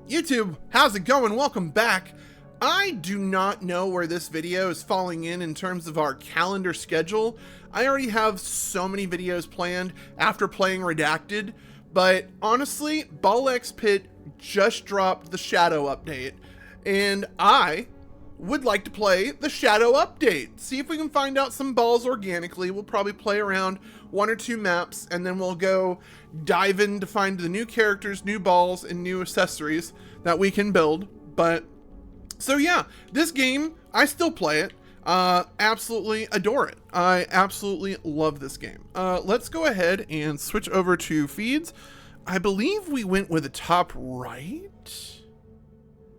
YouTube, how's it going? Welcome back. I do not know where this video is falling in terms of our calendar schedule. I already have so many videos planned after playing Redacted, but honestly, BALLxPIT just dropped the Shadow update, and I would like to play the Shadow update. See if we can find out some balls organically. We'll probably play around 1 or 2 maps, and then we'll go dive in to find the new characters, new balls, and new accessories that we can build. But so yeah, this game, I still play it. Absolutely adore it. I absolutely love this game. Let's go ahead and switch over to feeds. I believe we went with the top right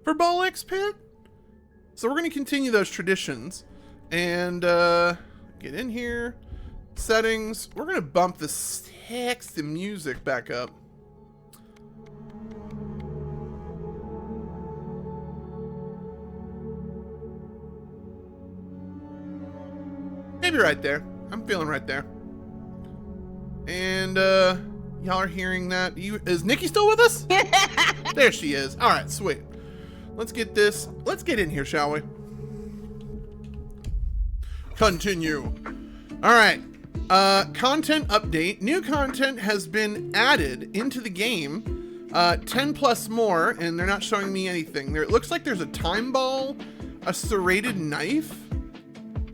for BALLxPIT. So we're going to continue those traditions and get in here. Settings. We're going to bump the sexy music back up. Maybe right there. I'm feeling right there. And y'all are hearing that. Is Nikki still with us? There she is. All right, sweet. Let's get this. Let's get in here, shall we? Continue. All right. Content update. New content has been added into the game. 10 plus more, and they're not showing me anything. It looks like there's a time ball, a serrated knife,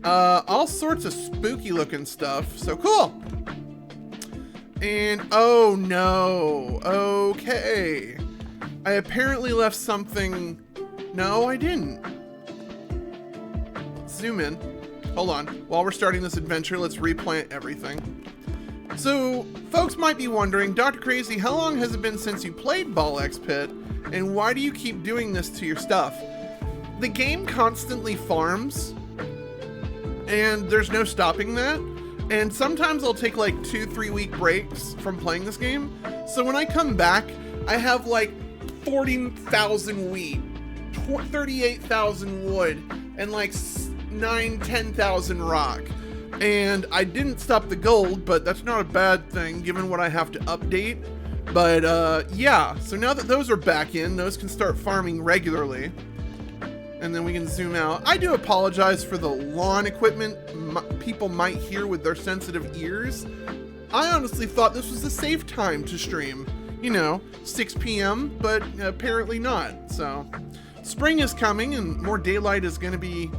all sorts of spooky looking stuff. So cool. And oh no. Okay. I apparently left something. No, I didn't. Zoom in. Hold on. While we're starting this adventure, let's replant everything. So, folks might be wondering, DrKrazy, how long has it been since you played BALLxPIT, and why do you keep doing this to your stuff? The game constantly farms, and there's no stopping that. And sometimes I'll take like 2-3 week breaks from playing this game. So when I come back, I have like 40,000 wheat, 38,000 wood, and like 10,000 rock. And I didn't stop the gold, but that's not a bad thing given what I have to update. But yeah, so now that those are back in, those can start farming regularly. And then we can zoom out. I do apologize for the lawn equipment people might hear with their sensitive ears. I honestly thought this was a safe time to stream. You know, 6 p.m., but apparently not. So, spring is coming and more daylight is going to be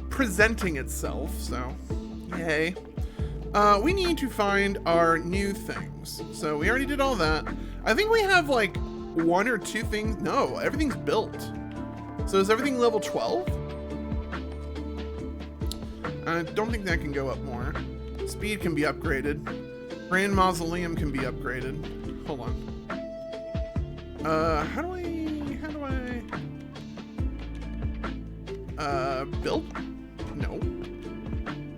presenting itself. So, yay. We need to find our new things. So, we already did all that. I think we have like 1 or 2 things. No, everything's built. So, is everything level 12? I don't think that can go up more. Speed can be upgraded. Grand Mausoleum can be upgraded. Hold on. How do I build? No.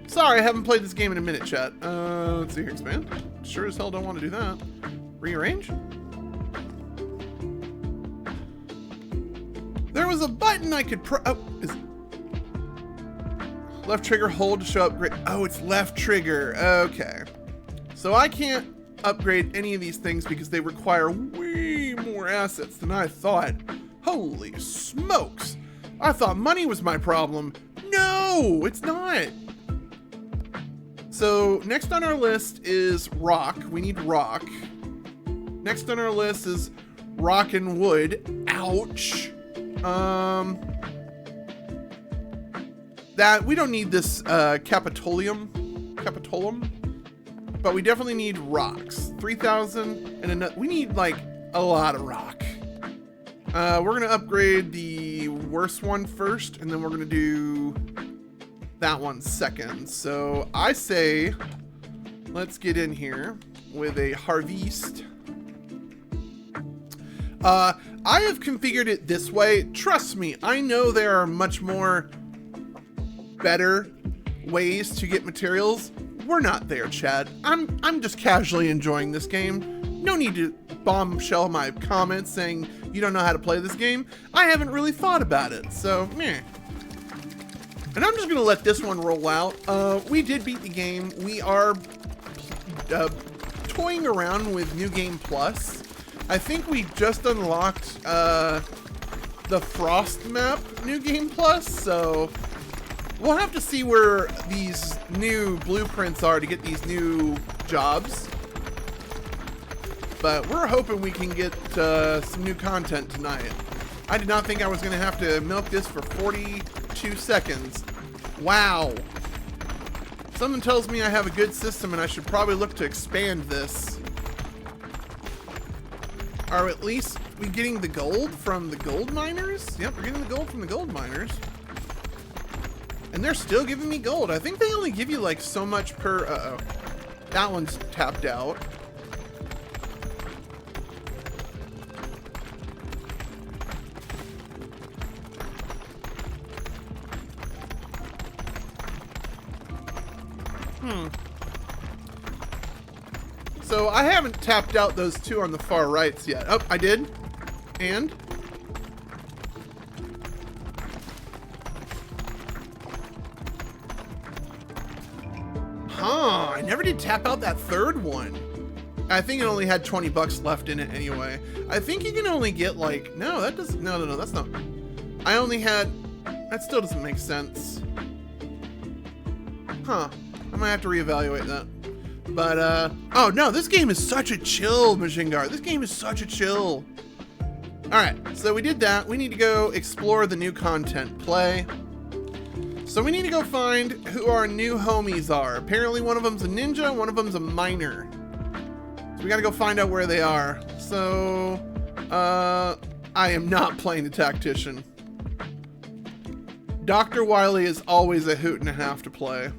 Sorry, I haven't played this game in a minute, chat. Let's see here, expand. Sure as hell don't want to do that. Rearrange? There was a button I could left trigger hold to show upgrade. Oh, it's left trigger. Okay. So I can't upgrade any of these things because they require way more assets than I thought. Holy smokes. I thought money was my problem. No, it's not. So next on our list is rock. We need rock. Next on our list is rock and wood. Ouch. That we don't need this capitolum, but we definitely need rocks. 3,000 and another. We need like a lot of rock. We're gonna upgrade the worst one first, and then we're gonna do that one second. So I say, let's get in here with a harvest. I have configured it this way. Trust me, I know there are much more better ways to get materials. We're not there, Chad. I'm just casually enjoying this game. No need to bombshell my comments saying you don't know how to play this game. I haven't really thought about it, so meh. And I'm just gonna let this one roll out. We did beat the game. We are toying around with New Game Plus. I think we just unlocked the Frost map New Game Plus, so we'll have to see where these new blueprints are to get these new jobs. But we're hoping we can get some new content tonight. I did not think I was going to have to milk this for 42 seconds. Wow. Something tells me I have a good system and I should probably look to expand this. Are at least we getting the gold from the gold miners? Yep, we're getting the gold from the gold miners. And they're still giving me gold. I think they only give you like so much per, uh-oh. That one's tapped out. So I haven't tapped out those two on the far rights yet. Oh, I did. And? Huh, I never did tap out that third one. I think it only had 20 bucks left in it anyway. I think you can only get like, no, that doesn't, no, that's not. I only had, that still doesn't make sense. Huh, I might have to reevaluate that. But, oh no, this game is such a chill, Majingar. This game is such a chill. Alright, so we did that. We need to go explore the new content, play. So we need to go find who our new homies are. Apparently one of them's a ninja, one of them's a miner. So we gotta go find out where they are. So, I am not playing the tactician. Dr. Wily is always a hoot and a half to play.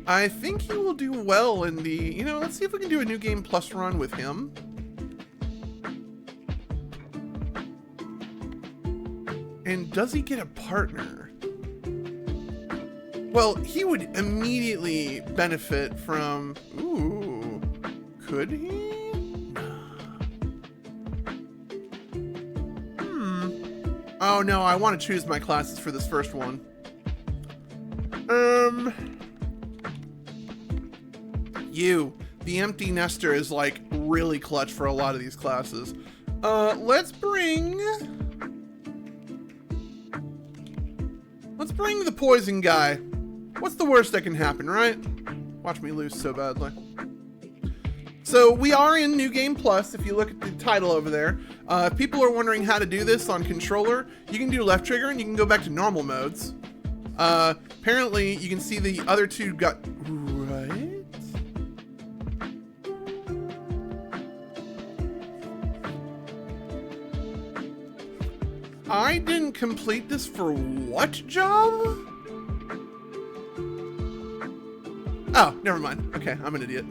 I think he will do well in the, you know, let's see if we can do a New Game Plus run with him. And does he get a partner? Well, he would immediately benefit from, ooh, could he? Oh no, I want to choose my classes for this first one. The empty nester is like really clutch for a lot of these classes. Let's bring the poison guy. What's the worst that can happen, right? Watch me lose so badly. So we are in New Game Plus. If you look at the title over there, if people are wondering how to do this on controller, you can do left trigger and you can go back to normal modes. Apparently you can see the other two got right. I didn't complete this for what job? Oh, never mind. Okay, I'm an idiot.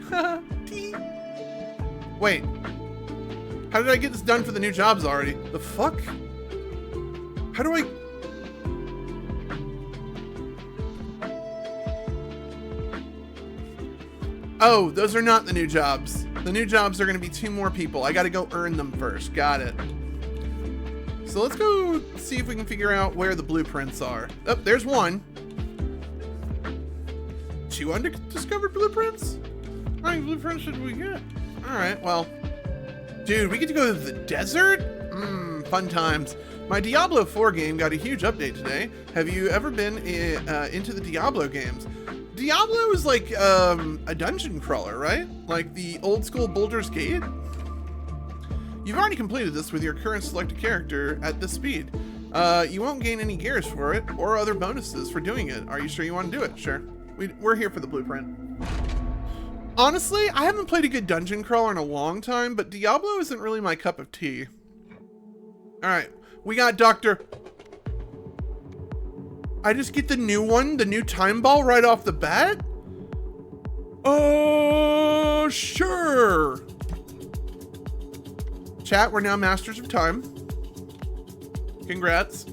Wait. How did I get this done for the new jobs already? The fuck? How do I... Oh, those are not the new jobs. The new jobs are going to be 2 more people. I got to go earn them first. Got it. So let's go see if we can figure out where the blueprints are. Oh, there's one. 2 undiscovered blueprints? How many blueprints should we get? Alright, well. Dude, we get to go to the desert? Fun times. My Diablo 4 game got a huge update today. Have you ever been into the Diablo games? Diablo is like a dungeon crawler, right? Like the old school Baldur's Gate? You've already completed this with your current selected character at this speed. You won't gain any gears for it or other bonuses for doing it. Are you sure you want to do it? Sure. We're here for the blueprint. Honestly, I haven't played a good dungeon crawler in a long time, but Diablo isn't really my cup of tea. Alright, we got Dr. I just get the new one, the new time ball right off the bat? Oh, sure. Chat, we're now masters of time. Congrats.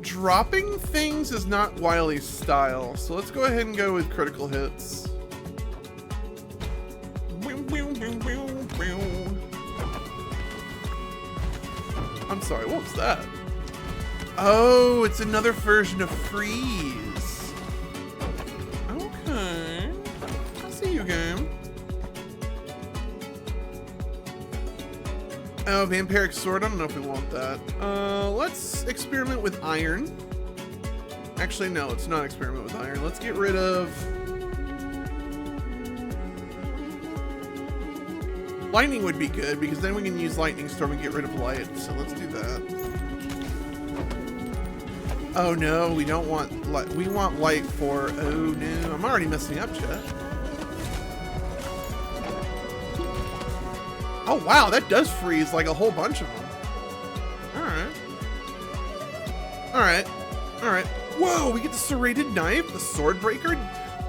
Dropping things is not Wily's style, so let's go ahead and go with critical hits. I'm sorry, what was that? Oh, it's another version of freeze. Okay. I see you, game. Oh, vampiric sword. I don't know if we want that. Let's experiment with iron. Actually, no, let's not experiment with iron. Let's get rid of... lightning would be good, because then we can use lightning storm and get rid of light. So let's do that. Oh no, we don't want light. We want light for... oh no, I'm already messing up, chat. Oh wow, that does freeze like a whole bunch of them. Alright. Alright. Alright. Whoa, we get the serrated knife, the sword breaker.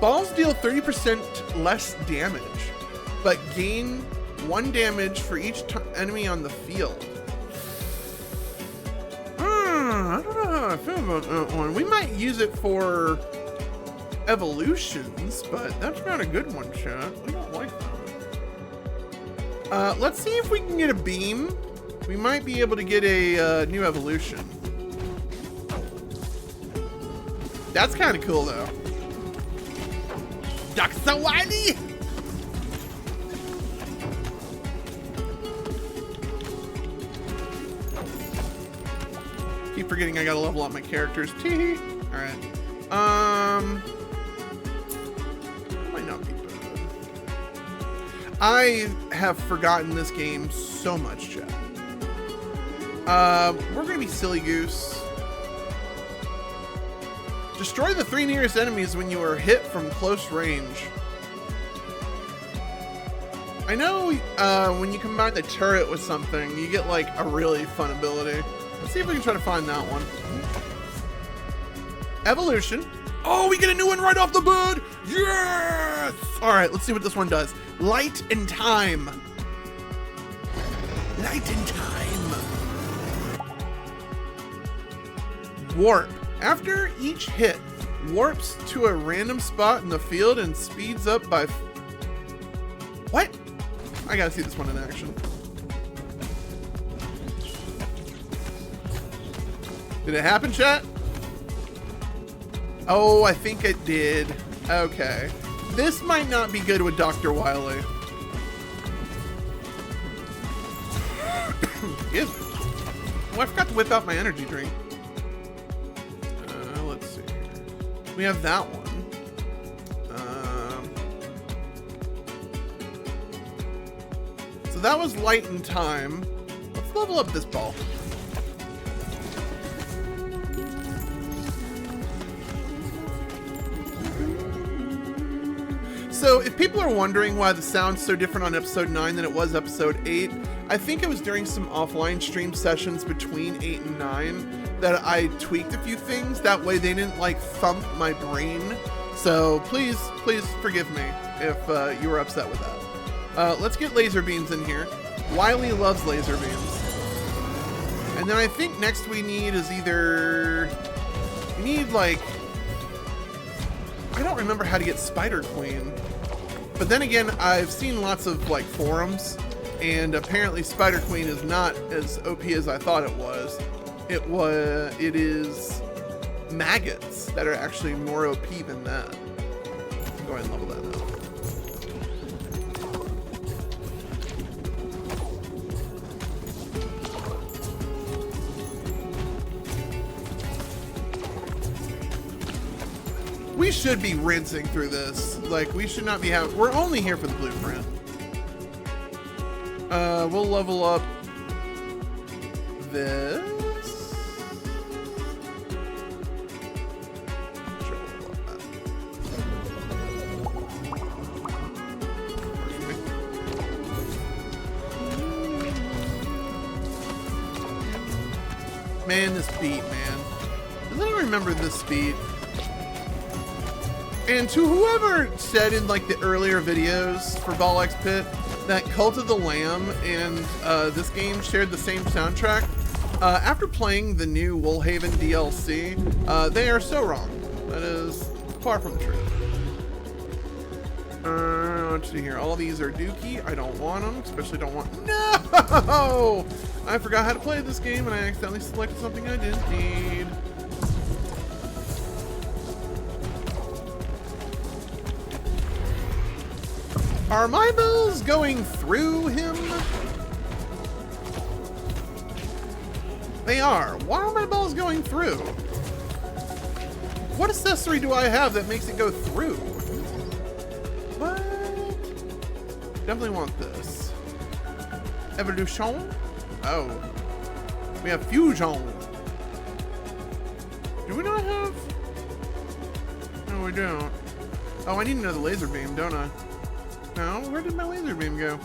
Balls deal 30% less damage, but gain 1 damage for each enemy on the field. I don't know how I feel about that one. We might use it for evolutions, but that's not a good one, chat. We don't like that. Let's see if we can get a beam. We might be able to get a new evolution. That's kind of cool, though. Dr. Wiley! Keep forgetting I gotta level up my characters. Tee. All right. Might not be bad. I have forgotten this game so much, chat. We're gonna be Silly Goose. Destroy the 3 nearest enemies when you are hit from close range. I know when you combine the turret with something, you get like a really fun ability. Let's see if we can try to find that one. Evolution. Oh, we get a new one right off the bat! Yes! All right, let's see what this one does. Light and time. Light and time. Warp. After each hit, warps to a random spot in the field and speeds up by... what? I gotta see this one in action. Did it happen, chat? Oh, I think it did. Okay. This might not be good with Dr. Wily. Excuse me. Oh, I forgot to whip out my energy drink. Let's see. We have that one. So that was light and time. Let's level up this ball. So if people are wondering why the sound's so different on episode 9 than it was episode 8, I think it was during some offline stream sessions between 8 and 9 that I tweaked a few things. That way they didn't like thump my brain. So please forgive me if you were upset with that. Let's get laser beams in here. Wily loves laser beams. And then I think next we need is either... we need like... I don't remember how to get Spider Queen. But then again, I've seen lots of like forums, and apparently Spider Queen is not as OP as I thought it was. It is maggots that are actually more OP than that. Go ahead and level that up. We should be rinsing through this. Like, we should not be having... we're only here for the blueprint. We'll level up this. Sure, we'll level up that. Man, this beat, man. Does anyone remember this beat? And to whoever said in like the earlier videos for BALLxPIT that Cult of the Lamb and this game shared the same soundtrack, after playing the new Woolhaven DLC, they are so wrong. That is far from the truth. Let's see here. All these are dookie. I don't want them, especially don't want... no! I forgot how to play this game and I accidentally selected something I didn't need. Are my bells going through him? They are. Why are my balls going through? What accessory do I have that makes it go through? What? Definitely want this. Evolution? Oh. We have fusion. Do we not have? No, we don't. Oh, I need another laser beam, don't I? No, where did my laser beam go?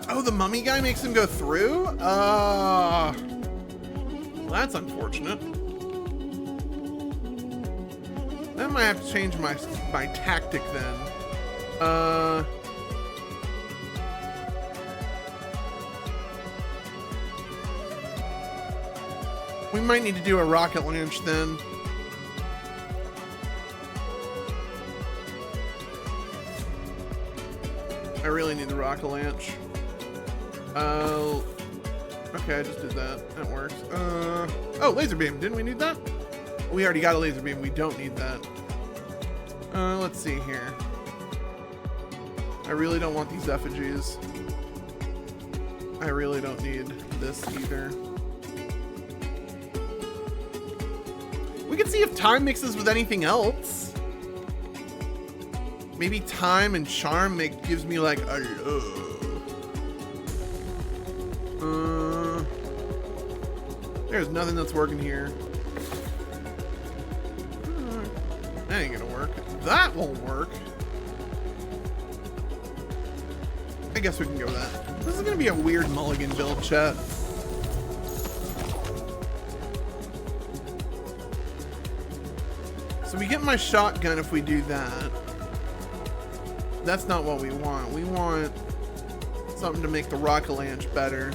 Oh, the mummy guy makes him go through? Well, that's unfortunate. Then I might have to change my tactic then. We might need to do a rocket launch then. I really need the rocket launch. Okay, I just did that. That works. Oh, laser beam. Didn't we need that? We already got a laser beam. We don't need that. Let's see here. I really don't want these effigies. I really don't need this either. We can see if time mixes with anything else. Maybe time and charm gives me like a there's nothing that's working here. That ain't gonna work. That won't work. I guess we can go with that. This is gonna be a weird mulligan build, chat. So we get my shotgun if we do that. That's not what we want. We want something to make the rocket launch better.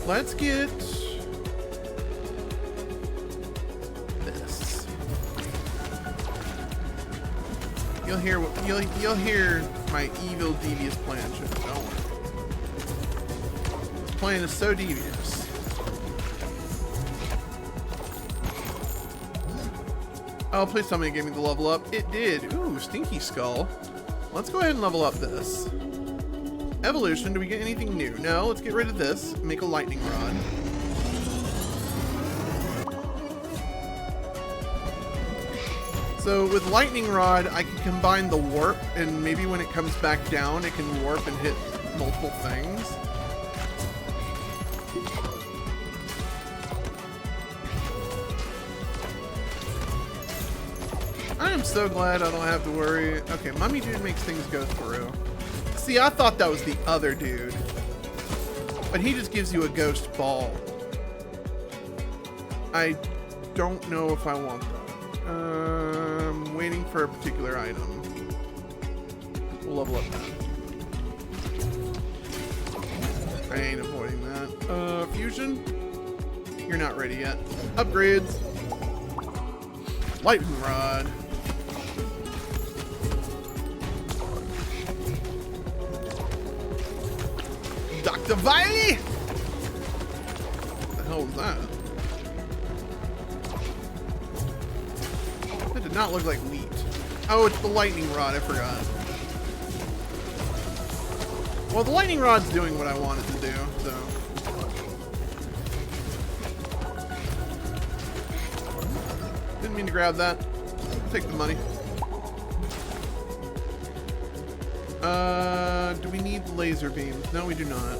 Let's get this. You'll hear my evil, devious plan. Don't worry. This plan is so devious. Oh, please tell me it gave me the level up. It did. Ooh, Stinky Skull. Let's go ahead and level up this. Evolution, do we get anything new? No, let's get rid of this. Make a lightning rod. So with lightning rod, I can combine the warp, and maybe when it comes back down, it can warp and hit multiple things. I am so glad I don't have to worry. Okay, Mummy Dude makes things go through. See, I thought that was the other dude. But he just gives you a ghost ball. I don't know if I want that. I'm waiting for a particular item. We'll level up that. I ain't avoiding that. Fusion? You're not ready yet. Upgrades. Lightning Rod. Dr. Viley? What the hell was that? That did not look like wheat. Oh, it's the lightning rod, I forgot. Well, the lightning rod's doing what I want it to do, so. Didn't mean to grab that. I'll take the money. Do we need laser beams? No, we do not.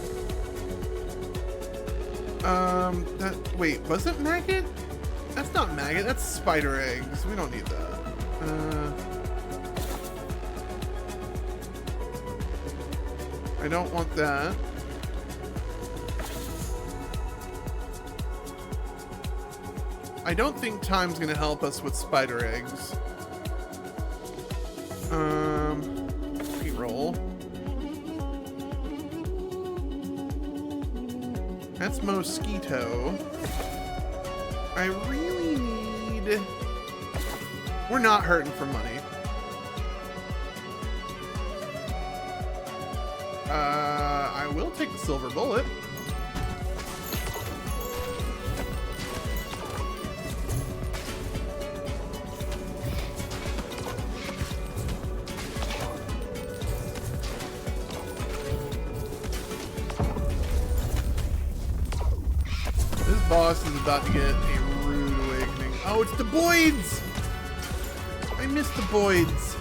Wait, was it maggot? That's not maggot, that's spider eggs. We don't need that. I don't want that. I don't think time's gonna help us with spider eggs. Reroll. That's mosquito. I really need... We're not hurting for money. I will take the silver bullet. boss is about to get a rude awakening. Oh, it's the Boids! I missed the Boids.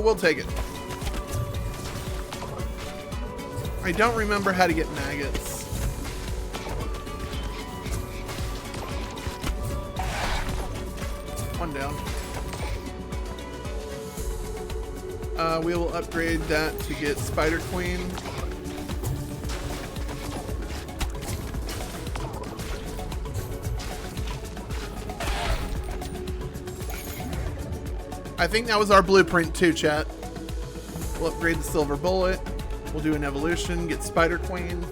We'll take it. I don't remember how to get maggots. One down. We will upgrade that to get Spider Queen. I think that was our blueprint too, chat. We'll upgrade the Silver Bullet. We'll do an evolution, get Spider Queen.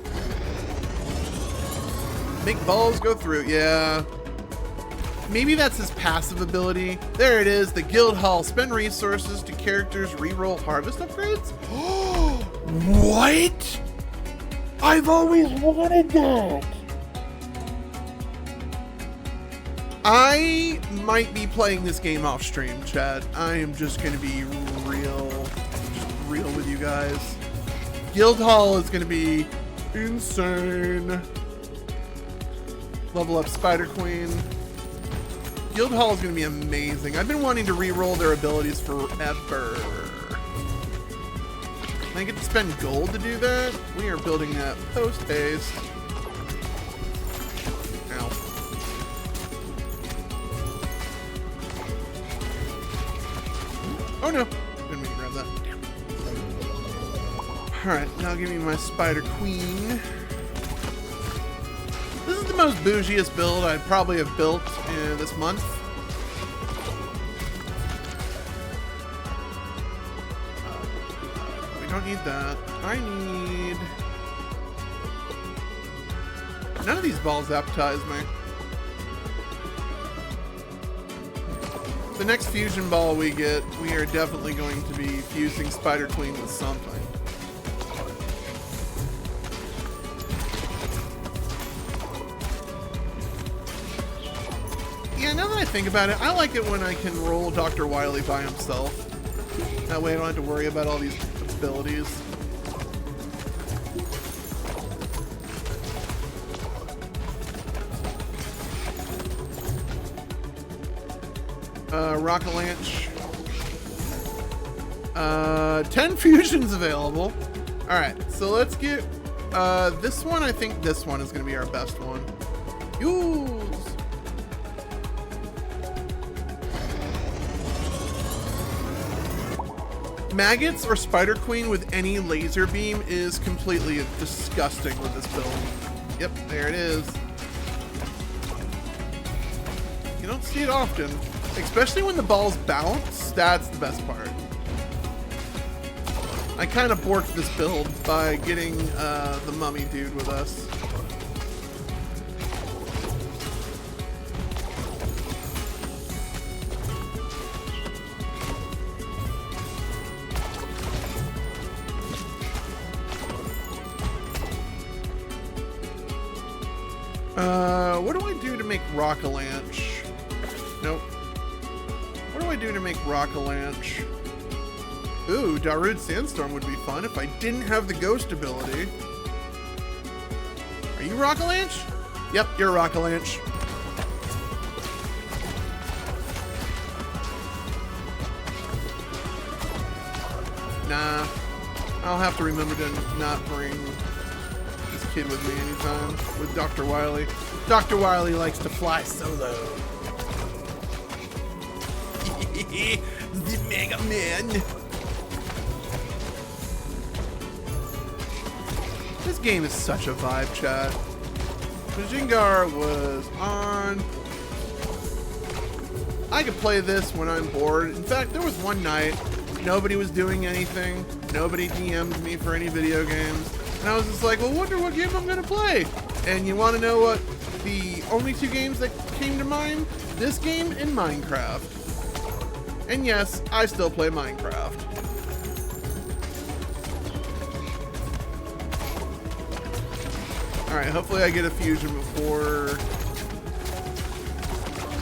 Make balls go through, yeah. Maybe that's his passive ability. There it is, the Guild Hall. Spend resources to characters reroll harvest upgrades? What? I've always wanted that. I might be playing this game off stream, chat. I am just gonna be real with you guys. Guild Hall is gonna be insane. Level up Spider Queen. Guild Hall is gonna be amazing. I've been wanting to re-roll their abilities forever. I get to spend gold to do that. We are building that post haste. Ow. Oh no! Didn't mean to grab that. Damn. Alright, now give me my Spider Queen. This is the most bougiest build I probably have built this month. We don't need that. I need... None of these balls appetize me. The next fusion ball we get, we are definitely going to be fusing Spider Queen with something. Yeah, now that I think about it, I like it when I can roll Dr. Wily by himself. That way I don't have to worry about all these abilities. Rocket Launch. 10 fusions available. Alright, so let's get this one. I think this one is going to be our best one. Use. Maggots or Spider Queen with any laser beam is completely disgusting with this build. Yep, there it is. You don't see it often, especially when the balls bounce. That's the best part. I kind of borked this build by getting the mummy dude with us. What do I do to make Rock-a-Lanch? Nope. What do I do to make Rock-a-Lanch? Ooh, Darude Sandstorm would be fun if I didn't have the ghost ability. Are you Rock-a-Lanch? Yep, you're Rock-a-Lanch. Nah. I'll have to remember to not bring this kid with me anytime. With Dr. Wily. Dr. Wily likes to fly solo. The Mega Man. This game is such a vibe, chat. Bajingar was on. I could play this when I'm bored. In fact, there was one night, nobody was doing anything. Nobody DM'd me for any video games. And I was just like, well, wonder what game I'm gonna play. And you wanna know what the only two games that came to mind? This game and Minecraft. And yes, I still play Minecraft. Alright, hopefully I get a fusion before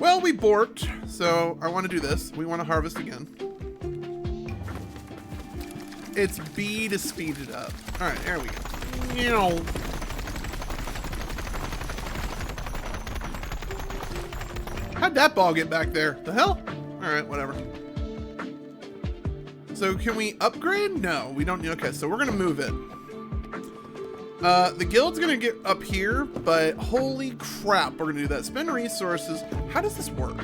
Well, we borked, so I want to do this. We want to harvest again. It's B to speed it up. All right, there we go. How'd that ball get back there? The hell? All right, whatever. So can we upgrade? No, we don't. Okay, so we're gonna move it. The guild's gonna get up here, but holy crap, we're gonna do that. Spend resources. How does this work?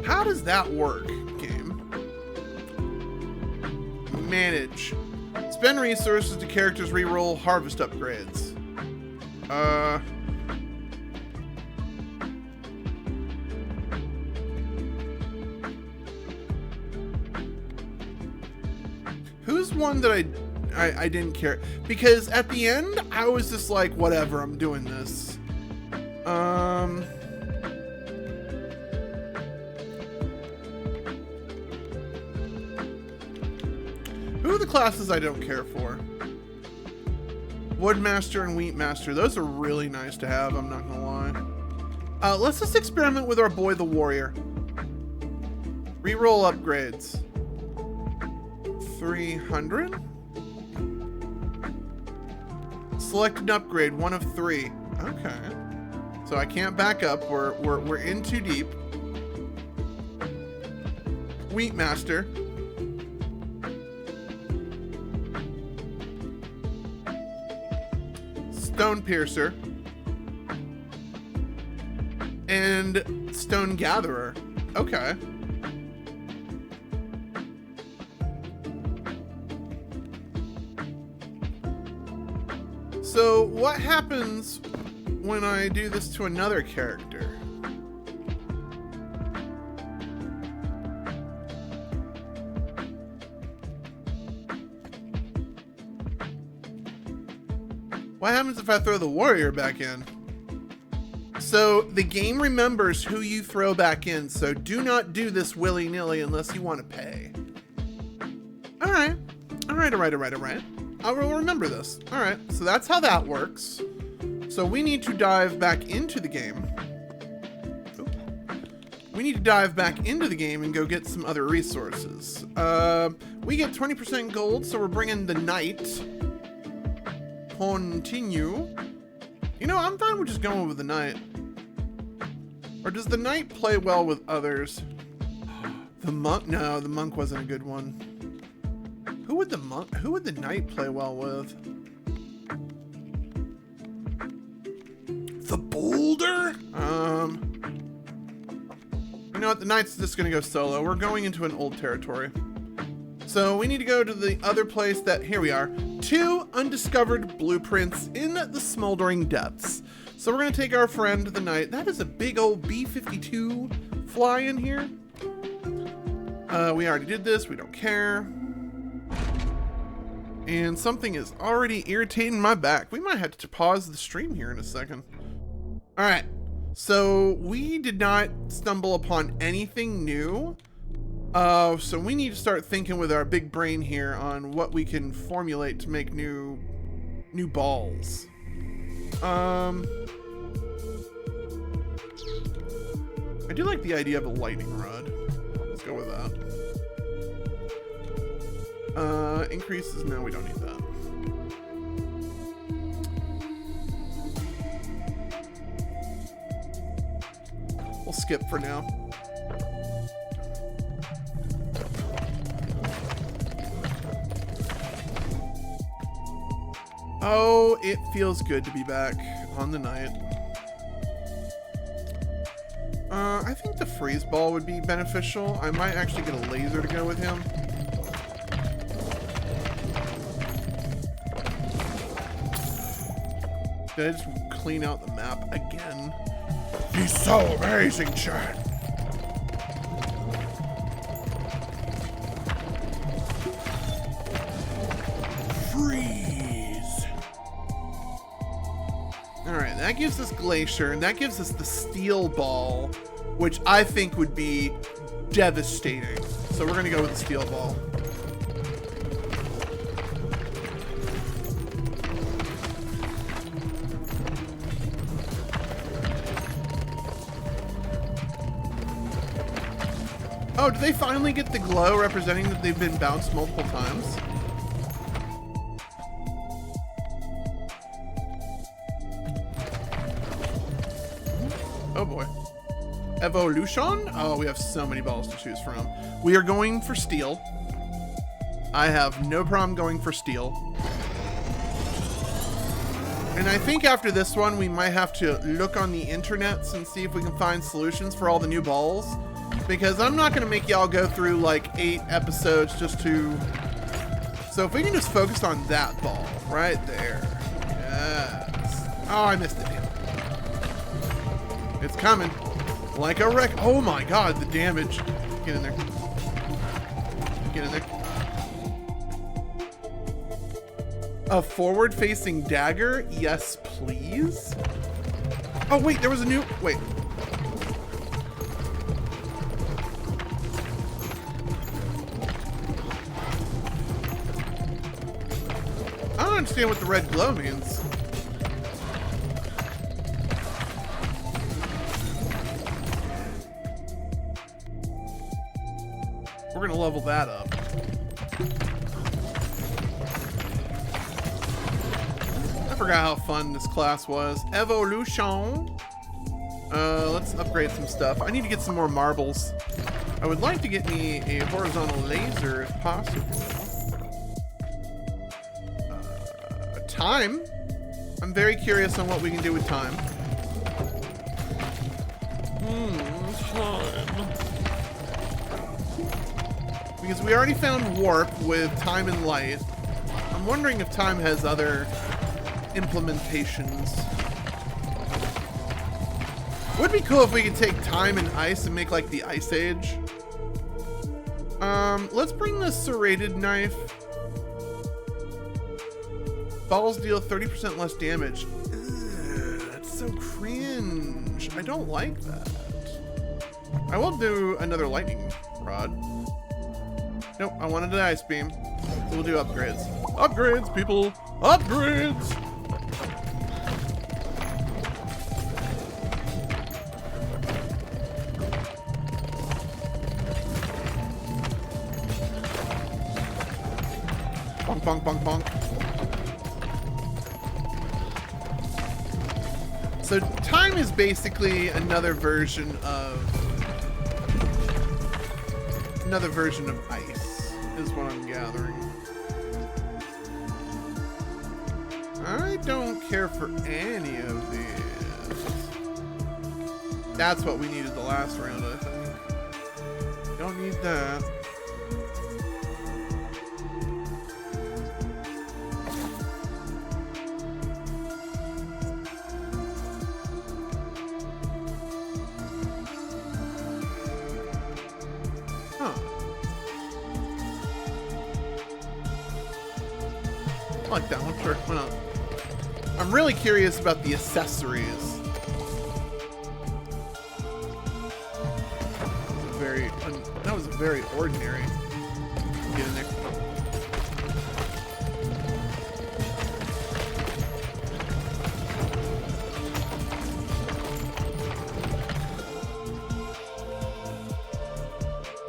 How does that work, game? Manage. Spend resources to characters reroll harvest upgrades. Who's one that I didn't care? Because at the end, I was just like, whatever, I'm doing this. Who are the classes I don't care for? Woodmaster and Wheatmaster. Those are really nice to have, I'm not gonna lie. Let's just experiment with our boy the warrior. Reroll upgrades. 300? Select an upgrade, 1 of 3. Okay. So I can't back up. We're in too deep. Wheatmaster. Stone Piercer. And Stone Gatherer. Okay. So what happens when I do this to another character? What happens if I throw the warrior back in? So the game remembers who you throw back in, so do not do this willy-nilly unless you want to pay. All right. I will remember this. All right, so that's how that works. So we need to dive back into the game. We need to dive back into the game and go get some other resources. We get 20% gold, so we're bringing the knight. Continue. You know, I'm fine with just going with the knight. Or does the knight play well with others? The monk? No, the monk wasn't a good one. Who would the knight play well with? The boulder? You know what? The knight's just gonna go solo. We're going into an old territory. So we need to go to the other place that, here we are. 2 undiscovered blueprints in the smoldering depths. So we're gonna take our friend, the knight. That is a big old B-52 fly in here. We already did this, we don't care. And something is already irritating my back. We might have to pause the stream here in a second. All right, so we did not stumble upon anything new. So we need to start thinking with our big brain here on what we can formulate to make new balls. I do like the idea of a lightning rod. Let's go with that. Increases, no, we don't need that. We'll skip for now. Oh, it feels good to be back on the night. I think the freeze ball would be beneficial. I might actually get a laser to go with him. Did I just clean out the map again? He's so amazing, chat. Freeze. All right, that gives us Glacier, and that gives us the Steel Ball, which I think would be devastating. So we're gonna go with the Steel Ball. Oh, did they finally get the glow representing that they've been bounced multiple times? Oh boy. Evolution? Oh, we have so many balls to choose from. We are going for steel. I have no problem going for steel. And I think after this one, we might have to look on the internets and see if we can find solutions for all the new balls. Because I'm not going to make y'all go through like 8 episodes just to... So if we can just focus on that ball right there. Yes. Oh, I missed it. It's coming. Like a wreck. Oh my god, the damage. Get in there. Get in there. A forward-facing dagger? Yes, please. Oh, wait, there was a new... Wait. I don't understand what the red glow means. We're gonna level that up. I forgot how fun this class was. Evolution. Let's upgrade some stuff. I need to get some more marbles. I would like to get me a horizontal laser if possible. Time. I'm very curious on what we can do with time. Time. Because we already found warp with time and light. I'm wondering if time has other implementations. Would be cool if we could take time and ice and make like the Ice Age. Let's bring the serrated knife. Balls deal 30% less damage. Ugh, that's so cringe. I don't like that. I will do another lightning rod. Nope, I wanted an ice beam. So we'll do upgrades. Upgrades, people! Upgrades! Bonk, bonk, bonk, bonk. So time is basically another version of ice, is what I'm gathering. I don't care for any of these. That's what we needed the last round, I think. Don't need that. I like that one, sure, why not? I'm really curious about the accessories. That was very ordinary. Get in there.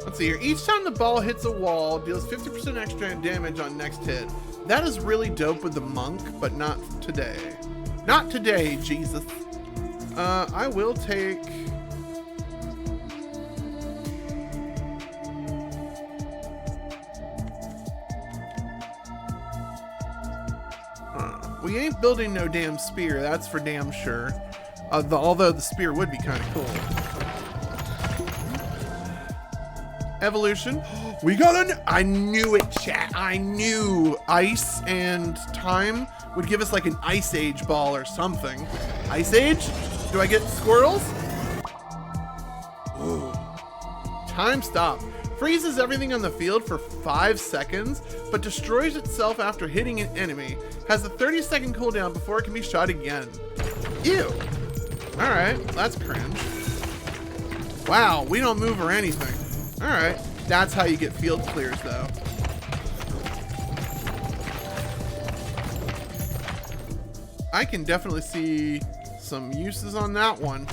Let's see here. Each time the ball hits a wall, deals 50% extra damage on next hit. That is really dope with the monk, but not today. Not today, Jesus. I will take... we ain't building no damn spear, that's for damn sure. Although the spear would be kind of cool. Evolution. We got I knew it, chat. I knew ice and time would give us like an Ice Age ball or something. Ice Age? Do I get squirrels? Ooh. Time stop. Freezes everything on the field for 5 seconds, but destroys itself after hitting an enemy. Has a 30-second cooldown before it can be shot again. Ew. Alright, that's cringe. Wow, we don't move or anything. Alright, that's how you get field clears though. I can definitely see some uses on that one.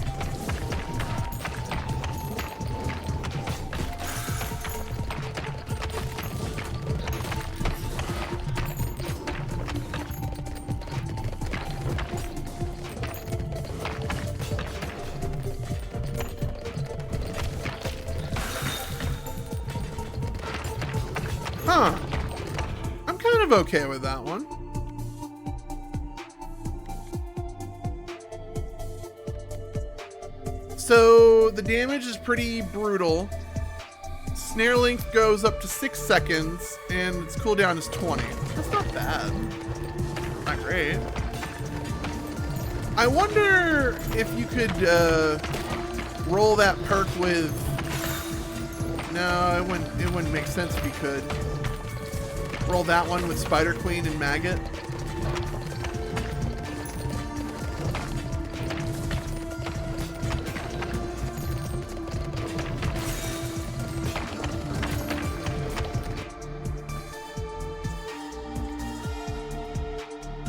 of okay with that one. So the damage is pretty brutal. Snare length goes up to 6 seconds, and its cooldown is 20. That's not bad. Not great. I wonder if you could roll that perk with... No, it wouldn't make sense if you could. Roll that one with Spider Queen and Maggot.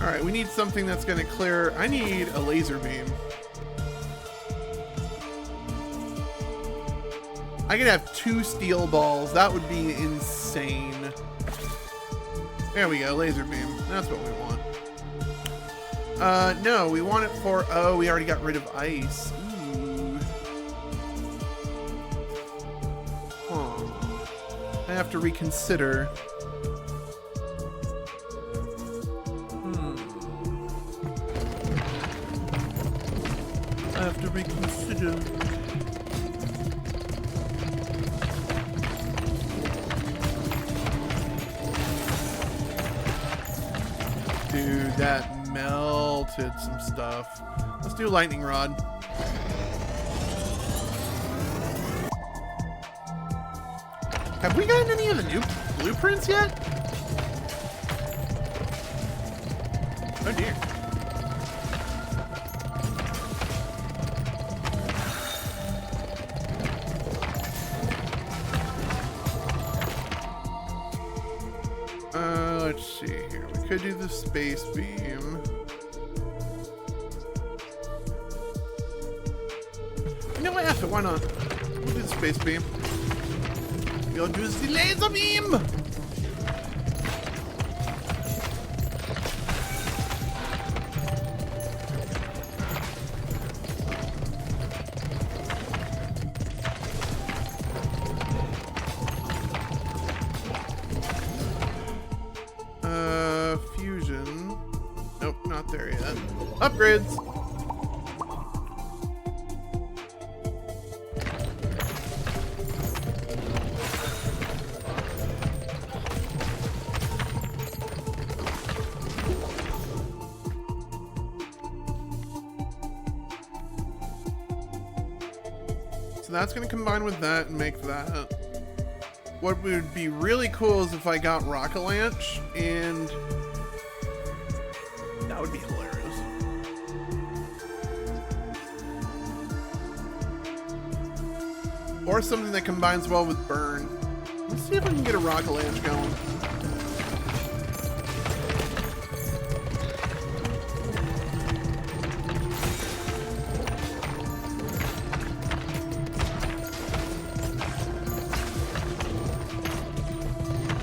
Alright, we need something that's going to clear... I need a laser beam. I could have 2 steel balls. That would be insane. There we go, laser beam. That's what we want. No, we want it for... Oh, we already got rid of ice. Ooh. Huh. I have to reconsider. I have to reconsider. Dude, that melted some stuff. Let's do lightning rod. Have we gotten any of the new blueprints yet? Oh dear. Let's see here. We could do the space beam. You know what? After, why not? We'll do the space beam. We'll do the laser beam! Fusion. Nope, not there yet. Upgrades! So that's going to combine with that and make that. What would be really cool is if I got Rocket Launch, and that would be hilarious. Or something that combines well with Burn. Let's see if I can get a Rocket Launch going.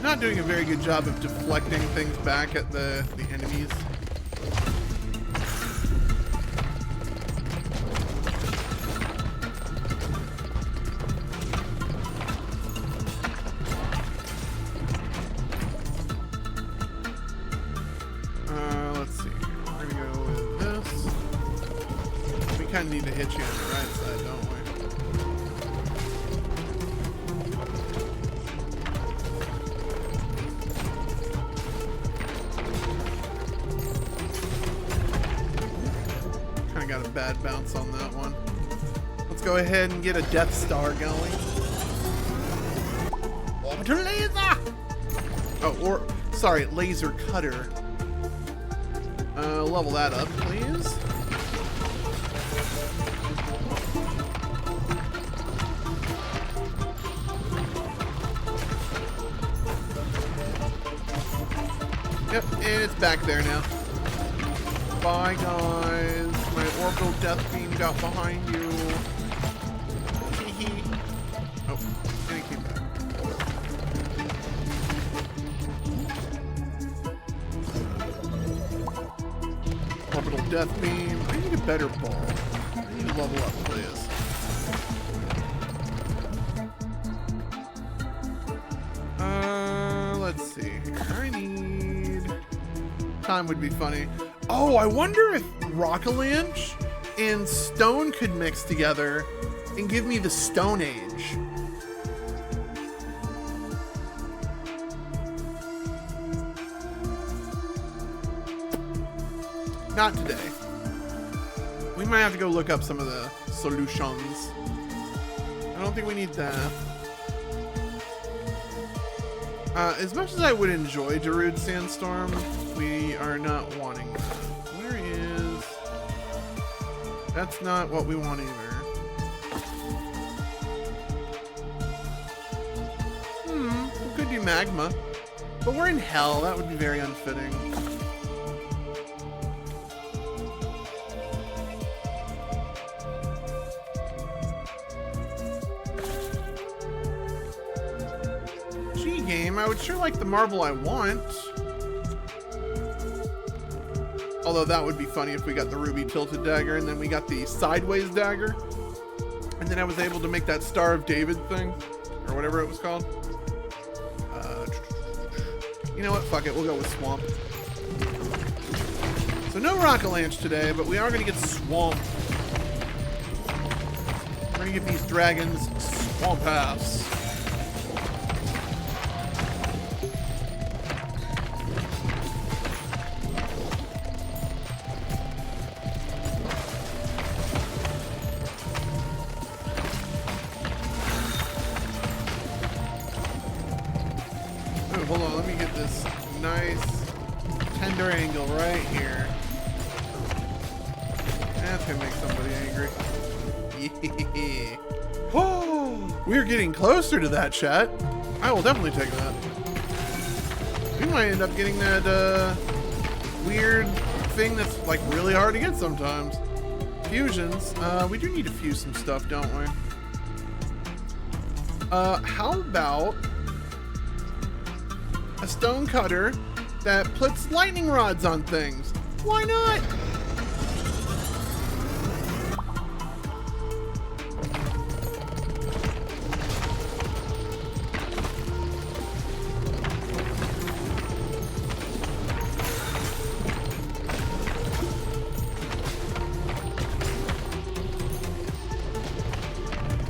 Not doing a very good job of deflecting things back at the enemies. Let's see. We're gonna go with this. We kind of need to hit you on the right side, don't we? Got a bad bounce on that one. Let's go ahead and get a Death Star going. Orbital laser! Oh, or, sorry, laser cutter. Level that up, please. Yep, and it's back there now. Bye, guys. My orbital death beam got behind you. Hee. Oh, and it came back. Orbital death beam. I need a better ball. I need to level up, please. Let's see. I need time would be funny. Oh, I wonder if Rock-a-Lanch and Stone could mix together and give me the Stone Age. Not today. We might have to go look up some of the solutions. I don't think we need that. As much as I would enjoy Darude Sandstorm, we are not wanting that. Where is... That's not what we want either. We could do Magma. But we're in Hell. That would be very unfitting. Game, I would sure like the marble I want. Although that would be funny if we got the ruby tilted dagger and then we got the sideways dagger. And then I was able to make that Star of David thing. Or whatever it was called. You know what? Fuck it. We'll go with Swamp. So no Rock-a-Lanch today, but we are going to get Swamp. We're going to give these dragons Swamp Pass. Hold on, let me get this nice tender angle right here. That's gonna make somebody angry. Yeah. Oh, we're getting closer to that, chat. I will definitely take that. We might end up getting that weird thing that's like really hard to get sometimes. Fusions. We do need to fuse some stuff, don't we? How about a stone cutter that puts lightning rods on things? Why not?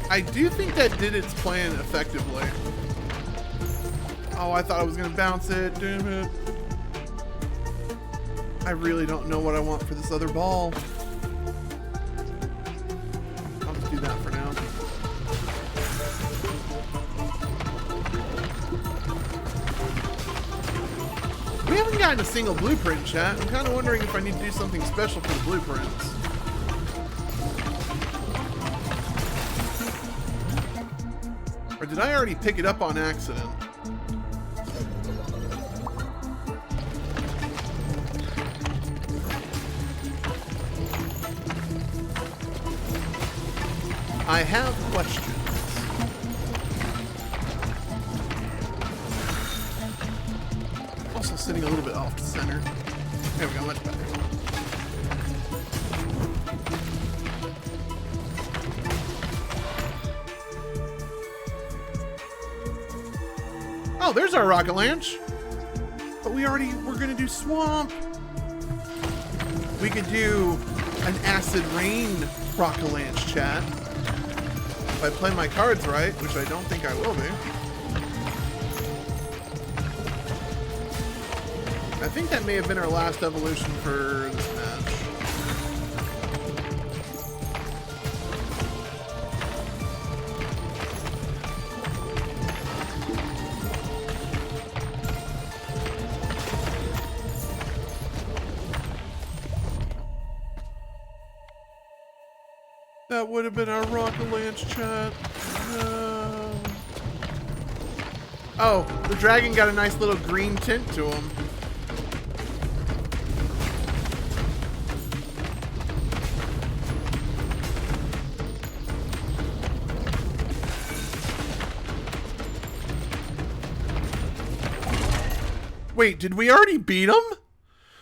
I do think that did its plan effectively. Oh, I thought I was gonna bounce it. Damn it. I really don't know what I want for this other ball. I'll just do that for now. We haven't gotten a single blueprint, chat. I'm kind of wondering if I need to do something special for the blueprints. Or did I already pick it up on accident? I have questions. Also sitting a little bit off the center. There we go, much better. Oh, there's our Rock-a-Lanch. But we're gonna do Swamp. We could do an Acid Rain Rock-a-Lanch, chat. If I play my cards right, which I don't think I will be. I think that may have been our last evolution for this match. That would have been our Rock-a-Lanch, chat. No. Oh, the dragon got a nice little green tint to him. Wait, did we already beat him?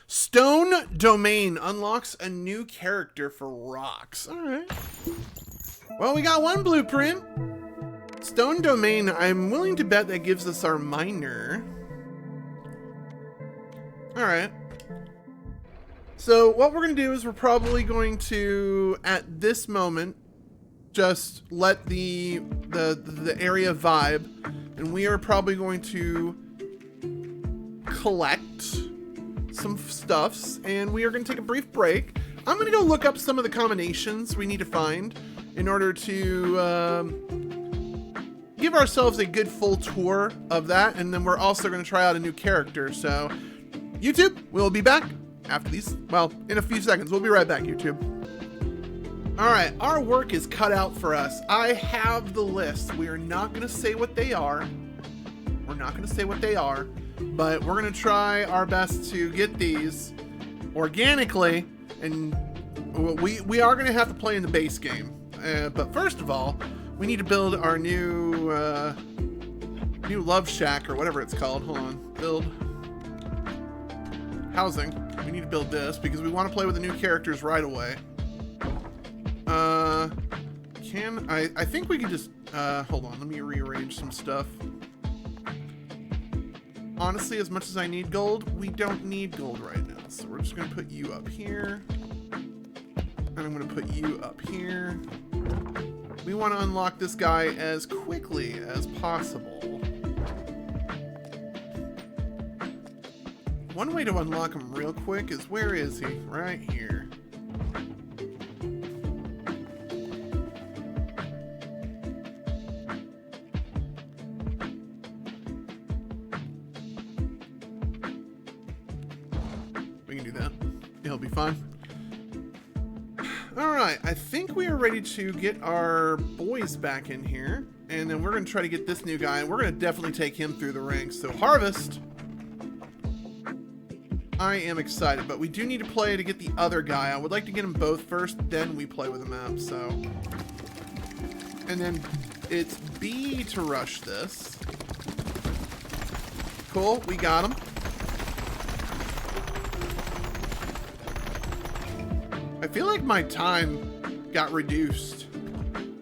Stone Domain unlocks a new character for rocks. Alright. Well, we got one blueprint. Stone Domain, I'm willing to bet that gives us our miner. Alright. So what we're going to do is we're probably going to, at this moment, just let the area vibe, and we are probably going to collect some stuffs, and we are going to take a brief break. I'm going to go look up some of the combinations we need to find in order to give ourselves a good full tour of that, and then we're also going to try out a new character. So YouTube, we'll be back after these, well, in a few seconds. We'll be right back, YouTube. All right, our work is cut out for us. I have the list. We are not going to say what they are. We're not going to say what they are, but we're going to try our best to get these organically, and we are going to have to play in the base game. But first of all, we need to build our new love shack, or whatever it's called. Hold on. Build housing. We need to build this because we want to play with the new characters right away. I think we can just, hold on, let me rearrange some stuff. Honestly, as much as I need gold, we don't need gold right now. So we're just going to put you up here. And I'm going to put you up here. We want to unlock this guy as quickly as possible. One way to unlock him real quick is, where is he? Right here. We can do that. He'll be fine. Alright, I think we are ready to get our boys back in here. And then we're going to try to get this new guy. And we're going to definitely take him through the ranks. So harvest. I am excited, but we do need to play to get the other guy. I would like to get them both first, then we play with the map, so. And then it's B to rush this. Cool, we got him. I feel like my time got reduced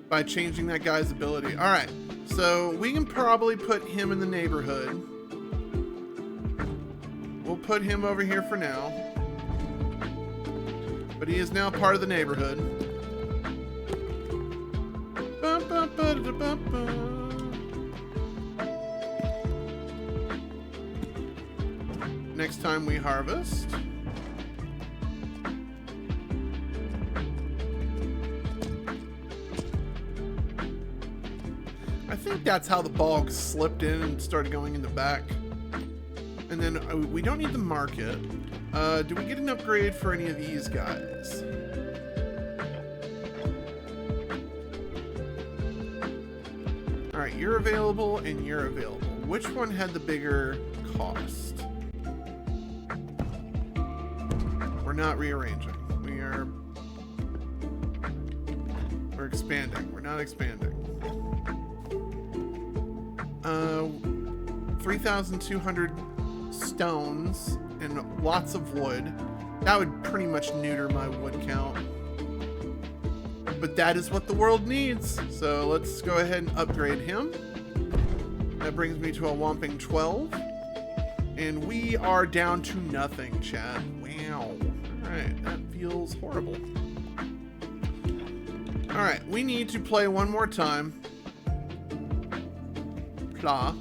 by changing that guy's ability. All right, so we can probably put him in the neighborhood. We'll put him over here for now. But he is now part of the neighborhood. Next time we harvest. I think that's how the ball slipped in and started going in the back. And then we don't need the market. Do we get an upgrade for any of these guys? All right, you're available and you're available. Which one had the bigger cost? We're not rearranging. We're expanding. We're not expanding. 3,200 stones and lots of wood. That would pretty much neuter my wood count. But that is what the world needs. So let's go ahead and upgrade him. That brings me to a whopping 12. And we are down to nothing, chat. Wow. Alright, that feels horrible. Alright, we need to play one more time. Pla.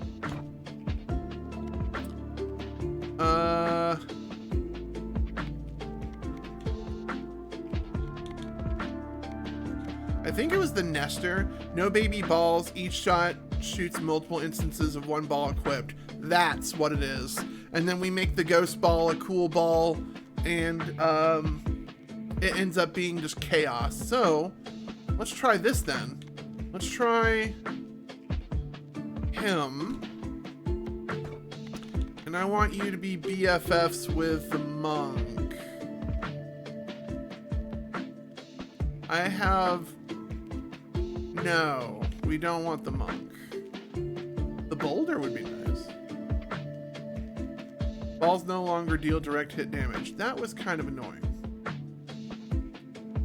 I think it was the Nester. No baby balls. Each shot shoots multiple instances of one ball equipped. That's what it is. And then we make the ghost ball a cool ball, and it ends up being just chaos. So let's try this then. Let's try him. And I want you to be BFFs with the monk. I have... No, we don't want the monk. The boulder would be nice. Balls no longer deal direct hit damage. That was kind of annoying.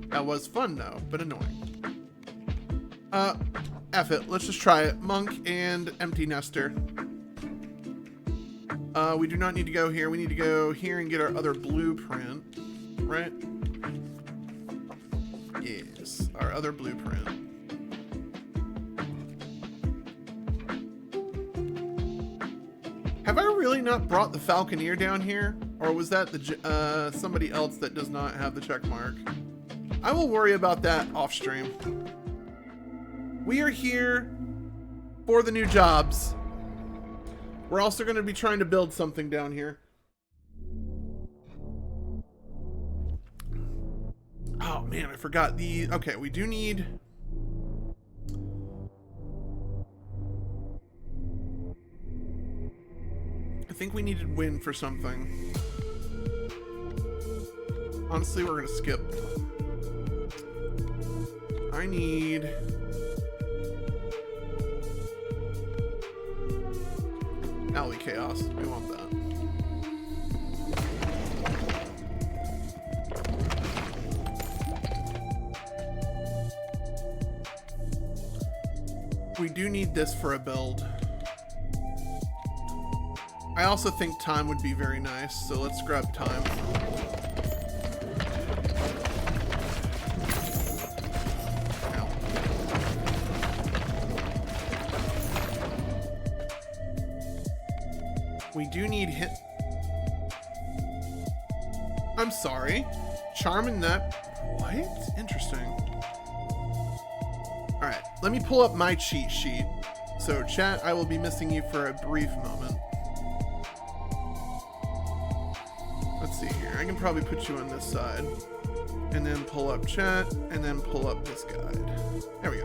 That was fun though, but annoying. F it. Let's just try it. Monk and empty nester. We do not need to go here. We need to go here and get our other blueprint. right? Yes, our other blueprint. Have I really not brought the Falconeer down here? Or was that the somebody else that does not have the check mark? I will worry about that off stream. We are here for the new jobs. We're also going to be trying to build something down here. Oh man, I forgot the... Okay, we do need... I think we needed wind for something. Honestly, we're going to skip. I need... Alley Chaos. We want that. We do need this for a build. I also think time would be very nice, so let's grab time. Ow. We do need hit. I'm sorry. Charm in that. What? Interesting. Alright, let me pull up my cheat sheet. So, chat, I will be missing you for a brief moment. Let's see here. I can probably put you on this side. And then pull up chat, and then pull up this guide. There we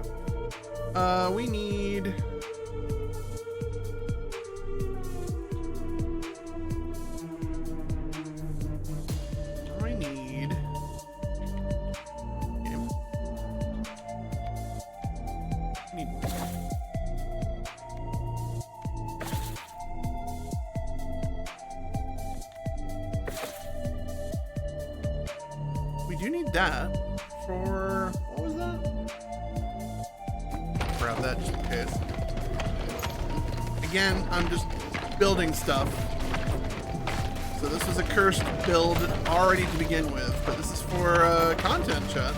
go. We need... that for what was that? Grab that just in case. Again, I'm just building stuff. So this was a cursed build already to begin with, but this is for content, chat.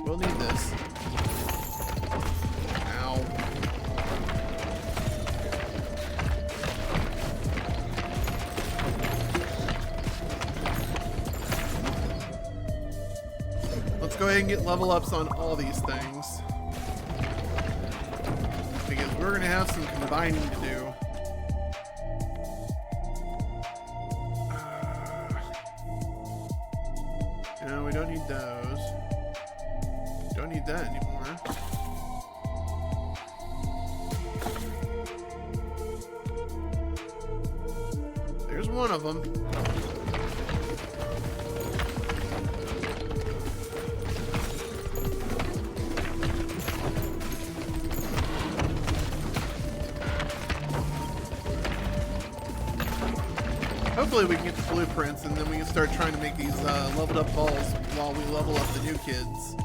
We'll need this. Ow. Let's go ahead and get level ups on all these things. Because we're going to have some combining to do. No, we don't need those. Don't need that anymore. There's one of them. Hopefully we can get the blueprints and then we can start trying to make these leveled up balls while we level up the new kids.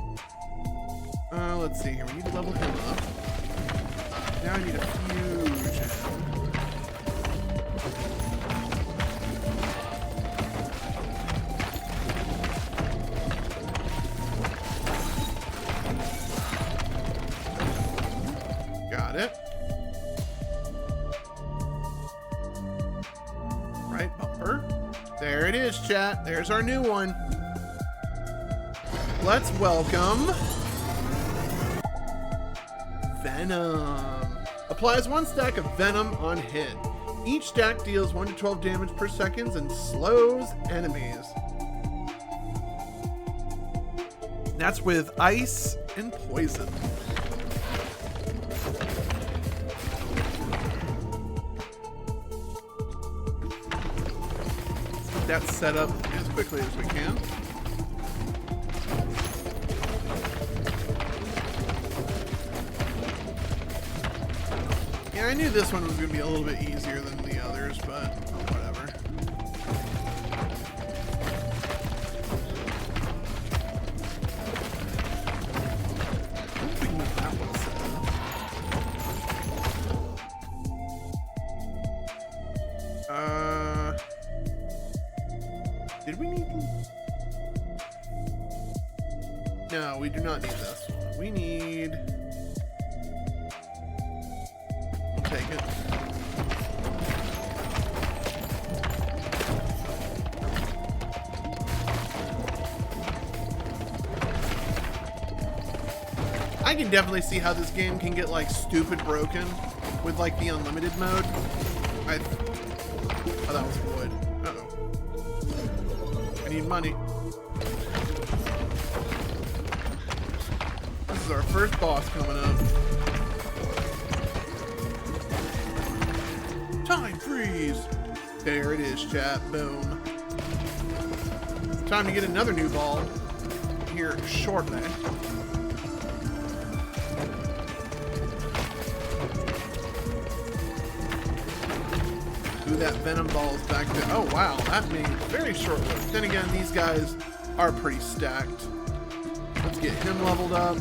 Let's see here. We need to level him up. Now I need a fusion. Got it. Right bumper. There it is, chat. There's our new one. Let's welcome Venom. Applies 1 stack of Venom on hit. Each stack deals 1 to 12 damage per second and slows enemies. That's with ice and poison. Let's get that set up as quickly as we can. Yeah, I knew this one was going to be a little bit easier than the others, but whatever. I don't think that one set. Did we need... No, we do not need this one. We need... Take it. I can definitely see how this game can get like stupid broken with like the unlimited mode. Oh, that was wood. Uh-oh. I need money. This is our first boss coming up. Time freeze! There it is, chat. Boom. Time to get another new ball here shortly. Ooh, that Venom ball is back there. Oh, wow. That made very short work. Then again, these guys are pretty stacked. Let's get him leveled up.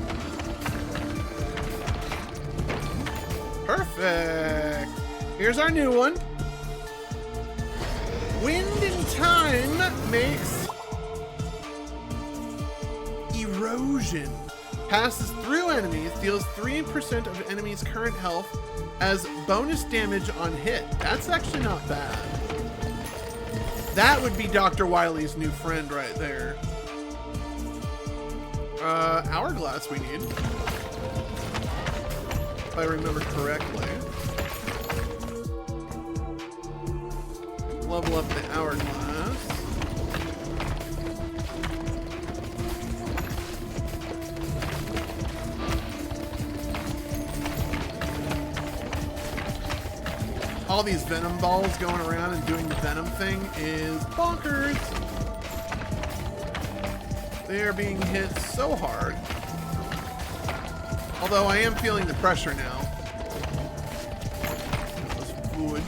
Perfect! Here's our new one. Wind and Time makes Erosion. Passes through enemies, deals 3% of enemies' current health as bonus damage on hit. That's actually not bad. That would be Dr. Wily's new friend right there. Hourglass we need. If I remember correctly. Level up the Hourglass. All these Venom balls going around and doing the Venom thing is bonkers. They are being hit so hard. Although I am feeling the pressure now. That was wood.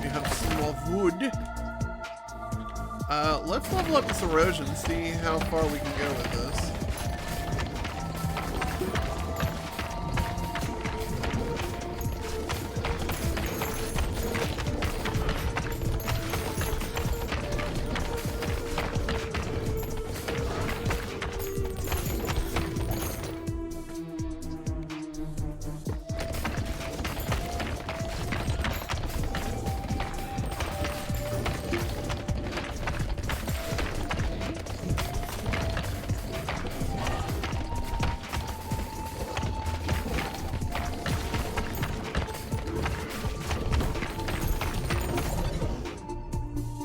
We have some more wood. Let's level up this erosion, see how far we can go with this.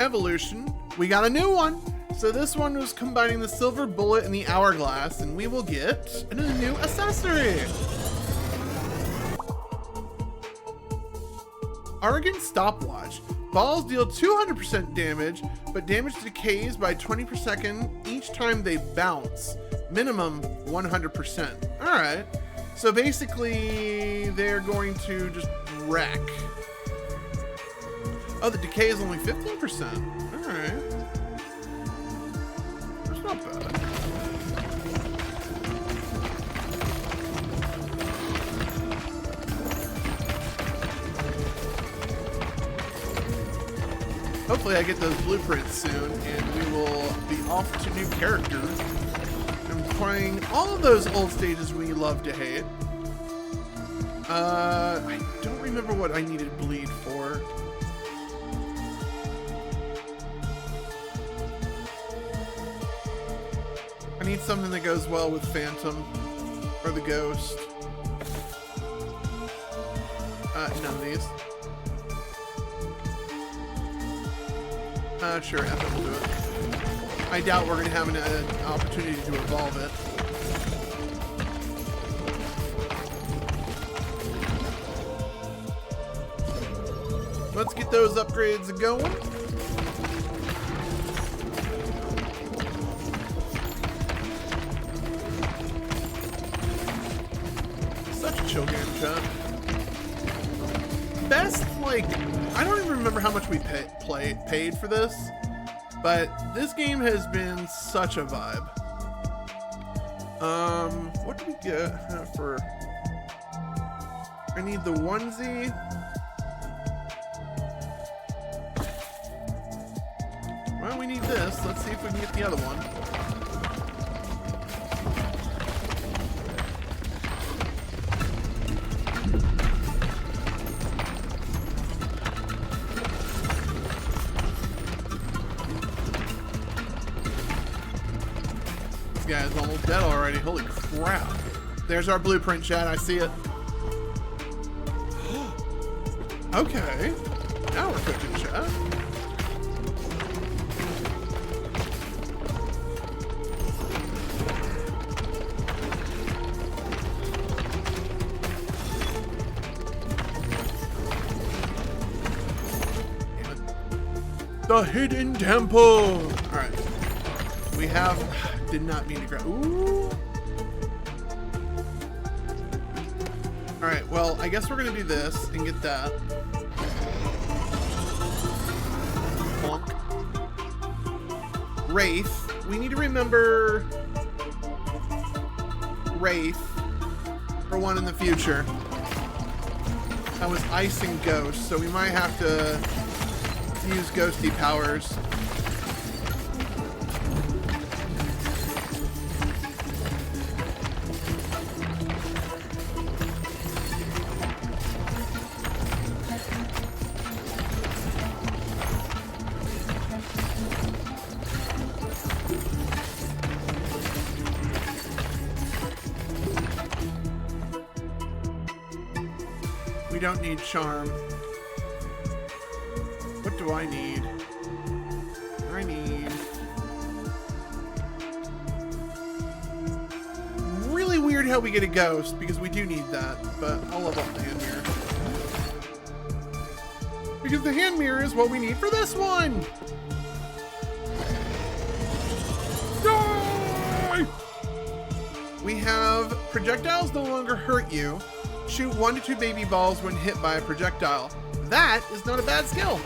Evolution, we got a new one. So this one was combining the silver bullet and the hourglass, and we will get a new accessory. Argon stopwatch. Balls deal 200% damage, but damage decays by 20 per second each time they bounce. Minimum 100%. All right. So basically, they're going to just wreck. Oh, the decay is only 15%. All right. That's not bad. Hopefully I get those blueprints soon, and we will be off to new characters and playing all of those old stages we love to hate. I don't remember what I needed bleed for. I need something that goes well with Phantom or the Ghost. None of these. Sure, F it, we'll do it. I doubt we're going to have an opportunity to evolve it. Let's get those upgrades going. Such a chill game, chat. Best, like, I don't even remember how much we paid for this, but this game has been such a vibe. What do we get for? I need the onesie. Well, we need this. Let's see if we can get the other one. This guy's almost dead already. Holy crap. There's our blueprint, chat. I see it. Okay. Now we're cooking, chat. The hidden temple. All right, we have. Did not mean to grab. Ooh. All right. Well, I guess we're gonna do this and get that. Bonk. Wraith. We need to remember Wraith for one in the future. That was Ice and Ghost, so we might have to use ghosty powers. We don't need charm. What do I need? I need... Really weird how we get a ghost, because we do need that, but I'll level up the hand mirror. Because the hand mirror is what we need for this one! Die! We have projectiles no longer hurt you. Shoot 1 to 2 baby balls when hit by a projectile. That is not a bad skill.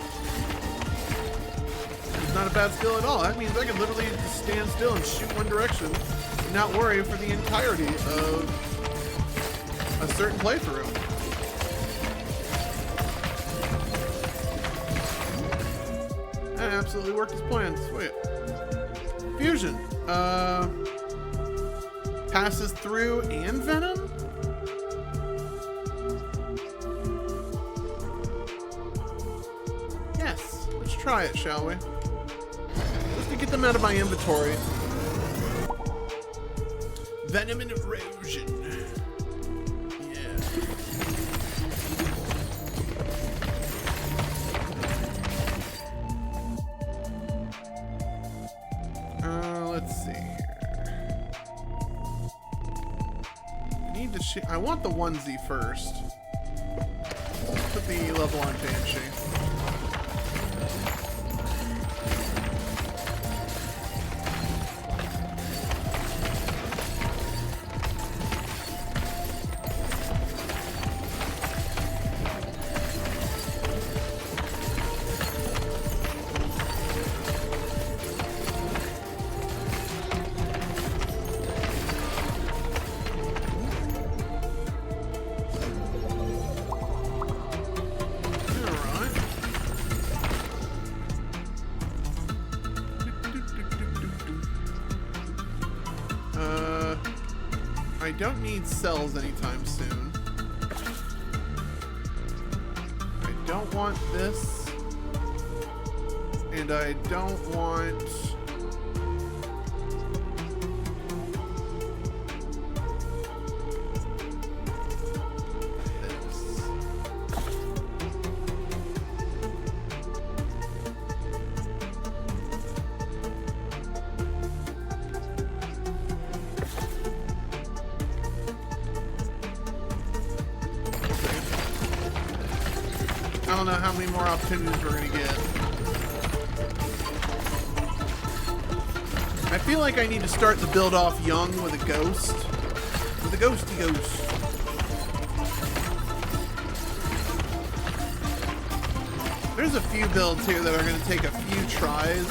It's not a bad skill at all. That means I can literally just stand still and shoot one direction and not worry for the entirety of a certain playthrough. That absolutely worked as planned. Sweet. Fusion. Passes through and venom? Yes. Let's try it, shall we? Just to get them out of my inventory. Venom and erosion. Yeah. Let's see here. I need to I want the onesie first. Let's put the level on Banshee. I don't need cells anytime soon. I don't want this. And I don't want... this. don't know how many more opportunities we're gonna get. I feel like I need to start the build off young with a ghost. With a ghosty ghost. There's a few builds here that are going to take a few tries,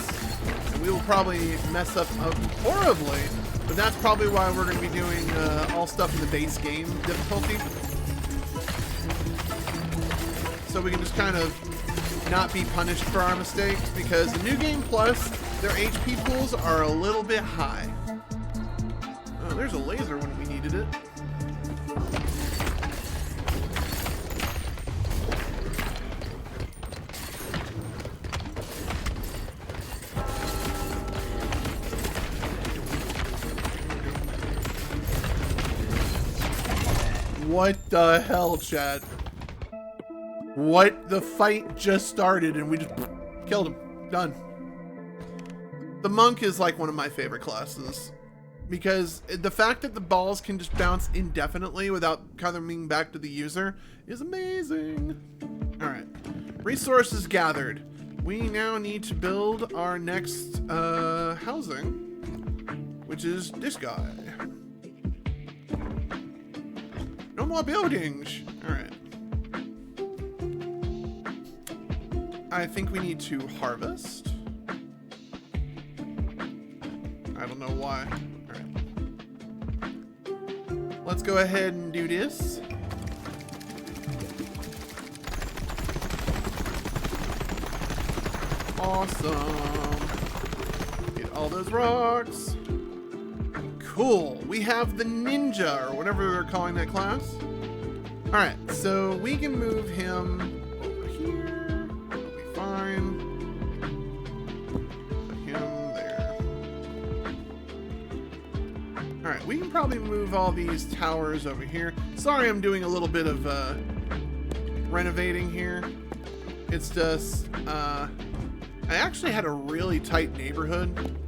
and we will probably mess up horribly, but that's probably why we're going to be doing all stuff in the base game difficulty. So we can just kind of not be punished for our mistakes, because the New Game Plus, their HP pools are a little bit high. Oh, there's a laser when we needed it. What the hell, chat? What? The fight just started and we just killed him. Done. The monk is like one of my favorite classes, because the fact that the balls can just bounce indefinitely without coming back to the user is amazing. All right, resources gathered. We now need to build our next housing, which is this guy. No more buildings. All right. I think we need to harvest. I don't know why. All right. Let's go ahead and do this. Awesome. Get all those rocks. Cool. We have the ninja, or whatever they're calling that class. All right, so we can move him over here. That'll be fine. Put him there. All right, we can probably move all these towers over here. Sorry, I'm doing a little bit of renovating here. It's just, I actually had a really tight neighborhood.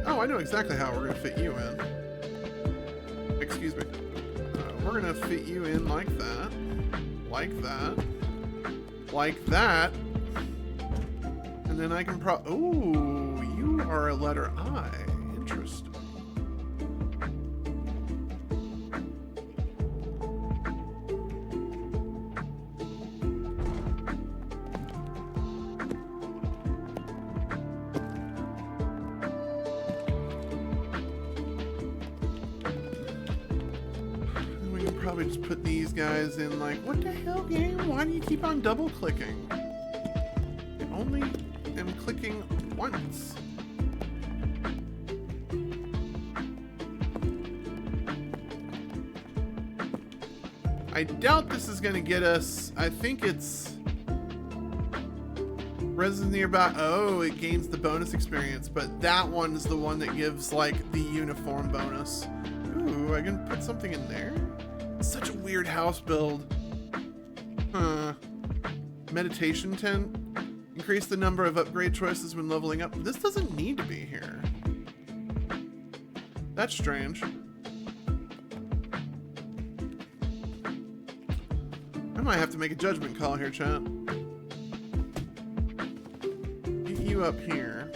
Oh, I know exactly how we're gonna fit you in. Excuse me. We're gonna fit you in like that, like that, like that, and then I can ooh, you are a letter I. Interesting. Probably just put these guys in like, what the hell, game? Why do you keep on double clicking? I only am clicking once. I doubt this is gonna get us. I think it's residence nearby. Oh, it gains the bonus experience, but that one is the one that gives like the uniform bonus. Ooh, I can put something in there. Such a weird house build. Huh. Meditation tent. Increase the number of upgrade choices when leveling up. This doesn't need to be here. That's strange. I might have to make a judgment call here, chat. Get you up here.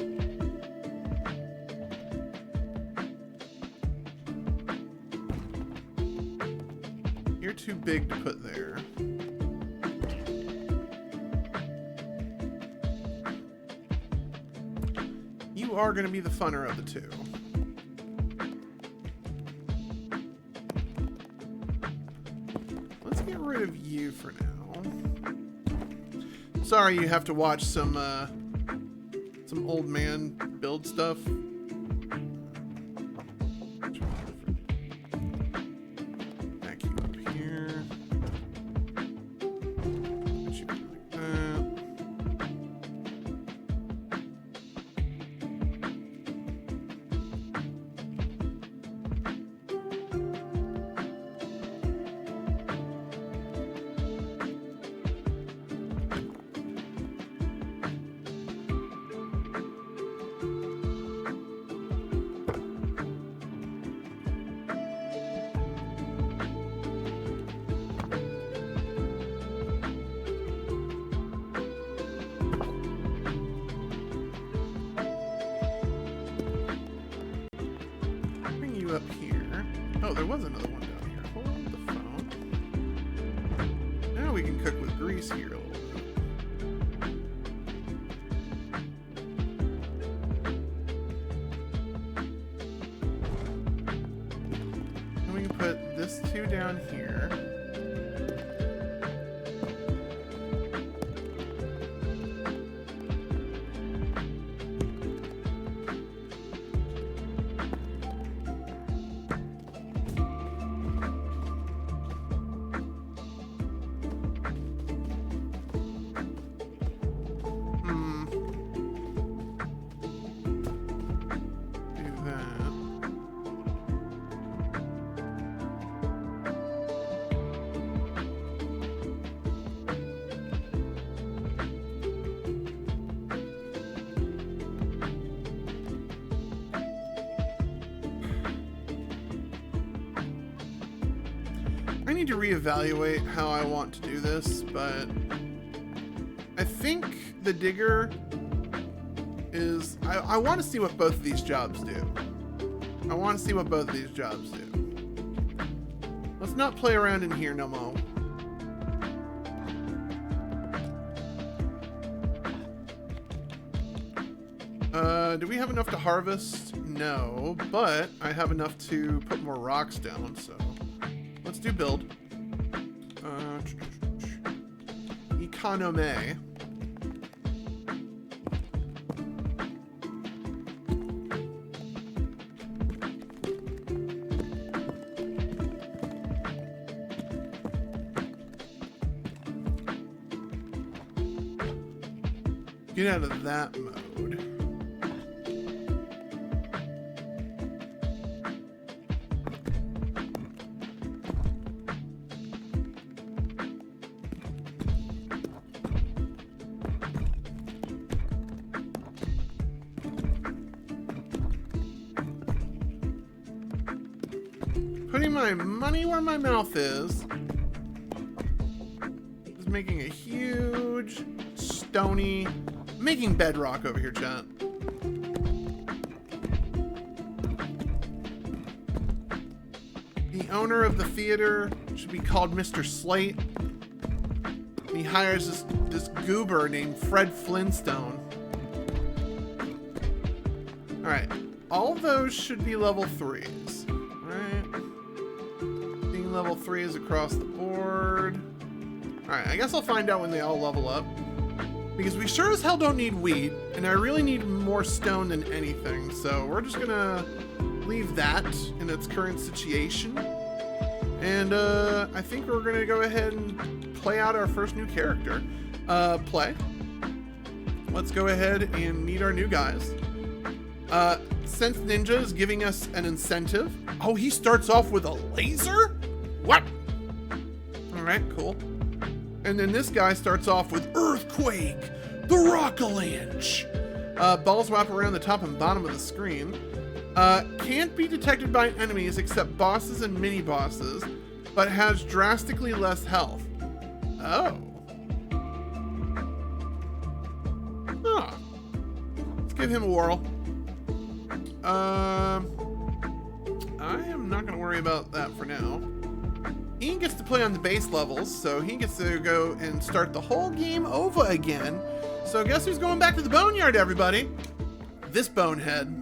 You're too big to put there. You are going to be the funner of the two. Let's get rid of you for now. Sorry you have to watch some old man build stuff. two up here. Oh, there was another one down here. Hold the phone. Now we can cook with grease here a little bit. And we can put this two down here. I need to reevaluate how I want to do this, but I think the digger is... I want to see what both of these jobs do. I want to see what both of these jobs do. Let's not play around in here no more. Do we have enough to harvest? No, but I have enough to put more rocks down, so... Let's do build. Economy. Get out of that mode. Putting my money where my mouth is. Just making a huge, stony... Making bedrock over here, chat. The owner of the theater should be called Mr. Slate. And he hires this goober named Fred Flintstone. Alright. All of those should be level 3s. Level 3s across the board. Alright, I guess I'll find out when they all level up. Because we sure as hell don't need wheat, and I really need more stone than anything, so we're just gonna leave that in its current situation. And I think we're gonna go ahead and play out our first new character. Play. Let's go ahead and meet our new guys. Sense Ninja is giving us an incentive. Oh, he starts off with a laser? What? Alright, cool. And then this guy starts off with Earthquake, the Rock-a-Lanch. Balls wrap around the top and bottom of the screen. Can't be detected by enemies except bosses and mini-bosses, but has drastically less health. Oh. Huh. Let's give him a whirl. I am not going to worry about that for now. Ian gets to play on the base levels, so he gets to go and start the whole game over again. So guess who's going back to the boneyard, everybody? This bonehead.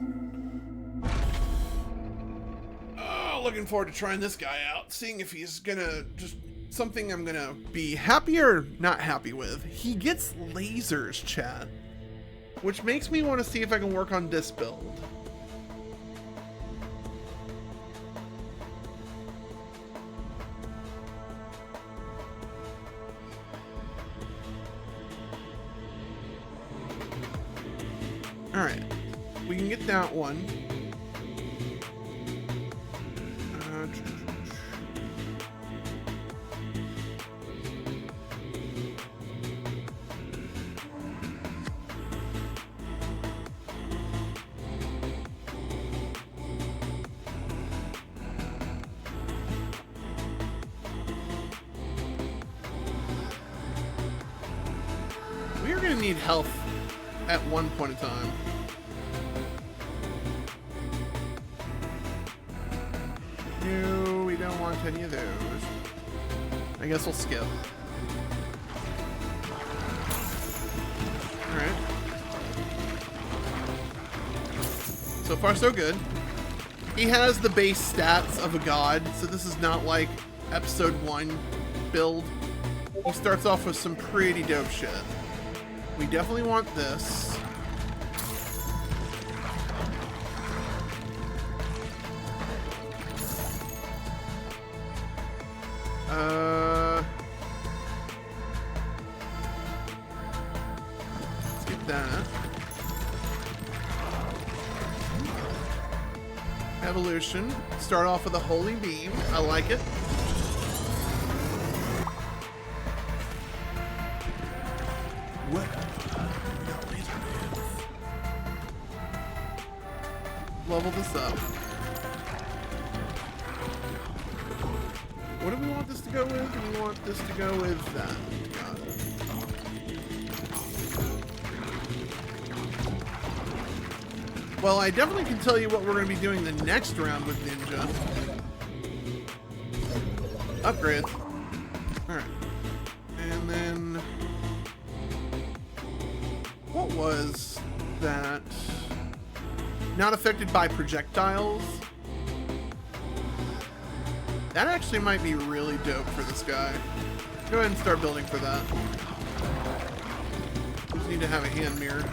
Oh, looking forward to trying this guy out, seeing if he's gonna just something I'm gonna be happy or not happy with. He gets lasers, chat, which makes me want to see if I can work on this build. Alright, we can get that one. We are going to need health at one point in time. want any of those. I guess we'll skip. Alright. So far, so good. He has the base stats of a god, so this is not like episode 1 build. He starts off with some pretty dope shit. We definitely want this. Let's get that. Evolution. Start off with a holy beam. I like it. What? Got laser beams. Level this up. What do we want this to go with? Do we want this to go with that? Got it. Well, I definitely can tell you what we're going to be doing the next round with Ninja. Upgrades. Alright. And then... what was that? Not affected by projectiles. That actually might be really dope for this guy. Go ahead and start building for that. Just need to have a hand mirror.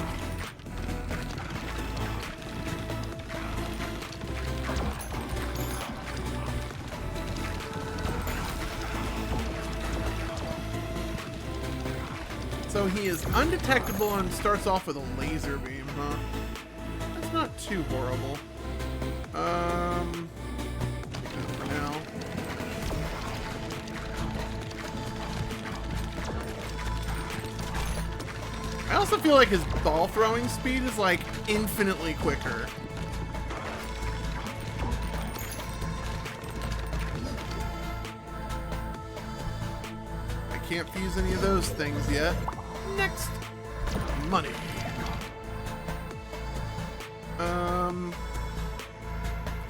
So he is undetectable and starts off with a laser beam, huh? That's not too horrible. For now. I also feel like his ball throwing speed is like infinitely quicker. I can't fuse any of those things yet. Next, money.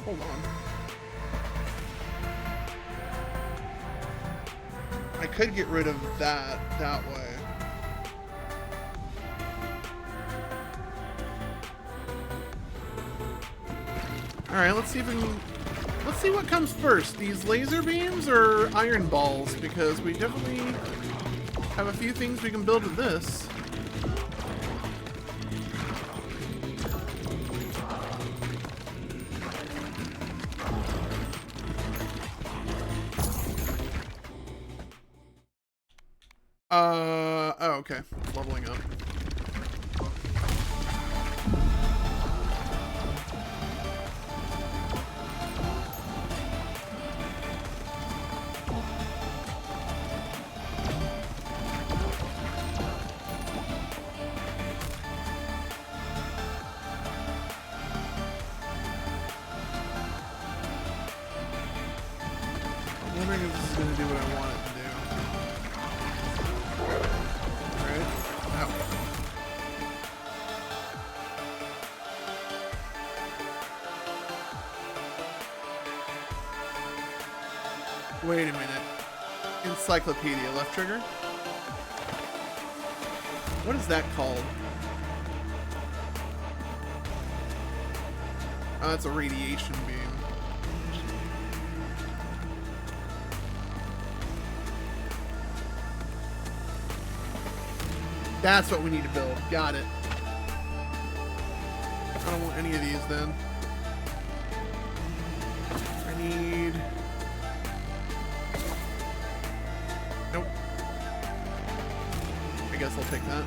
Hold on. I could get rid of that way. All right, let's see if we can. Let's see what comes first. These laser beams or iron balls, because we definitely have a few things we can build with this. Oh, okay. Leveling up. I'm wondering if this is going to do what I want it to do. Alright. Ow. Wait a minute. Encyclopedia, left trigger? What is that called? Oh, that's a radiation beam. That's what we need to build. Got it. I don't want any of these then. I need... nope. I guess I'll take that.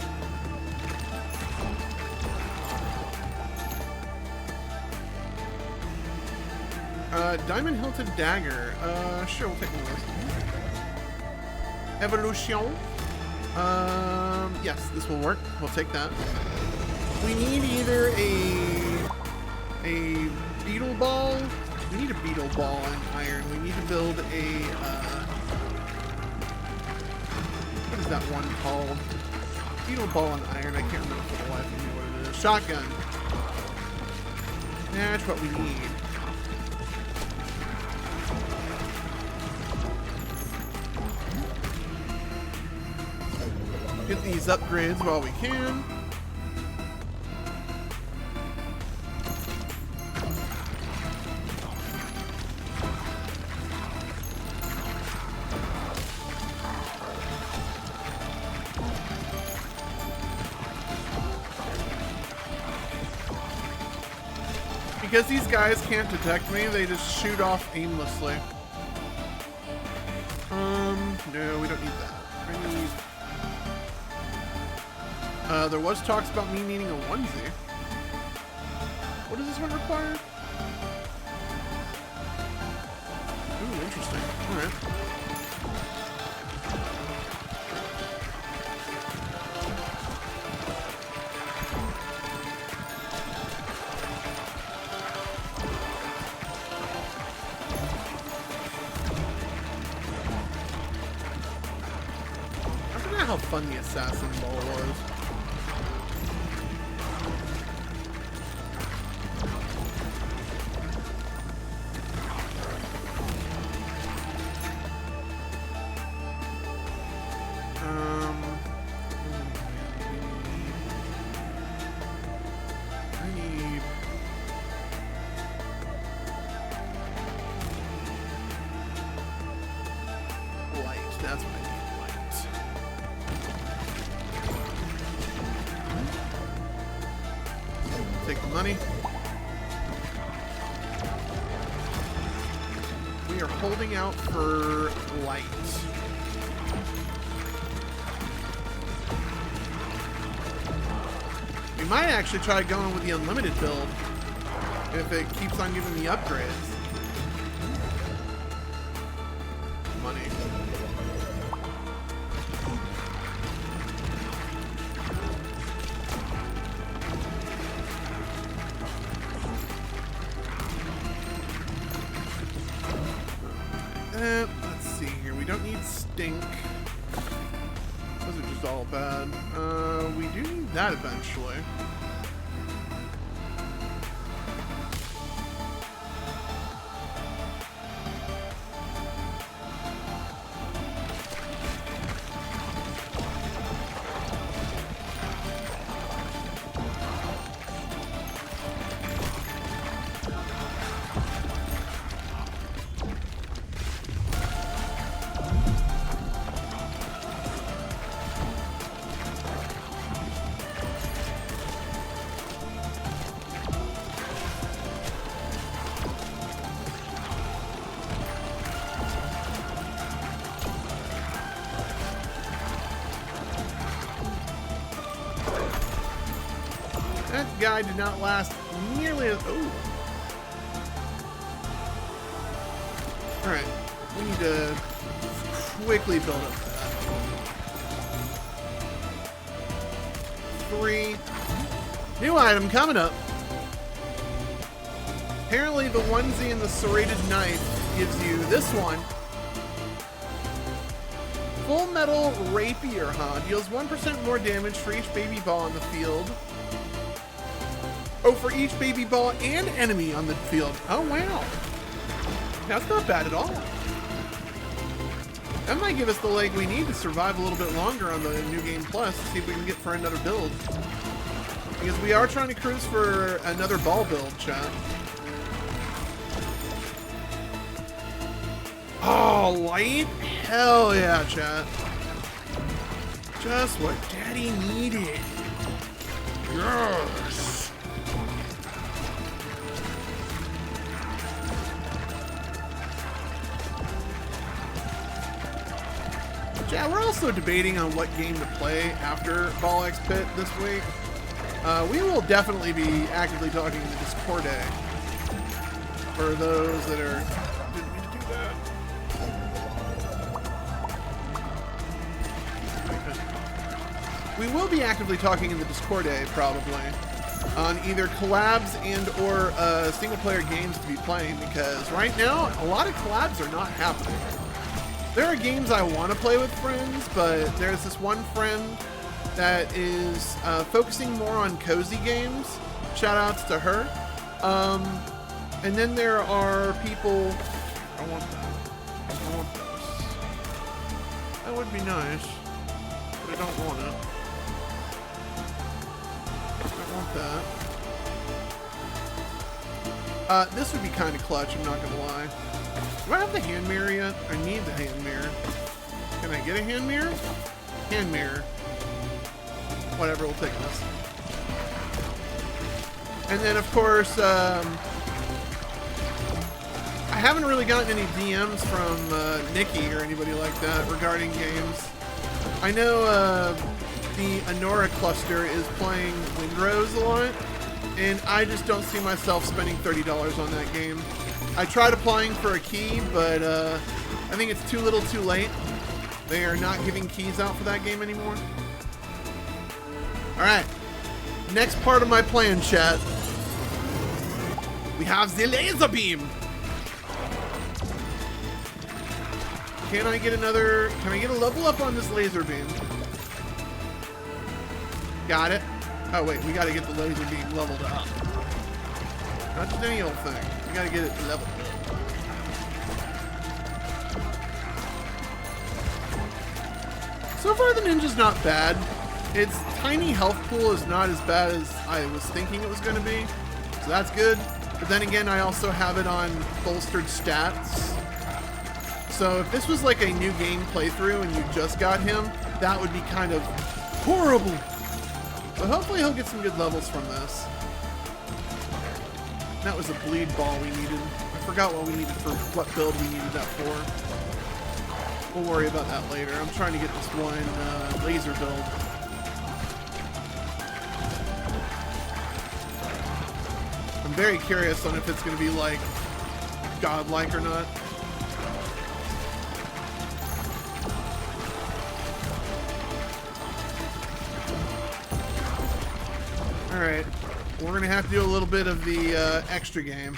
Diamond hilted dagger. Sure, we'll take one of those. Evolution. Yes, this will work. We'll take that. We need either a beetle ball. We need a beetle ball and iron. We need to build a, what is that one called? Beetle ball and iron. I can't remember for the life of me what it is. Shotgun. That's what we need. these upgrades while we can. Because these guys can't detect me, they just shoot off aimlessly. No, we don't need that. I need... there was talks about me needing a onesie. What does this one require? Ooh, interesting. Alright. How fun the assassin ball was. I need light. That's what I need. Take the money. We are holding out for light. We might actually try going with the unlimited build if it keeps on giving me upgrades. Money. Let's see here. We don't need stink. Those are just all bad. We do need that eventually. That guy did not last nearly as... Oh. Alright. We need to quickly build up that. 3. New item coming up. Apparently the onesie and the serrated knife gives you this one. Full metal rapier, huh? Deals 1% more damage for each baby ball on the field. Oh, for each baby ball and enemy on the field. Oh, wow. That's not bad at all. That might give us the leg we need to survive a little bit longer on the New Game Plus to see if we can get for another build. Because we are trying to cruise for another ball build, chat. Oh, light? Hell yeah, chat. Just what Daddy needed. Yes. Yeah, we're also debating on what game to play after BALLxPIT this week. We will definitely be actively talking in the Discord day. For those that are... Didn't mean to do that. We will be actively talking in the Discord day, probably, on either collabs and or single-player games to be playing, because right now, a lot of collabs are not happening. There are games I want to play with friends, but there's this one friend that is focusing more on cozy games. Shout outs to her. And then there are people... I want that. I want this. That would be nice, but I don't want it. I want that. This would be kind of clutch, I'm not gonna lie. Do I have the hand mirror yet? I need the hand mirror. Can I get a hand mirror? Hand mirror. Whatever, we'll take this. And then, of course, I haven't really gotten any DMs from Nikki or anybody like that regarding games. I know the Anora cluster is playing Windrose a lot, and I just don't see myself spending $30 on that game. I tried applying for a key, but I think it's too little too late. They are not giving keys out for that game anymore. Alright, next part of my plan, chat. We have the laser beam. Can I get a level up on this laser beam? Got it. Oh wait, we gotta get the laser beam leveled up. Not just any old thing. We gotta get it leveled up. So far the ninja's not bad. Its tiny health pool is not as bad as I was thinking it was gonna be. So that's good. But then again, I also have it on bolstered stats. So if this was like a new game playthrough and you just got him, that would be kind of horrible. But hopefully he'll get some good levels from this. That was a bleed ball we needed. I forgot what we needed for what build we needed that for. We'll worry about that later. I'm trying to get this one laser build. I'm very curious on if it's going to be like godlike or not. Alright, we're going to have to do a little bit of the extra game.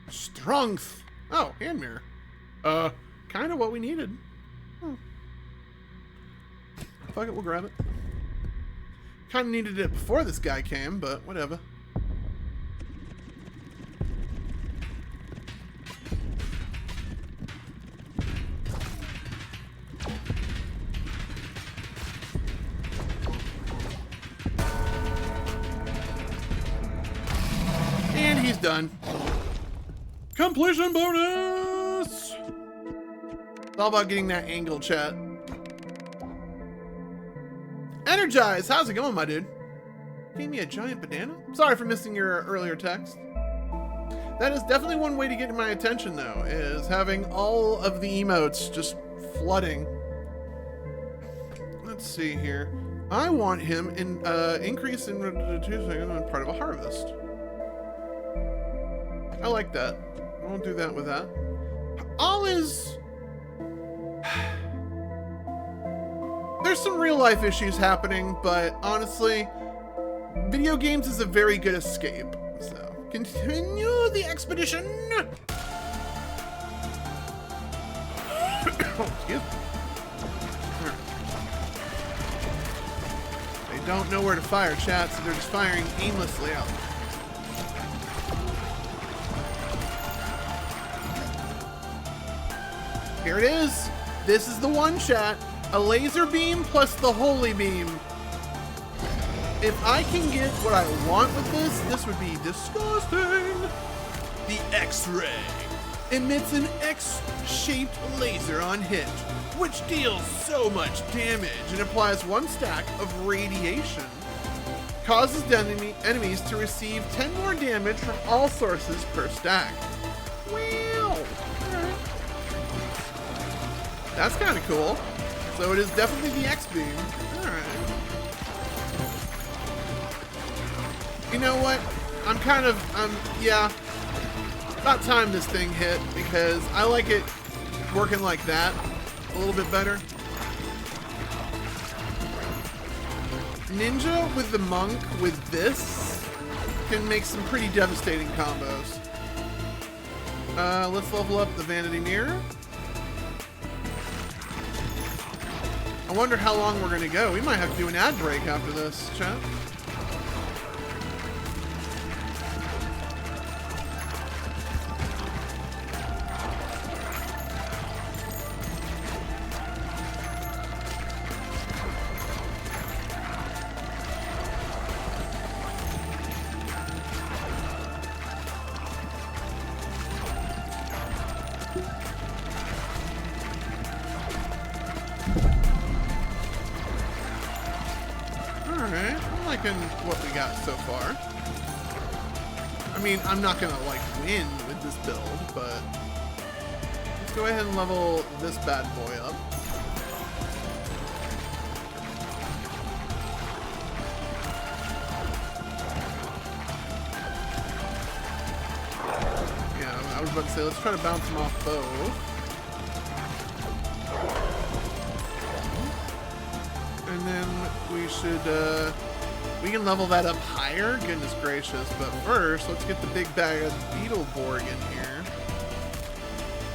Strength! Oh, hand mirror. Kind of what we needed. Hmm. Fuck it, we'll grab it. Kind of needed it before this guy came, but whatever. And he's done. Completion bonus! It's all about getting that angle, chat. Energize! How's it going, my dude? Gave me a giant banana? Sorry for missing your earlier text. That is definitely one way to get my attention, though, is having all of the emotes just flooding. Let's see here. I want him in increase in part of a harvest. I like that. I won't do that with that. All is... There's some real life issues happening, but honestly, video games is a very good escape. So, continue the expedition! Oh, excuse me. They don't know where to fire, chat, so they're just firing aimlessly out. Here it is. This is the one, chat. A laser beam plus the holy beam. If I can get what I want with this, this would be disgusting. The X-ray emits an X-shaped laser on hit, which deals so much damage and applies one stack of radiation. Causes enemies to receive 10 more damage from all sources per stack. Wow. Alright. That's kind of cool. So it is definitely the X-beam. Alright. You know what? Yeah. About time this thing hit, because I like it working like that a little bit better. Ninja with the monk with this can make some pretty devastating combos. Let's level up the vanity mirror. I wonder how long we're gonna go. We might have to do an ad break after this, chat. Alright, I'm liking what we got so far. I mean, I'm not gonna, like, win with this build, but let's go ahead and level this bad boy up. Yeah, I was about to say, let's try to bounce them off both. And then we should, we can level that up higher, goodness gracious, but first, let's get the big bag of Beetleborg in here.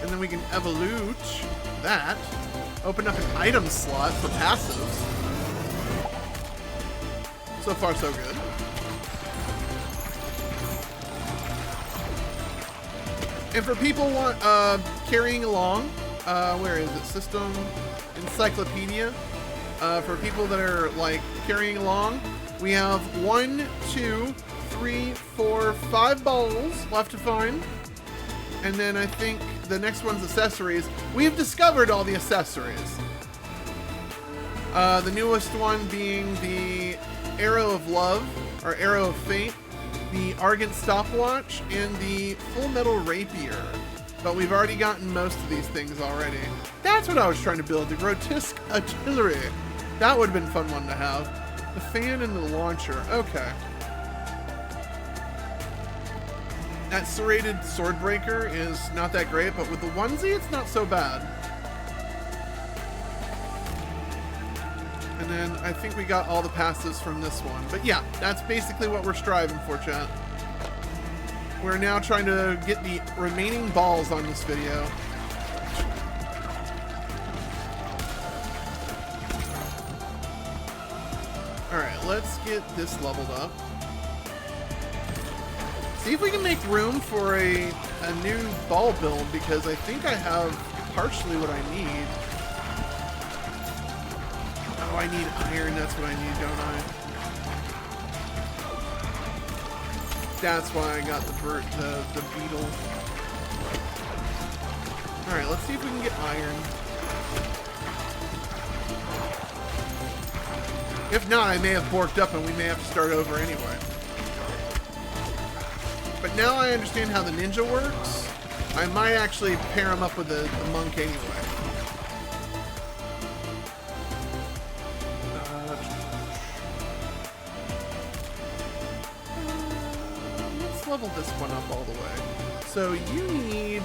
And then we can evolute that, open up an item slot for passives. So far, so good. And for people carrying along, where is it? System Encyclopedia. For people that are like carrying along, we have 1, 2, 3, 4, 5 balls left to find. And then I think the next one's accessories. We've discovered all the accessories. The newest one being the Arrow of Love, or Arrow of Fate, the Argent Stopwatch, and the Full Metal Rapier. But we've already gotten most of these things already. That's what I was trying to build, the Grotesque Artillery. That would have been a fun one to have. The fan and the launcher. Okay. That serrated swordbreaker is not that great, but with the onesie, it's not so bad. And then I think we got all the passes from this one. But yeah, that's basically what we're striving for, chat. We're now trying to get the remaining balls on this video. Alright, let's get this leveled up. See if we can make room for a new ball build, because I think I have partially what I need. Oh, I need iron, that's what I need, don't I? That's why I got the beetle. Alright, let's see if we can get iron. If not, I may have borked up and we may have to start over anyway. But now I understand how the ninja works. I might actually pair him up with the monk anyway. Let's level this one up all the way. So you need...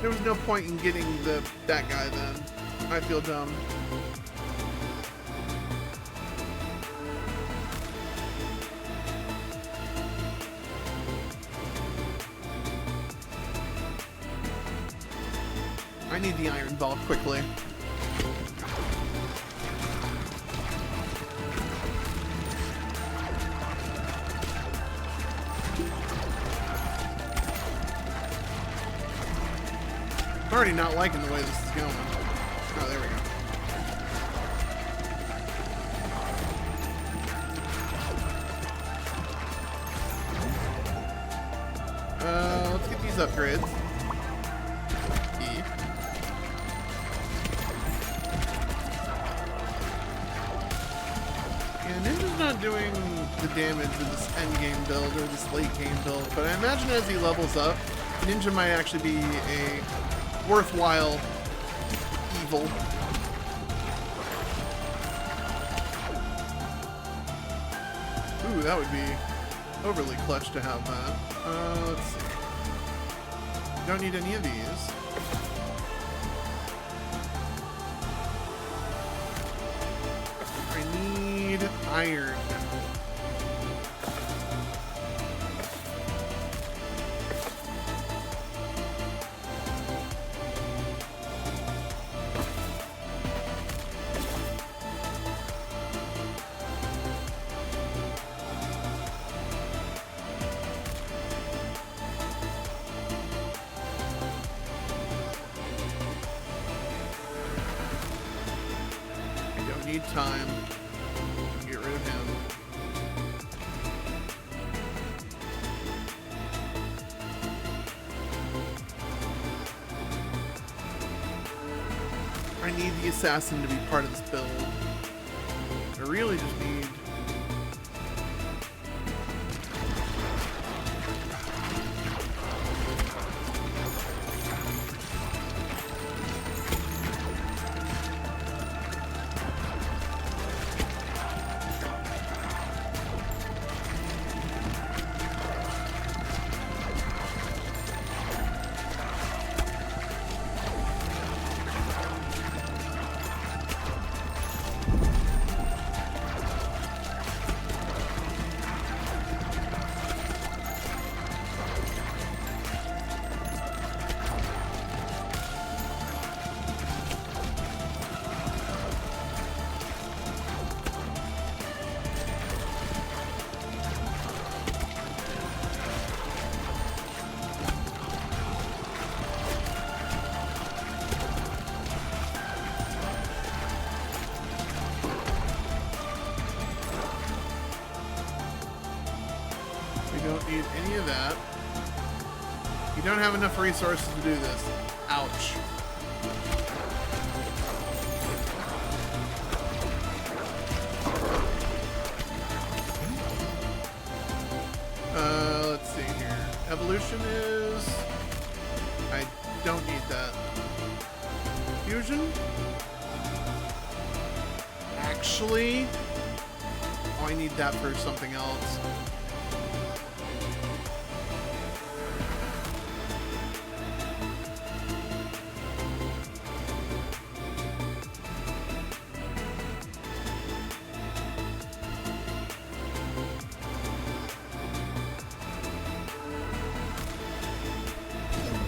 There was no point in getting that guy then. I feel dumb. I need the iron ball quickly. I'm already not liking the way this is going. Oh, there we go. Let's get these upgrades. E. And Ninja's not doing the damage with this endgame build or this late game build, but I imagine as he levels up, Ninja might actually be a worthwhile evil. Ooh, that would be overly clutch to have that. Let's see. Don't need any of these. I need iron. Need time. Get rid of him. I need the assassin to be part of this build. I really just need... Don't need any of that. You don't have enough resources to do this. Ouch. Let's see here. Evolution is... I don't need that. Fusion? Actually... Oh, I need that for something else.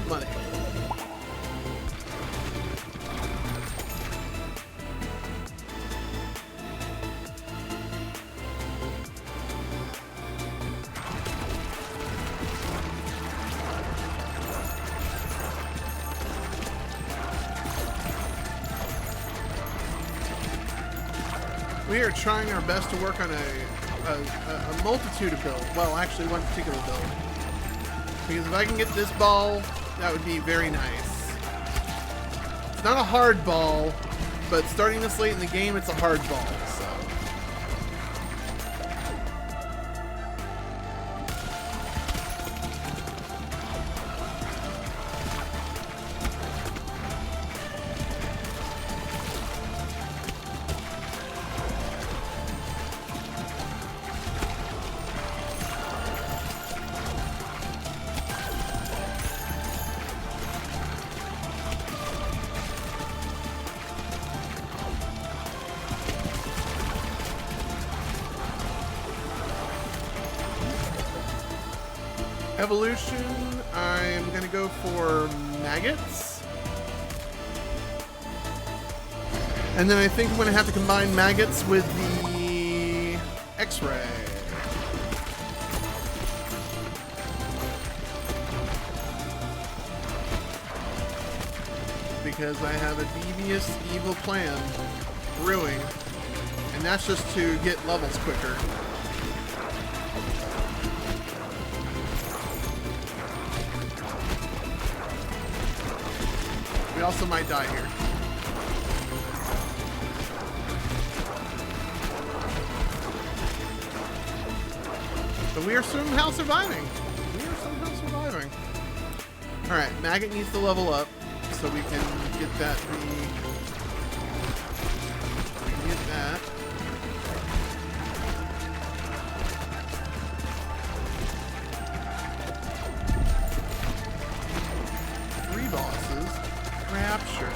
Money. We are trying our best to work on a multitude of builds. Well, actually one particular build. Because if I can get this ball, that would be very nice. It's not a hard ball, but starting this late in the game, it's a hard ball, so. Evolution, I'm gonna go for maggots. And then I think I'm gonna have to combine maggots with the X-ray. Because I have a devious, evil plan brewing, and that's just to get levels quicker. We also might die here. But we are somehow surviving. Alright, Maggot needs to level up so we can get that. We can get that. Three bosses. Rapture.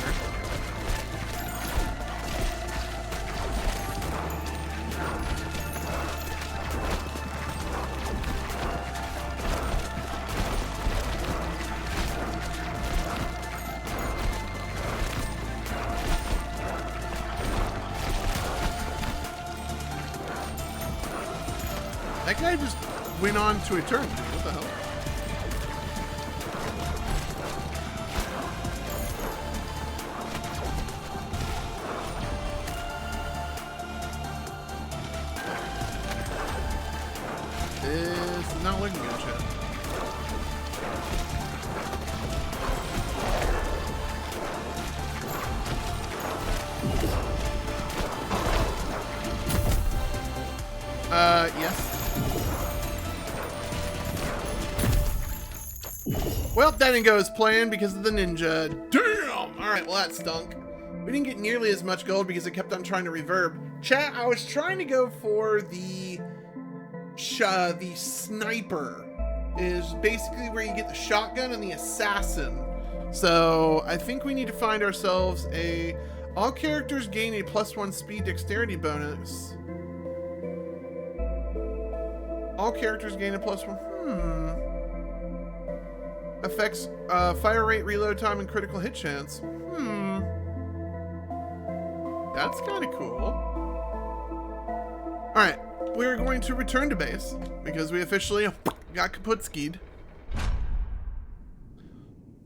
That guy just went on to eternity. What the hell? This is not looking good, chat. Yes. Well, that didn't go as planned because of the ninja. Damn! Alright, well that stunk. We didn't get nearly as much gold because it kept on trying to reverb. Chat, I was trying to go for the sniper. Is basically where you get the shotgun and the assassin. So I think we need to find ourselves a... All characters gain a +1 speed dexterity bonus. All characters gain a +1... Affects fire rate, reload time, and critical hit chance. That's kind of cool. Alright, we're going to return to base because we officially got kaputskied.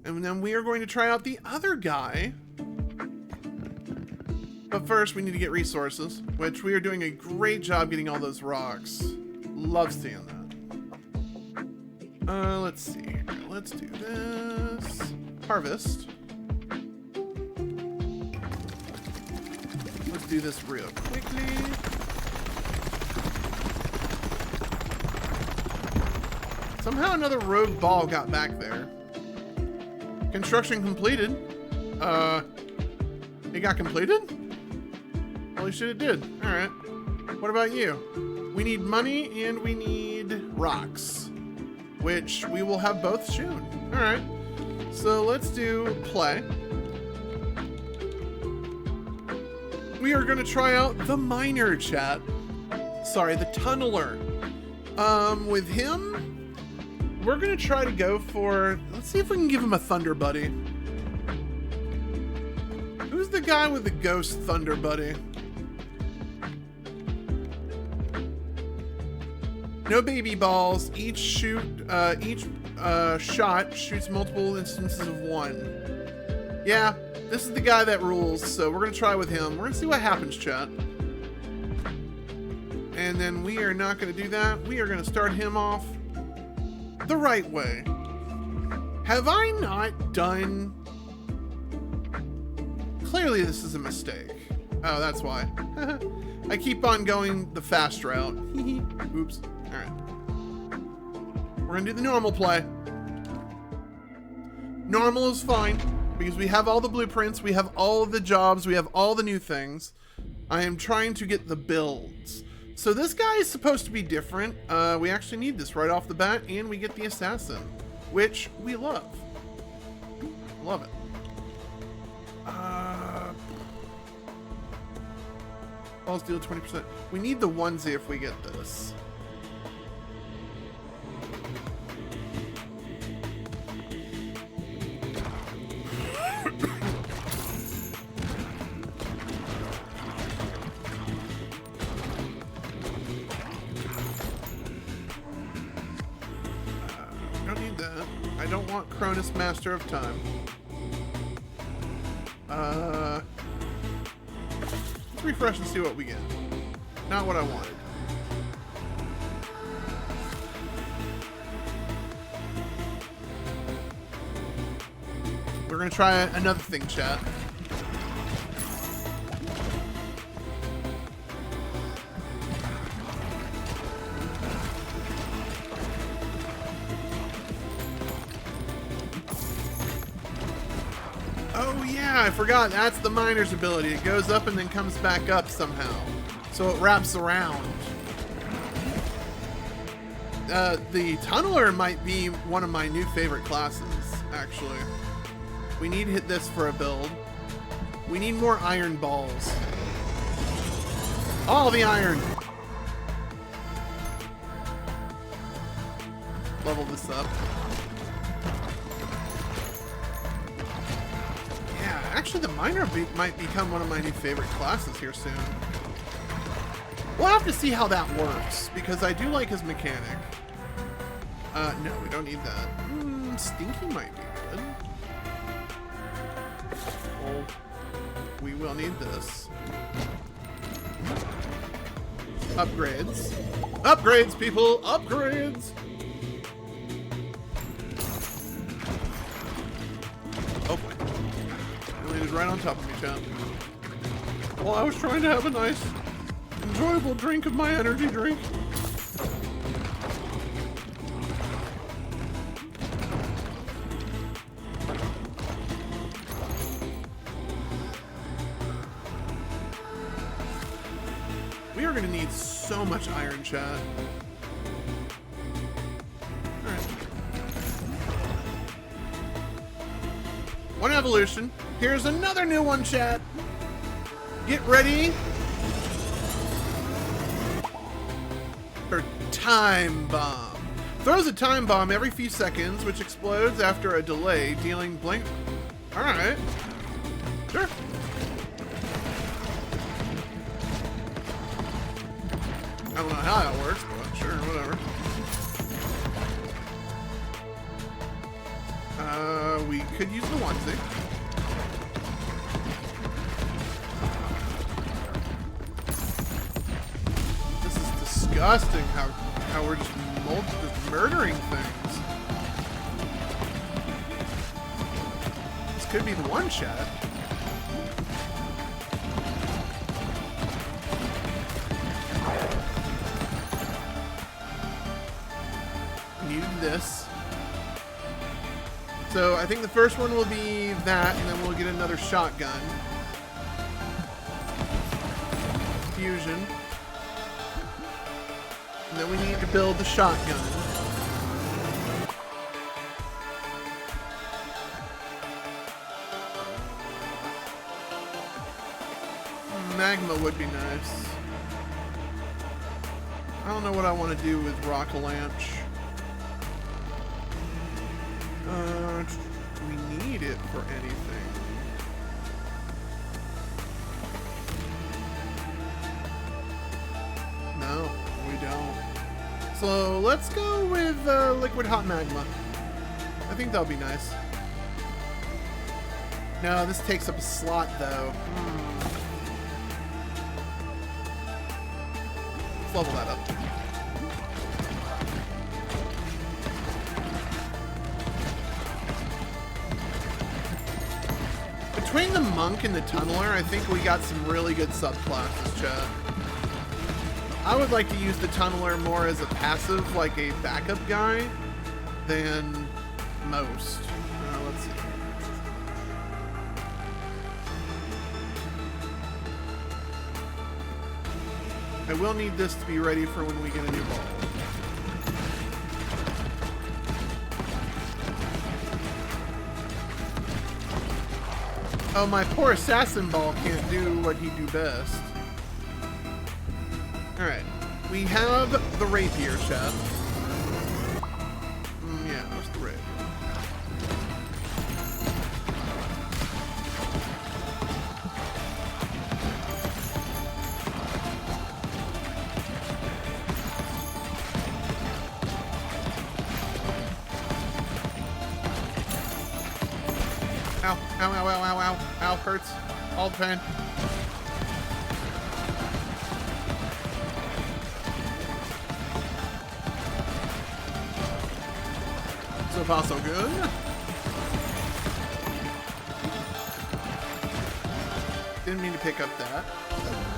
And then we are going to try out the other guy. But first, we need to get resources, which we are doing a great job getting all those rocks. Love seeing that. Let's see. Let's do this. Harvest. Let's do this real quickly. Somehow another rogue ball got back there. Construction completed. It got completed? Holy shit, it did. Alright. What about you? We need money and we need rocks, which we will have both soon. Alright. So let's do play. We are going to try out the miner, chat. Sorry, the tunneler. With him, we're going to try to go for... Let's see if we can give him a thunder buddy. Who's the guy with the ghost thunder buddy? No baby balls. Each shot shoots multiple instances of one. Yeah, this is the guy that rules, so we're gonna try with him. We're gonna see what happens, chat. And then we are not gonna do that. We are gonna start him off the right way. Have I not done... Clearly this is a mistake. Oh, that's why. I keep on going the fast route. Oops. Alright. We're gonna do the normal play. Normal is fine, because we have all the blueprints, we have all of the jobs, we have all the new things. I am trying to get the builds. So this guy is supposed to be different. We actually need this right off the bat, and we get the assassin, which we love. Love it. Balls deal 20%. We need the onesie if we get this. I don't need that. I don't want Cronus Master of Time. Let's refresh and see what we get. Not what I wanted. We're gonna try another thing, chat. Oh yeah, I forgot. That's the miner's ability. It goes up and then comes back up somehow. So it wraps around. The tunneler might be one of my new favorite classes, actually. We need to hit this for a build. We need more iron balls. All the iron! Level this up. Yeah, actually the miner might become one of my new favorite classes here soon. We'll have to see how that works, because I do like his mechanic. No, we don't need that. Stinky might be good. Well, we will need this. Upgrades. Upgrades, people! Upgrades! Oh boy. It landed right on top of me, chat. Well, I was trying to have a nice, enjoyable drink of my energy drink. We are going to need so much iron, chat. Alright. One evolution. Here's another new one, chat. Get ready for Time Bomb. Throws a time bomb every few seconds, which explodes after a delay, dealing blank. Alright. Sure. I don't know how that works, but sure, whatever. We could use the onesie. This is disgusting how we're just murdering things. This could be the one shot. Need this. So I think the first one will be that, and then we'll get another shotgun. Fusion. And then we need to build the shotgun. Magma would be nice. I don't know what I want to do with Rock-a-Lanch. Do we need it for anything? No, we don't. So let's go with liquid hot magma. I think that'll be nice. No, this takes up a slot though. Let's level that up. Between the monk and the tunneler, I think we got some really good subclasses, chat. I would like to use the tunneler more as a passive, like a backup guy, than most. Let's see. I will need this to be ready for when we get a new ball. Oh, my poor assassin ball can't do what he do best. Alright. We have the rapier, chat. Yeah, that's the rapier. Ow, ow, ow, ow, ow, ow, ow, hurts. All the pain. So far, so good. Didn't mean to pick up that.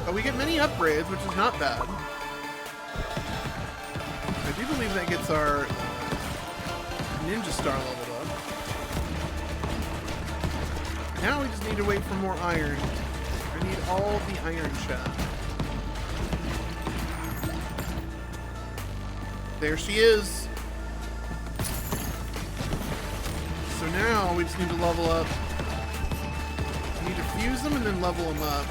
But we get many upgrades, which is not bad. I do believe that gets our ninja star leveled up. Now we just need to wait for more iron. I need all the iron chat. There she is. So now we just need to level up. We need to fuse them and then level them up.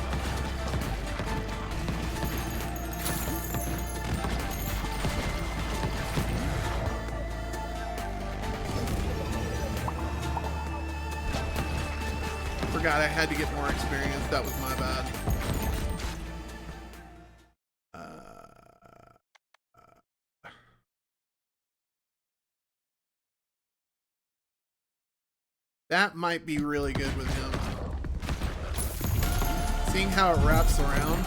Forgot I had to get more experience. That was my bad. That might be really good with him. Seeing how it wraps around.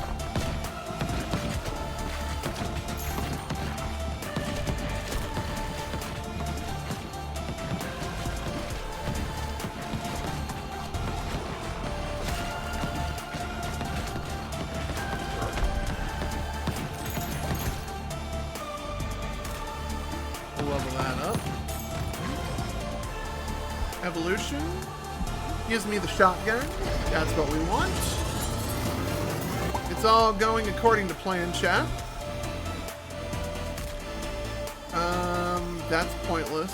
Level that up. Evolution gives me the shotgun. That's what we want. It's It's all going according to plan, chat. That's pointless.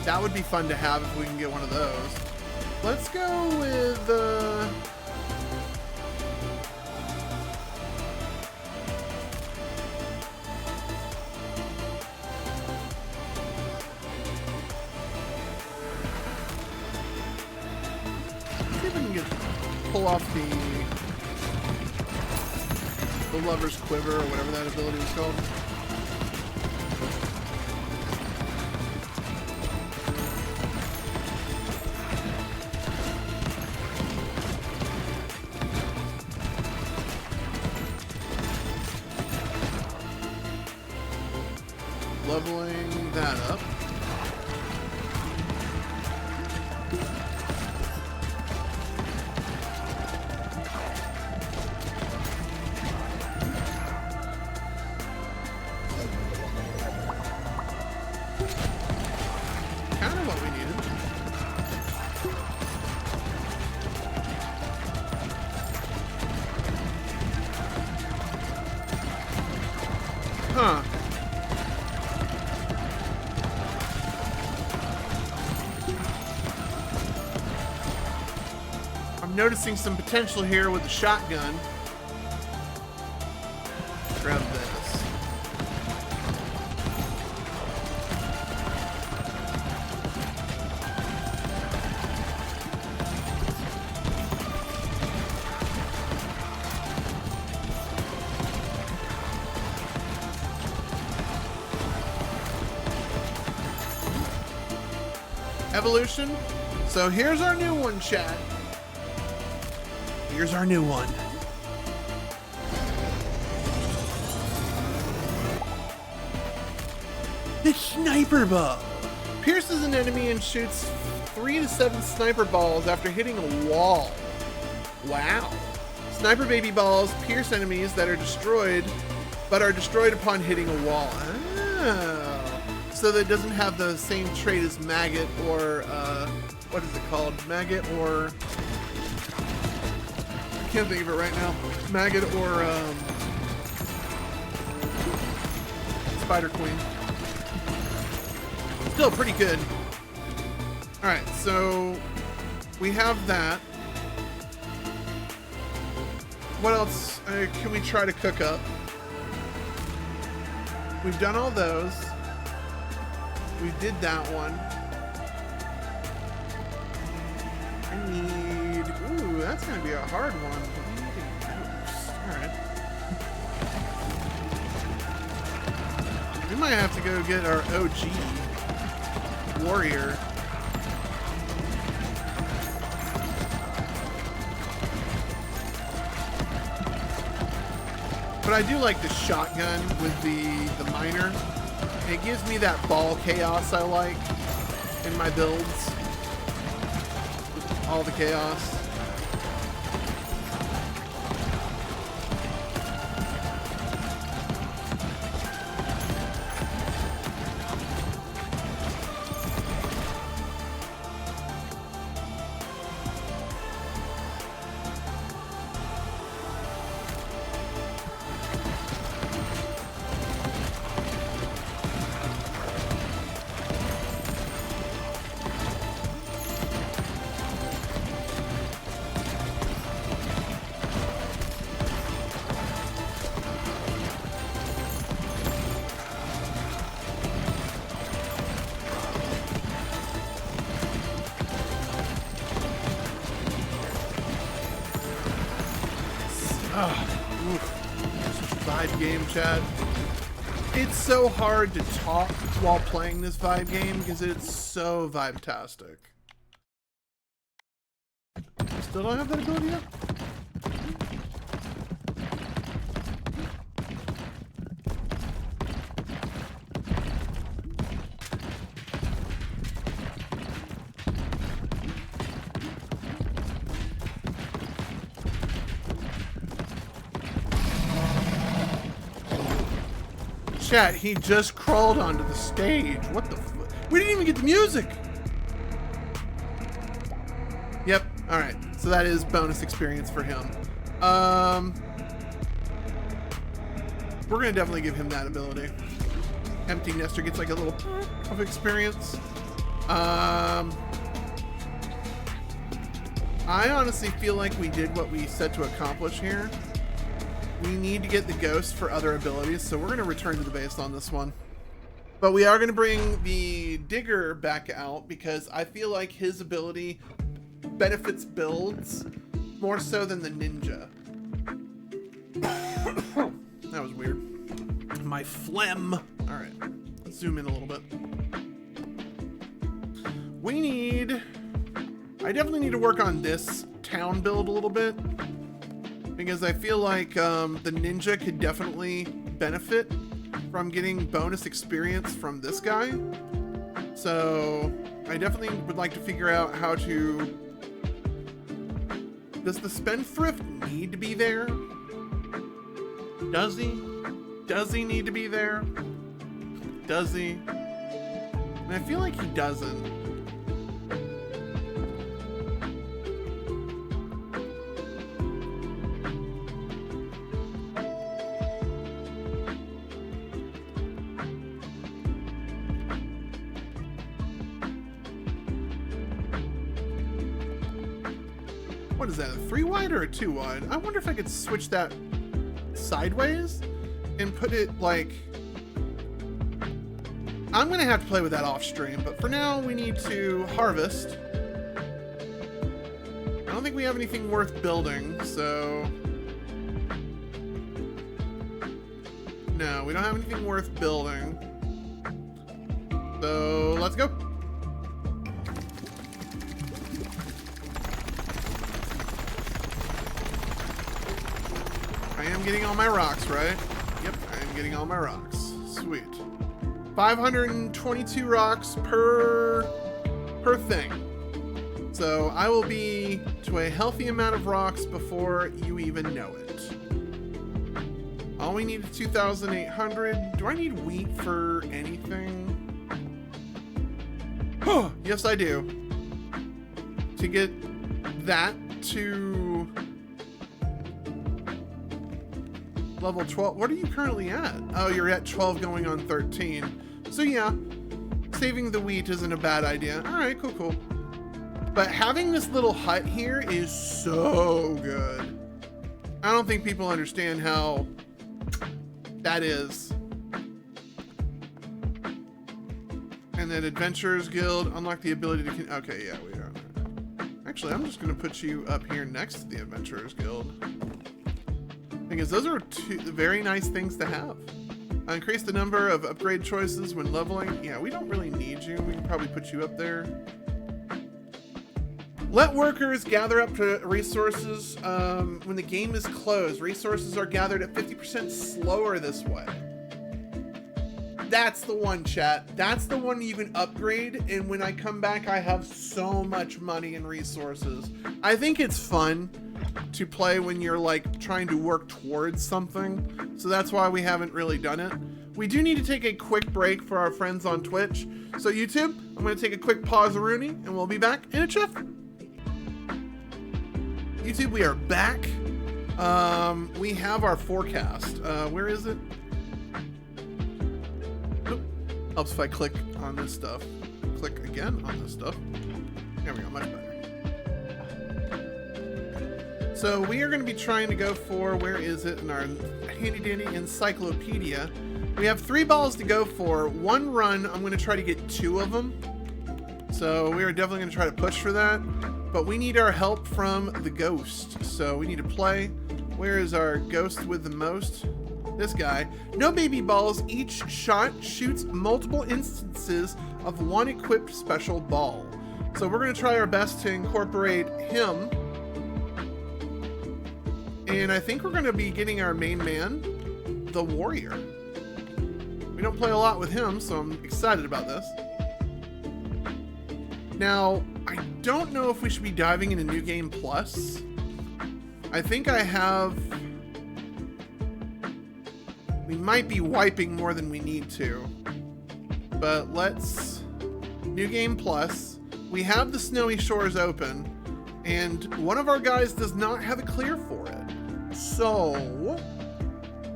That would be fun to have if we can get one of those. Let's go with, see if we can pull off the Lover's Quiver, or whatever that ability was called. Leveling that up. Kind of what we needed. Huh. I'm noticing some potential here with the shotgun. Grab this. Evolution. So here's our new one, chat. Here's our new one. The sniper bow. Pierces an enemy and shoots 3 to 7 sniper balls after hitting a wall. Wow. Sniper baby balls pierce enemies that are destroyed, but are destroyed upon hitting a wall. Oh. So that it doesn't have the same trait as maggot or, what is it called? Maggot or... I can't think of it right now. Maggot or, Spider Queen. Still pretty good. Alright, so we have that. What else can we try to cook up? We've done all those. We did that one. I need... Ooh, that's going to be a hard one. Alright. We might have to go get our OG warrior. But I do like the shotgun with the miner. It gives me that ball chaos I like in my builds. All the chaos. Vibe game, chat. It's so hard to talk while playing this vibe game because it's so vibe-tastic. Still don't have that ability yet? Chat, he just crawled onto the stage. What the fuck? We didn't even get the music. Yep. All right. So that is bonus experience for him. We're gonna definitely give him that ability. Empty Nester gets like a little of experience. I honestly feel like we did what we set to accomplish here. We need to get the ghost for other abilities, so we're gonna return to the base on this one. But we are gonna bring the digger back out because I feel like his ability benefits builds more so than the ninja. That was weird. My phlegm. All right, let's zoom in a little bit. I definitely need to work on this town build a little bit because I feel like the ninja could definitely benefit from getting bonus experience from this guy. So I definitely would like to figure out how to... Does the spendthrift need to be there? Does he? Does he need to be there? Does he? And I feel like he doesn't. What is that, a 3 wide or a 2 wide? I wonder if I could switch that sideways and put it like... I'm gonna have to play with that off stream, but for now we need to harvest. I don't think we have anything worth building, so... No, we don't have anything worth building. So, let's go. I am getting all my rocks, right? Yep, I am getting all my rocks. Sweet. 522 rocks per thing. So I will be to a healthy amount of rocks before you even know it. All we need is 2,800. Do I need wheat for anything? Oh, yes I do. To get that to level 12. What are you currently at? Oh, you're at 12 going on 13. So yeah, saving the wheat isn't a bad idea. All right, cool, cool. But having this little hut here is so good. I don't think people understand how that is. And then Adventurers Guild, unlock the ability to... Okay, yeah, we are. Actually, I'm just going to put you up here next to the Adventurers Guild. Because those are two very nice things to have. Increase the number of upgrade choices when leveling. Yeah, we don't really need you. We can probably put you up there. Let workers gather up to resources when the game is closed. Resources are gathered at 50% slower this way. That's the one, chat. That's the one you can upgrade, and when I come back, I have so much money and resources. I think it's fun to play when you're like trying to work towards something. So that's why we haven't really done it. We do need to take a quick break for our friends on Twitch. So YouTube, I'm going to take a quick pause, Rooney, and we'll be back in a jiff. YouTube, we are back. We have our forecast. Where is it? Oop. Helps if I click on this stuff. Click again on this stuff. There we go, much better. So we are going to be trying to go for, where is it in our handy dandy encyclopedia? We have 3 balls to go for. 1 run, I'm going to try to get 2 of them. So we are definitely going to try to push for that. But we need our help from the ghost. So we need to play. Where is our ghost with the most? This guy. No baby balls. Each shot shoots multiple instances of 1 equipped special ball. So we're going to try our best to incorporate him. And I think we're going to be getting our main man, the warrior. We don't play a lot with him, so I'm excited about this. Now, I don't know if we should be diving into New Game Plus. I think I have... We might be wiping more than we need to. But let's... New Game Plus. We have the Snowy Shores open, and one of our guys does not have a clear for it. So,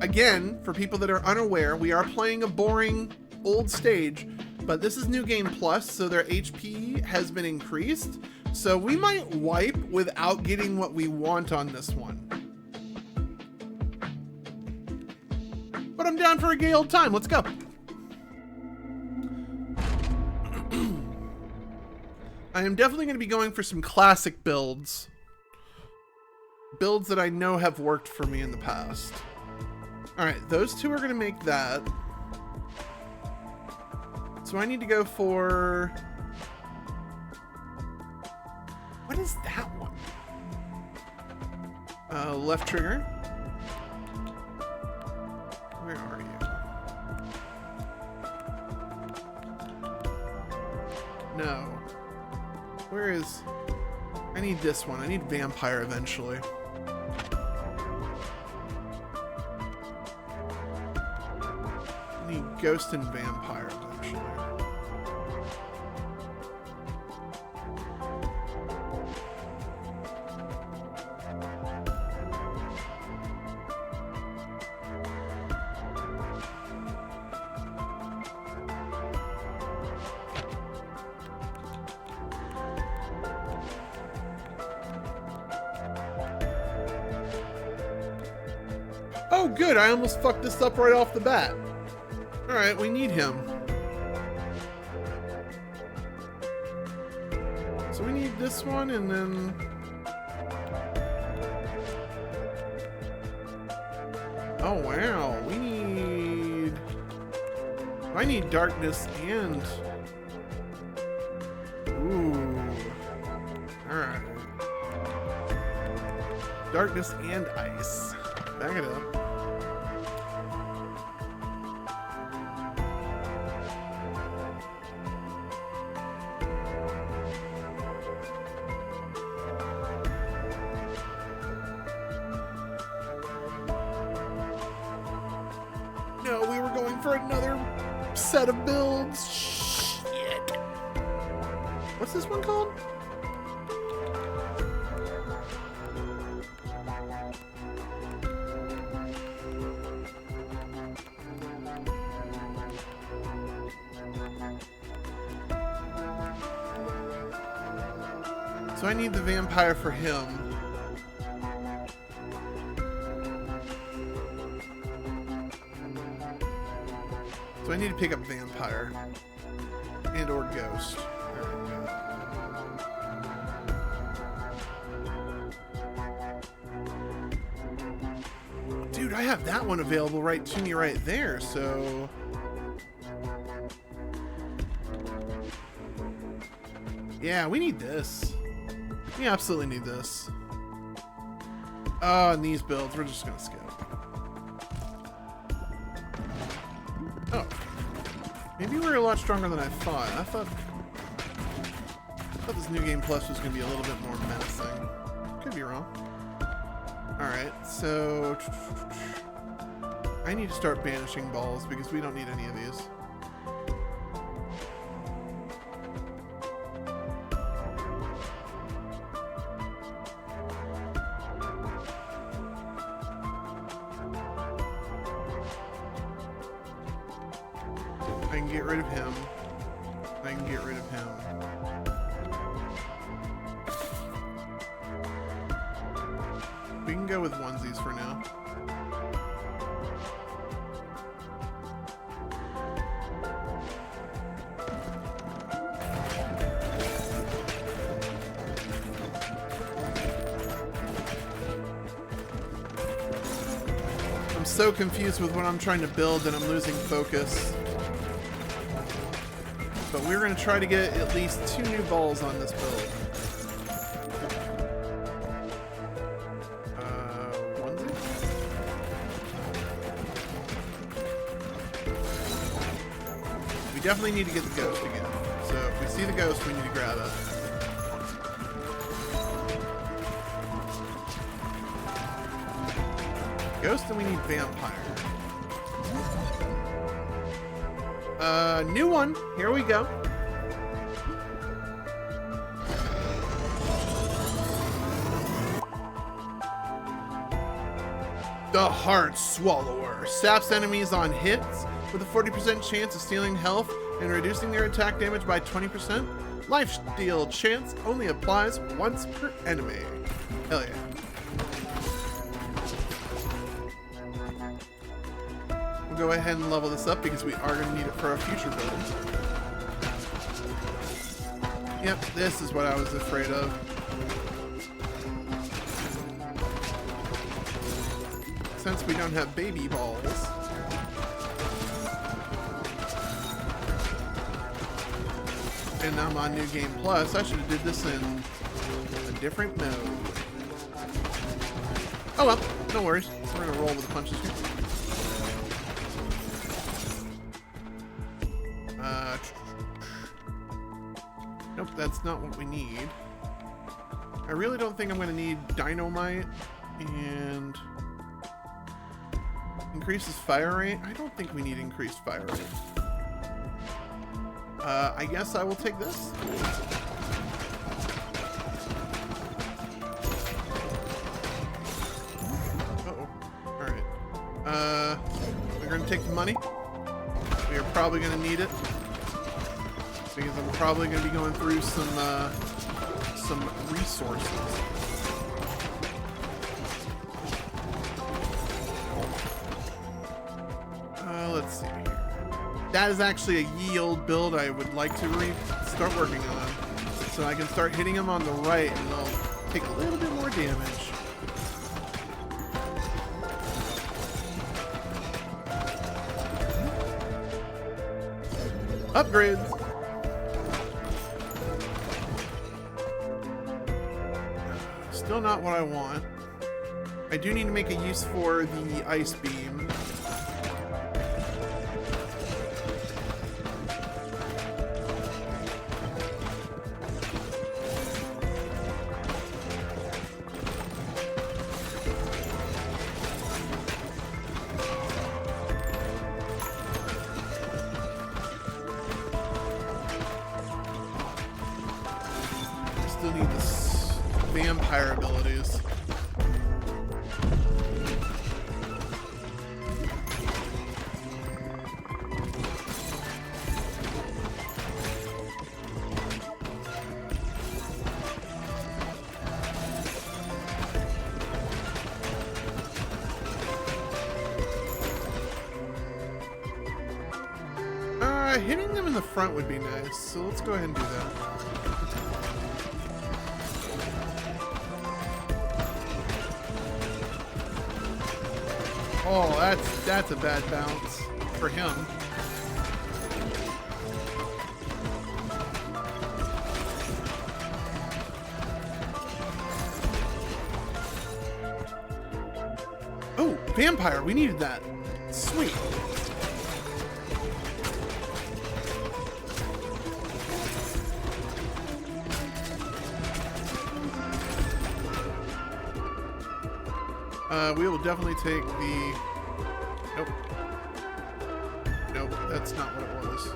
again, for people that are unaware, we are playing a boring old stage, but this is New Game Plus, so their HP has been increased. So we might wipe without getting what we want on this one. But I'm down for a gay old time. Let's go. I am definitely going to be going for some classic builds. Builds that I know have worked for me in the past. Alright, those two are going to make that. So I need to go for... What is that one? Left trigger. Where are you? No. Where is... I need this one. I need vampire eventually. I need ghost and vampire eventually. Oh, good. I almost fucked this up right off the bat. Alright, we need him. So we need this one, and then... Oh, wow. We need... I need darkness and... Ooh. Alright. Darkness and ice. Back it up. No, we were going for another set of builds. Shit. What's this one called? So I need the vampire for him. So I need to pick up vampire and or ghost. There we go. Dude, I have that one available right to me right there, so... Yeah, we need this. We absolutely need this. And these builds, we're just gonna skip. Oh. Maybe we're a lot stronger than I thought. I thought this New Game Plus was gonna be a little bit more menacing. Could be wrong. Alright, so... I need to start banishing balls because we don't need any of these. I can get rid of him. I can get rid of him. We can go with onesies for now. I'm so confused with what I'm trying to build that I'm losing focus. But we're going to try to get at least 2 new balls on this build. Onesie? We definitely need to get the ghost again. So if we see the ghost, we need to grab it. Ghost, and we need vampire. New one. Here we go. The Heart Swallower saps enemies on hits with a 40% chance of stealing health and reducing their attack damage by 20%. Lifesteal chance only applies once per enemy. Hell yeah. We'll go ahead and level this up because we are going to need it for our future build. Yep, this is what I was afraid of. Since we don't have baby balls. And I'm on New Game Plus. I should have did this in a different mode. Oh well, no worries. We're gonna roll with the punches here. Nope, that's not what we need. I really don't think I'm gonna need dynamite and increases fire rate. I don't think we need increased fire rate. I guess I will take this. Uh-oh. Alright. We're gonna take the money. We are probably gonna need it. Because I'm probably gonna be going through some resources. Let's see here. That is actually a ye old build I would like to start working on. So I can start hitting them on the right and they'll take a little bit more damage. Upgrades! Still not what I want. I do need to make a use for the ice beam. Still need this vampire abilities. Hitting them in the front would be nice, so let's go ahead and do that. Oh, that's a bad bounce for him. Oh, vampire, we needed that. Sweet. We will definitely take the... Nope. Nope, that's not what it was.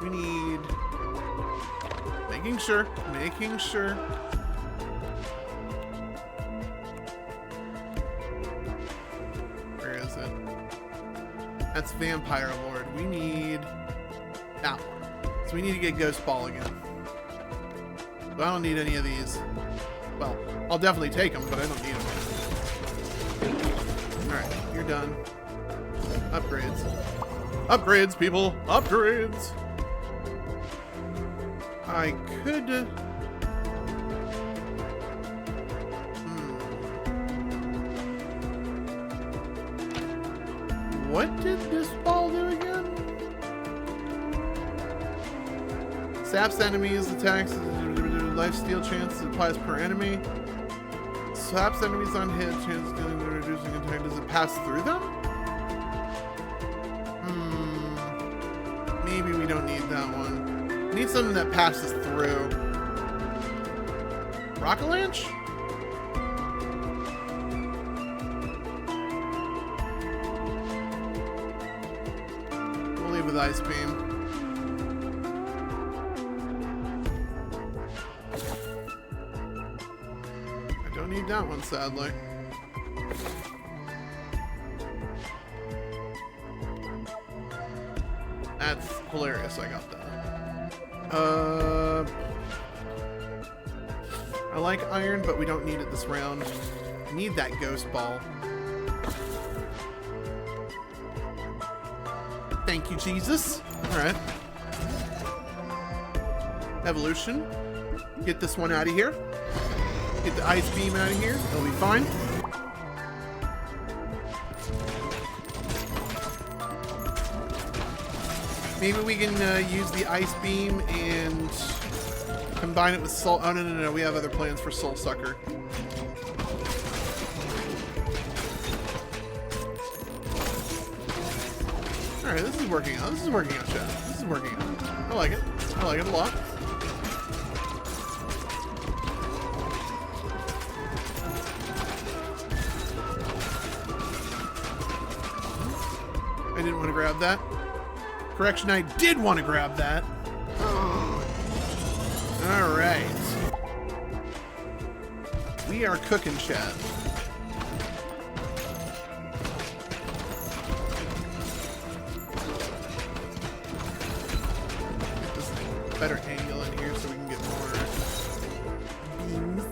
We need... Making sure. Where is it? That's Vampire Lord. We need that one. So we need to get Ghost Ball again. But I don't need any of these. Well, I'll definitely take them, but I don't need them. Alright, you're done. Upgrades. Upgrades, people! Upgrades! I could... What did this ball do again? Saps enemies, attacks, lifesteal chance applies per enemy. Saps enemies on hit, chance of dealing with reducing attack. Does it pass through them? Maybe we don't need that one. We need something that passes through. Rocket-Launch? We'll leave with Ice Beam. I don't need that one, sadly. Hilarious, I got that. I like iron, but we don't need it this round. I need that ghost ball. Thank you, Jesus. Alright. Evolution. Get this one out of here. Get the ice beam out of here. It'll be fine. Maybe we can use the ice beam and combine it with soul. Oh, no. We have other plans for Soul Sucker. Alright, this is working out. This is working out, chat. This is working out. I like it. I like it a lot. I didn't want to grab that. Correction, I did want to grab that. Alright. We are cooking, chat. Get this better angle in here so we can get more beams.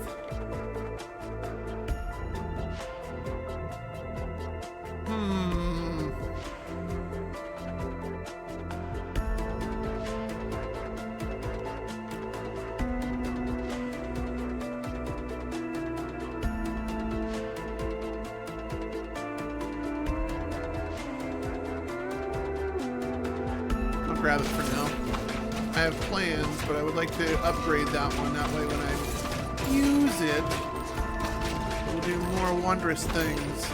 Grab it for now. I have plans, but I would like to upgrade that one. That way when I use it, we'll do more wondrous things.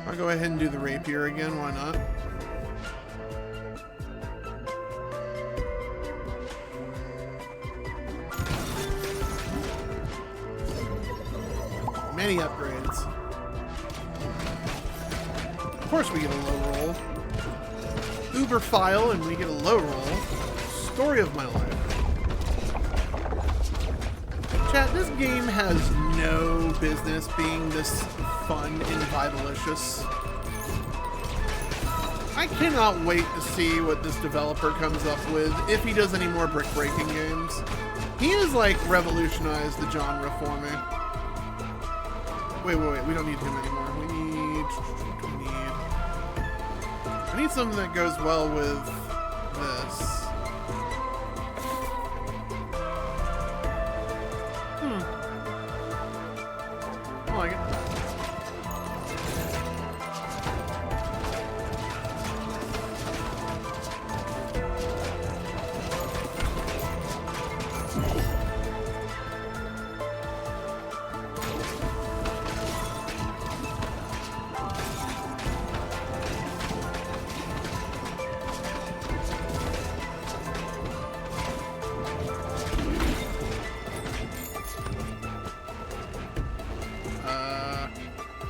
I'll go ahead and do the rapier again, why not? Many upgrades. Of course we get a low roll. Uber file and we get a low roll. Story of my life. Chat, this game has no business being this fun and vitalicious. I cannot wait to see what this developer comes up with if he does any more brick breaking games. He has like revolutionized the genre for me. Wait, we don't need him anymore. I need something that goes well with this. I like it.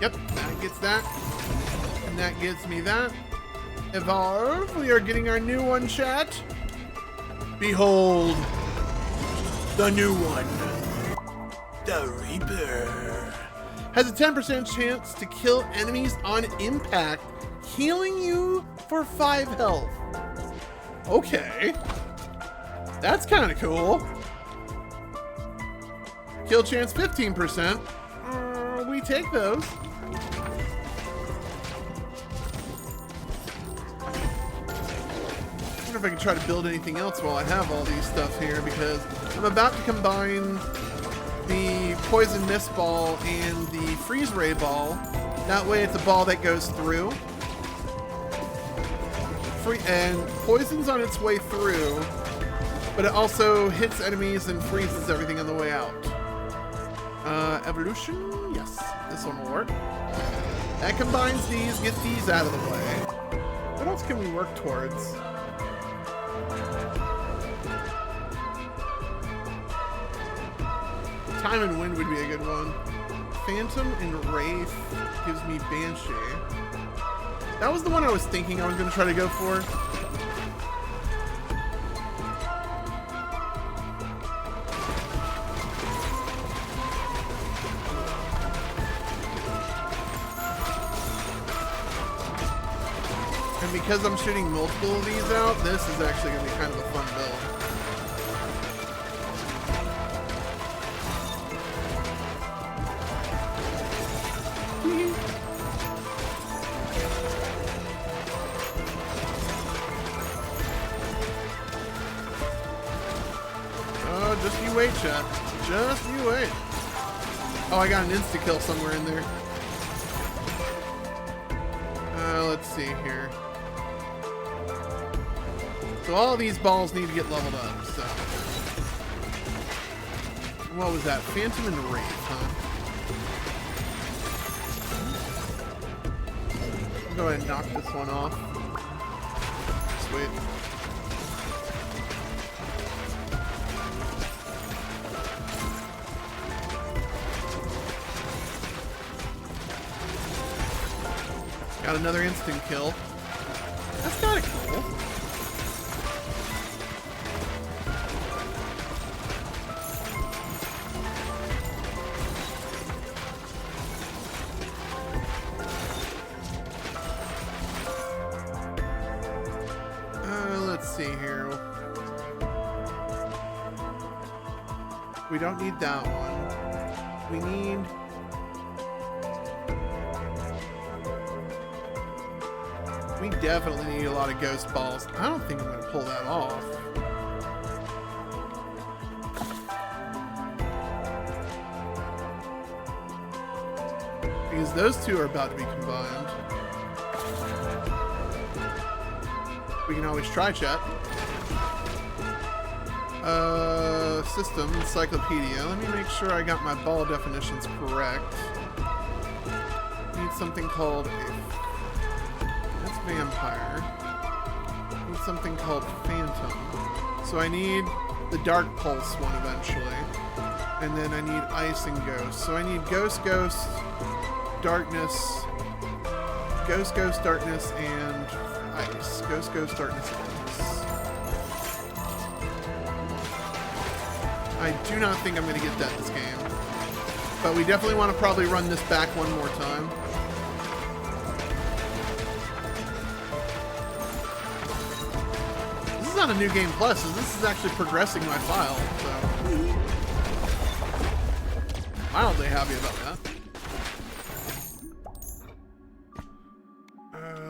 Yep, that gets that. And that gives me that. Evolve. We are getting our new one, chat. Behold. The new one. The Reaper. Has a 10% chance to kill enemies on impact, healing you for 5 health. Okay. That's kind of cool. Kill chance 15%. We take those. I wonder if I can try to build anything else while I have all these stuff here, because I'm about to combine the Poison Mist Ball and the Freeze Ray Ball. That way it's a ball that goes through. And Poison's on its way through, but it also hits enemies and freezes everything on the way out. Evolution? Yes, this one will work. That combines these, get these out of the way. What else can we work towards? Time and Wind would be a good one. Phantom and Wraith gives me Banshee. That was the one I was thinking I was going to try to go for. And because I'm shooting multiple of these out, this is actually going to be kind of a fun build. Oh, just you wait, chat. Just you wait. Oh, I got an insta-kill somewhere in there. Let's see here. So all these balls need to get leveled up, so. What was that? Phantom and Wraith, huh? I'll go ahead and knock this one off. Sweet. Got another instant kill. That's kind of cool. Let's see here. We don't need that one. We need... We definitely need a lot of ghost balls. I don't think I'm going to pull that off. Because those two are about to be combined. We can always try, chat. System, encyclopedia. Let me make sure I got my ball definitions correct. Need something called a... That's vampire. Need something called phantom. So I need the dark pulse one eventually. And then I need ice and ghost. So I need ghost, darkness, ghost, darkness, and ice. Ghost, darkness, ice. I do not think I'm going to get that this game. But we definitely want to probably run this back one more time. This is not a new game plus. This is actually progressing my file. So mildly happy about that.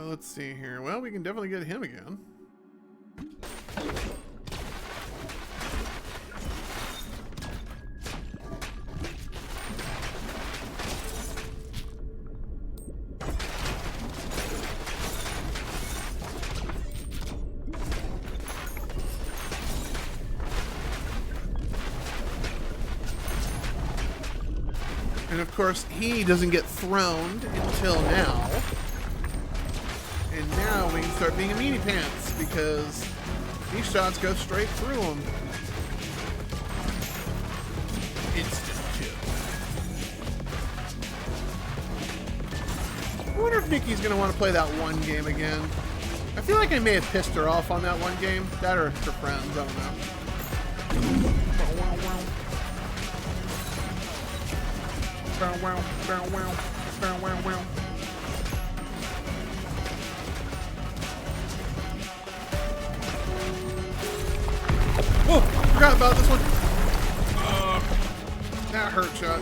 Let's see here. Well, we can definitely get him again. And of course, he doesn't get thrown until now. And now we can start being a meanie pants because these shots go straight through him. Instant kill. I wonder if Nikki's going to want to play that one game again. I feel like I may have pissed her off on that one game. That or her friends, I don't know. Whoa! Forgot about this one. That hurt, shot.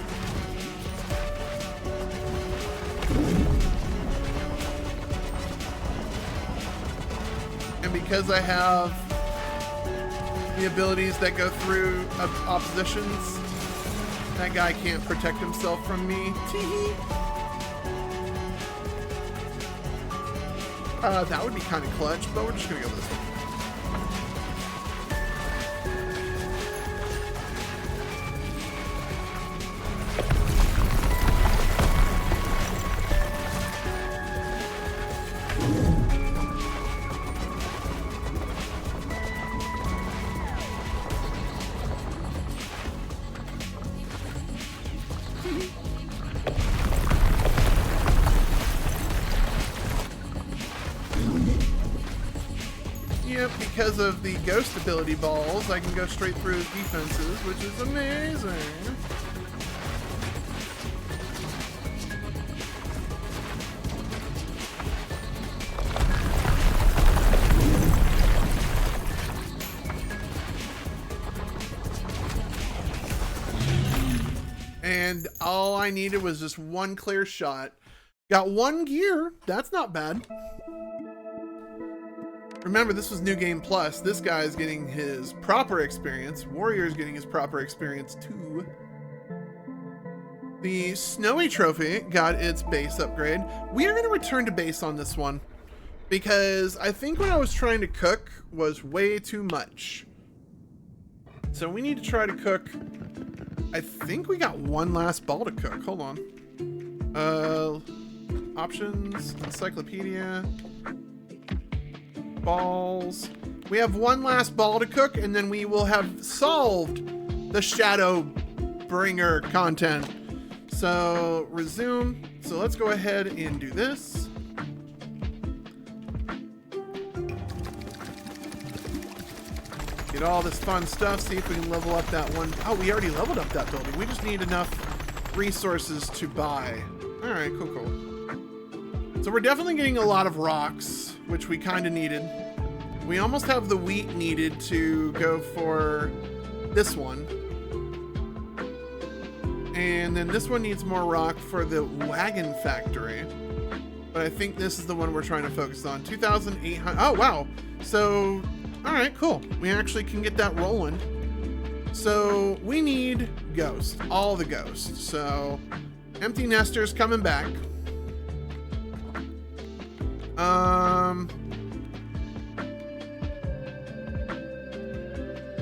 And because I have the abilities that go through oppositions, that guy can't protect himself from me. That would be kind of clutch, but we're just gonna go with this one. because of the ghost ability balls, I can go straight through his defenses, which is amazing. And all I needed was just one clear shot. Got one gear. That's not bad. Remember, this was New Game Plus. This guy is getting his proper experience. Warrior is getting his proper experience too. The Snowy Trophy got its base upgrade. We are going to return to base on this one because I think what I was trying to cook was way too much. So we need to try to cook. I think we got one last ball to cook. Hold on. Options, encyclopedia, balls. We have one last ball to cook, and then we will have solved the Shadow Bringer content. So resume. So let's go ahead and do this. Get all this fun stuff. See if we can level up that one. Oh, we already leveled up that building. We just need enough resources to buy. All right, cool, cool. So we're definitely getting a lot of rocks, which we kind of needed. We almost have the wheat needed to go for this one. And then this one needs more rock for the wagon factory. But I think this is the one we're trying to focus on. 2,800. Oh, wow. So, all right, cool. We actually can get that rolling. So we need ghosts, all the ghosts. So empty nesters coming back.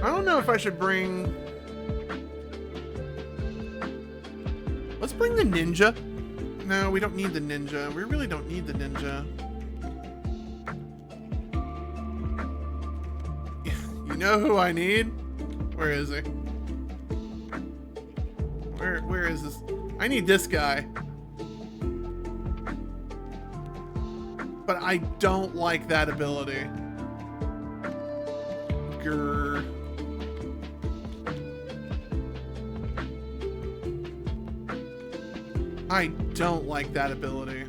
I don't know if I should bring... Let's bring the ninja. No, we don't need the ninja. We really don't need the ninja. You know who I need? Where is he? Where is this? I need this guy. But I don't like that ability. Grr. I don't like that ability.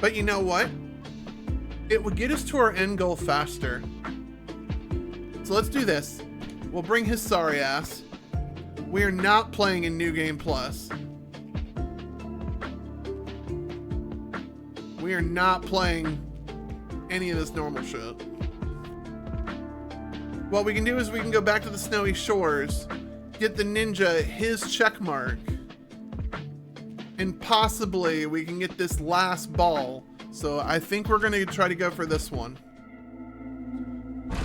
But you know what? It would get us to our end goal faster. So let's do this. We'll bring his sorry ass. We are not playing in New Game Plus. We are not playing any of this normal shit. What we can do is we can go back to the snowy shores, get the ninja his check mark, and possibly we can get this last ball. So I think we're gonna try to go for this one,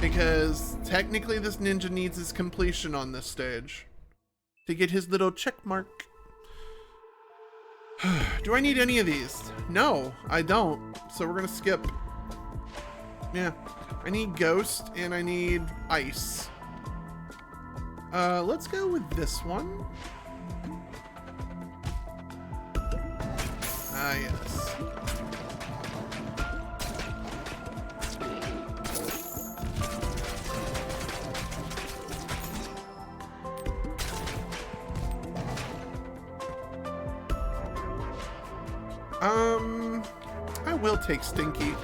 because technically this ninja needs his completion on this stage to get his little check mark. Do I need any of these? No, I don't. So we're gonna skip. Yeah, I need ghost and I need ice. Let's go with this one. Ah, yes. I will take Stinky,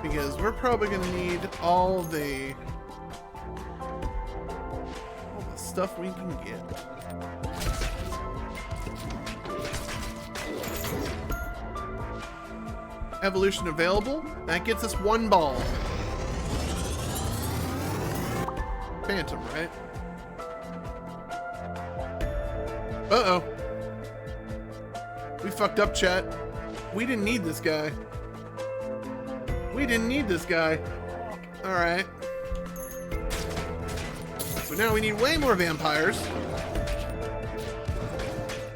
because we're probably gonna need all the stuff we can get. Evolution available. That gets us one ball. Phantom, right? Uh-oh. We fucked up, chat. We didn't need this guy. We didn't need this guy. Alright. So now we need way more vampires.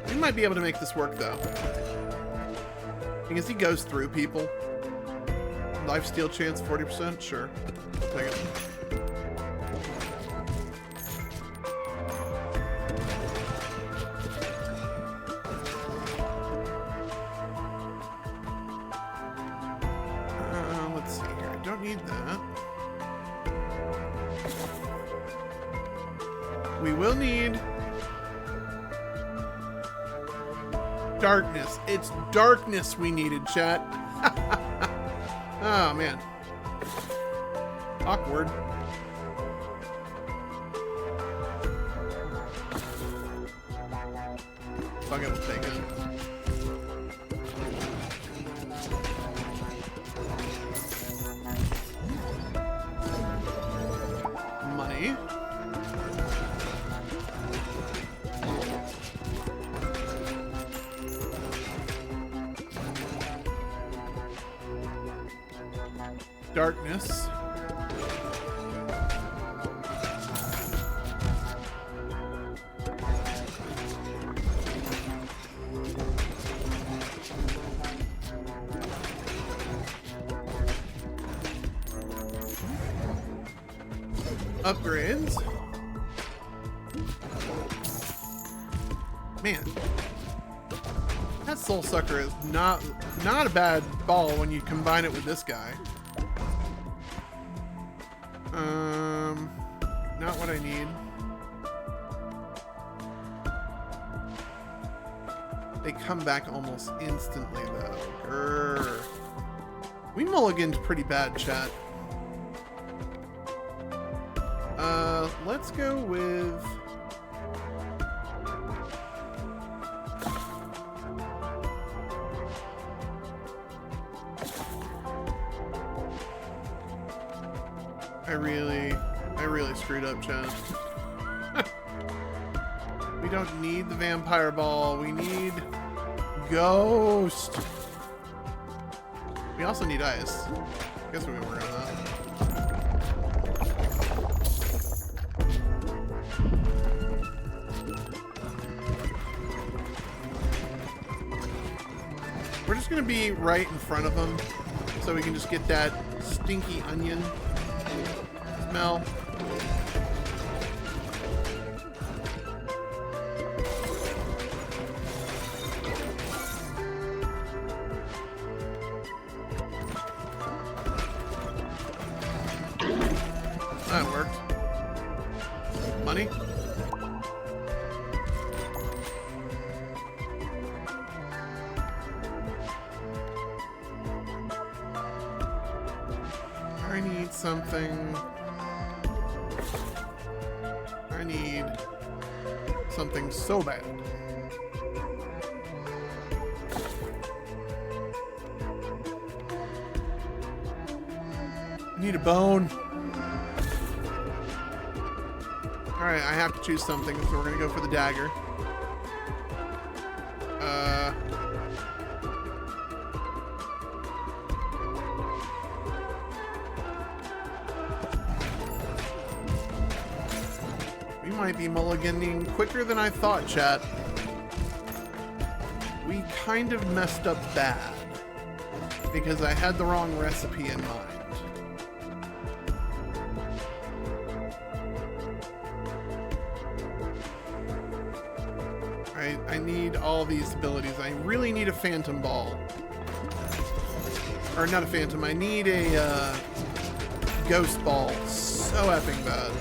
We might be able to make this work, though. Because he goes through people. Lifesteal chance 40%? Sure. Take it. We will need darkness. It's darkness we needed, chat. Oh, man. Awkward. Fuck it, we'll take it. Money. Darkness. Upgrades. Man, that soul sucker is not a bad ball when you combine it with this guy. Not what I need. They come back almost instantly though. Grr. We mulliganed pretty bad, chat. Let's go with I really screwed up, chat. We don't need the vampire ball. We need ghost. We also need ice. I guess we're gonna work on that. We're just gonna be right in front of them so we can just get that stinky onion smell. That worked. Money? I need something. I need something so bad. I need a bone. Alright, I have to choose something, so we're gonna go for the dagger. We might be mulliganing quicker than I thought, chat. We kind of messed up bad because I had the wrong recipe in mind. I need all these abilities. I really need a phantom ball. Or not a phantom, I need a ghost ball. So effing bad.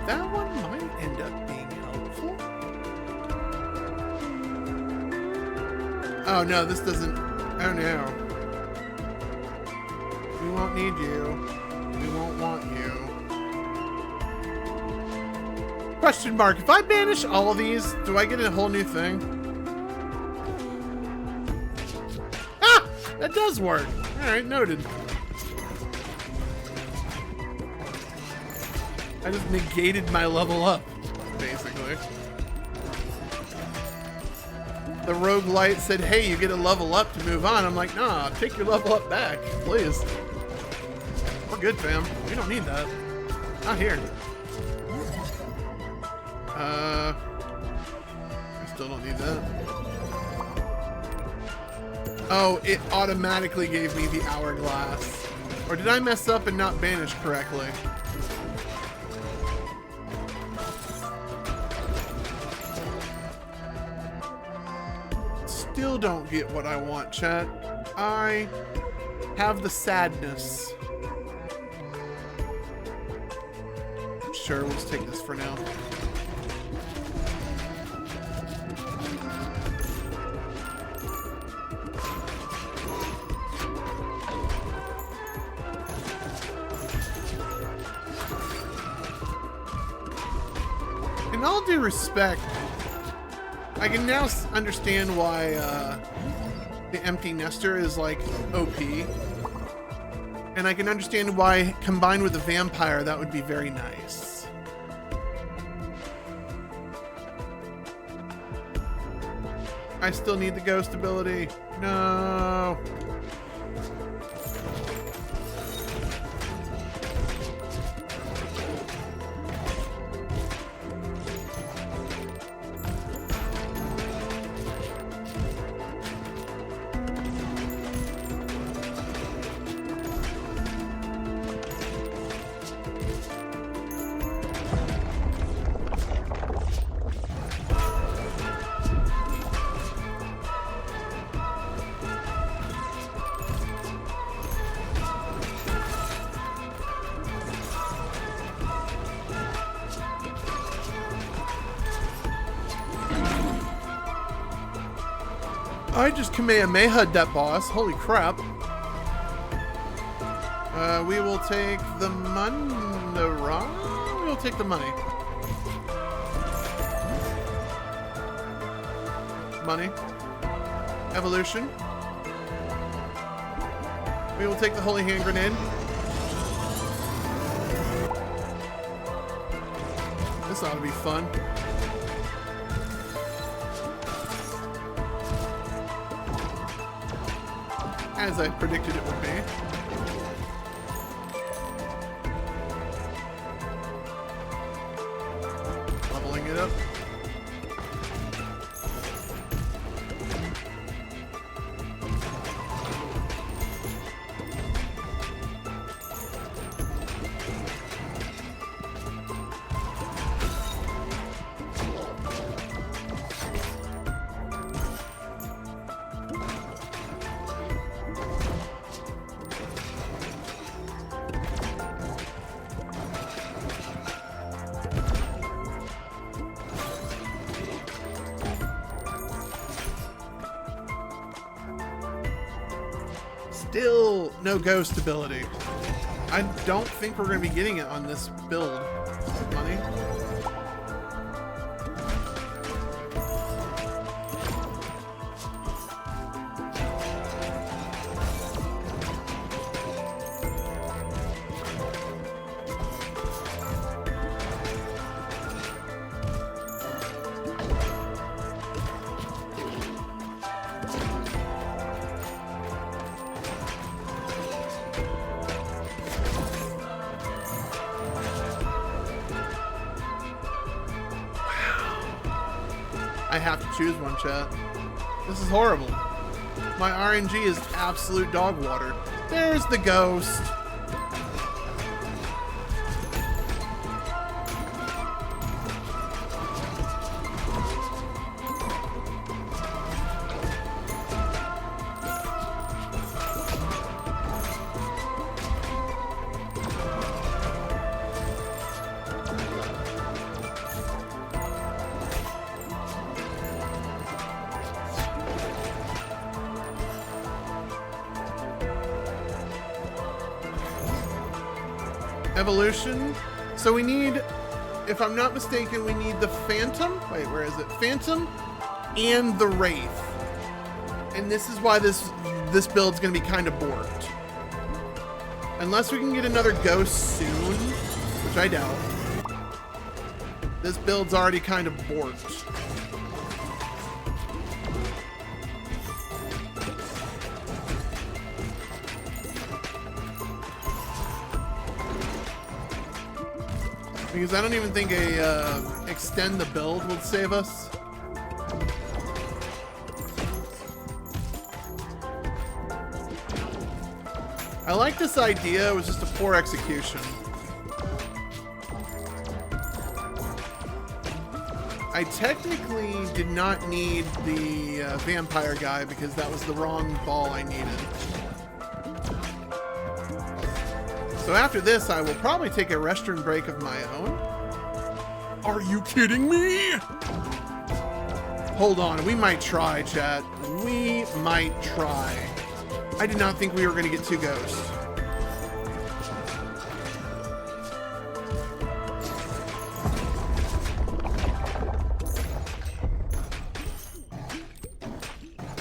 That one might end up being helpful. Oh no, this doesn't. Oh no. We won't need you. We won't want you. Question mark. If I banish all of these, do I get a whole new thing? Ah! That does work. Alright, noted. I just negated my level up, basically. The roguelite said, hey, you get a level up to move on. I'm like, nah, take your level up back, please. We're good, fam. We don't need that. Not here. I still don't need that. Oh, it automatically gave me the hourglass. Or did I mess up and not banish correctly? Still don't get what I want, chat. I have the sadness. Sure, let's take this for now. In all due respect, I can now understand why the empty nester is like OP. And I can understand why combined with the vampire that would be very nice. I still need the ghost ability. No. I just Kamehameha'd that boss. Holy crap. We will take the money. We will take the money. Money. Evolution. We will take the holy hand grenade. This ought to be fun. As I predicted it would be. Leveling it up. Still no ghost ability. I don't think we're going to be getting it on this build. Money. I have to choose one, chat. This is horrible. My RNG is absolute dog water. There's the ghost. Evolution. So we need, if I'm not mistaken, we need the Phantom. Wait, where is it? Phantom and the Wraith. And this is why this build's gonna be kind of borked. Unless we can get another ghost soon, which I doubt. This build's already kind of borked. Because I don't even think a extend the build would save us. I like this idea, it was just a poor execution. I technically did not need the vampire guy because that was the wrong ball I needed. So after this, I will probably take a restroom break of my own. Are you kidding me? Hold on, we might try, chat. We might try. I did not think we were going to get 2 ghosts.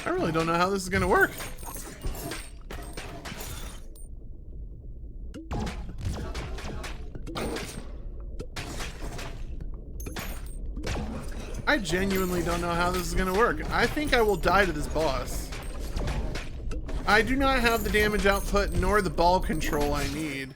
I really don't know how this is going to work. I genuinely don't know how this is going to work. I think I will die to this boss. I do not have the damage output nor the ball control I need.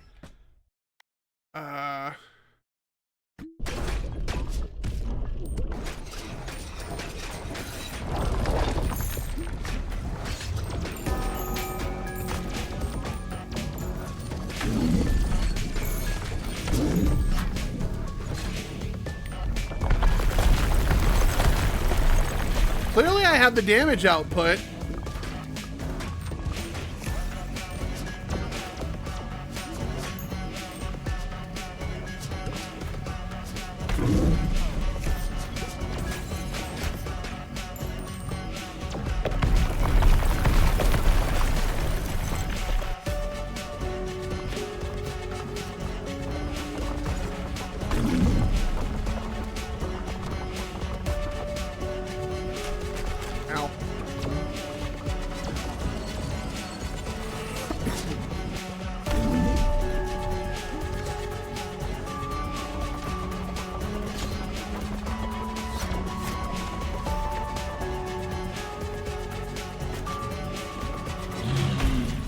Clearly I have the damage output.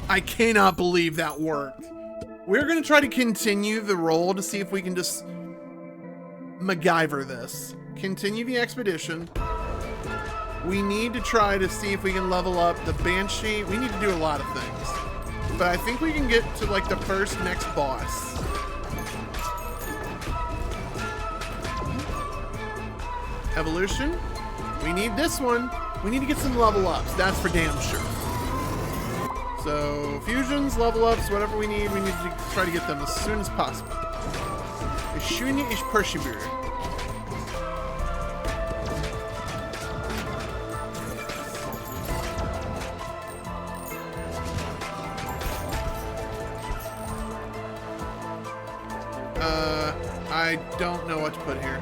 I cannot believe that worked. We're going to try to continue the roll to see if we can just MacGyver this. Continue the expedition. We need to try to see if we can level up the Banshee. We need to do a lot of things. But I think we can get to like the first next boss. Evolution. We need this one. We need to get some level ups. That's for damn sure. So, fusions, level ups, whatever we need to try to get them as soon as possible. As soon as possible. I don't know what to put here.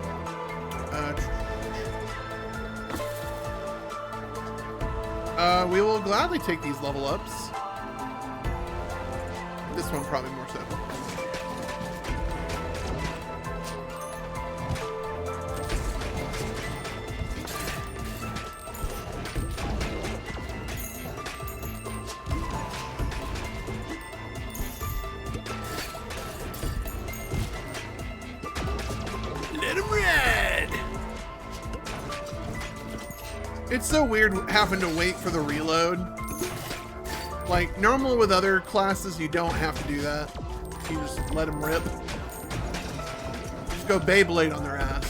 We will gladly take these level ups. This one probably more so. Let him ride! It's so weird having to wait for the reload. Like, normal with other classes, you don't have to do that. You just let them rip. Just go Beyblade on their ass.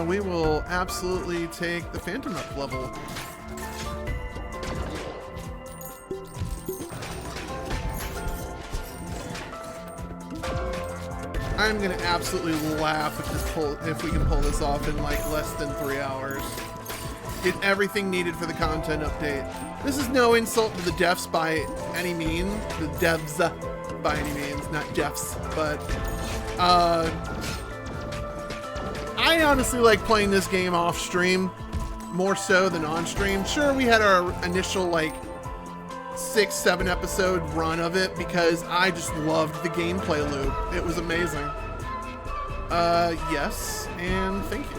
We will absolutely take the Phantom up level. I'm gonna absolutely laugh if we can pull this off in like less than 3 hours. Get everything needed for the content update. This is no insult to the devs by any means. The devs by any means, not devs. But I honestly like playing this game off stream more so than on stream. Sure, we had our initial like 6-7 episode run of it because I just loved the gameplay loop. It was amazing. Yes, and thank you.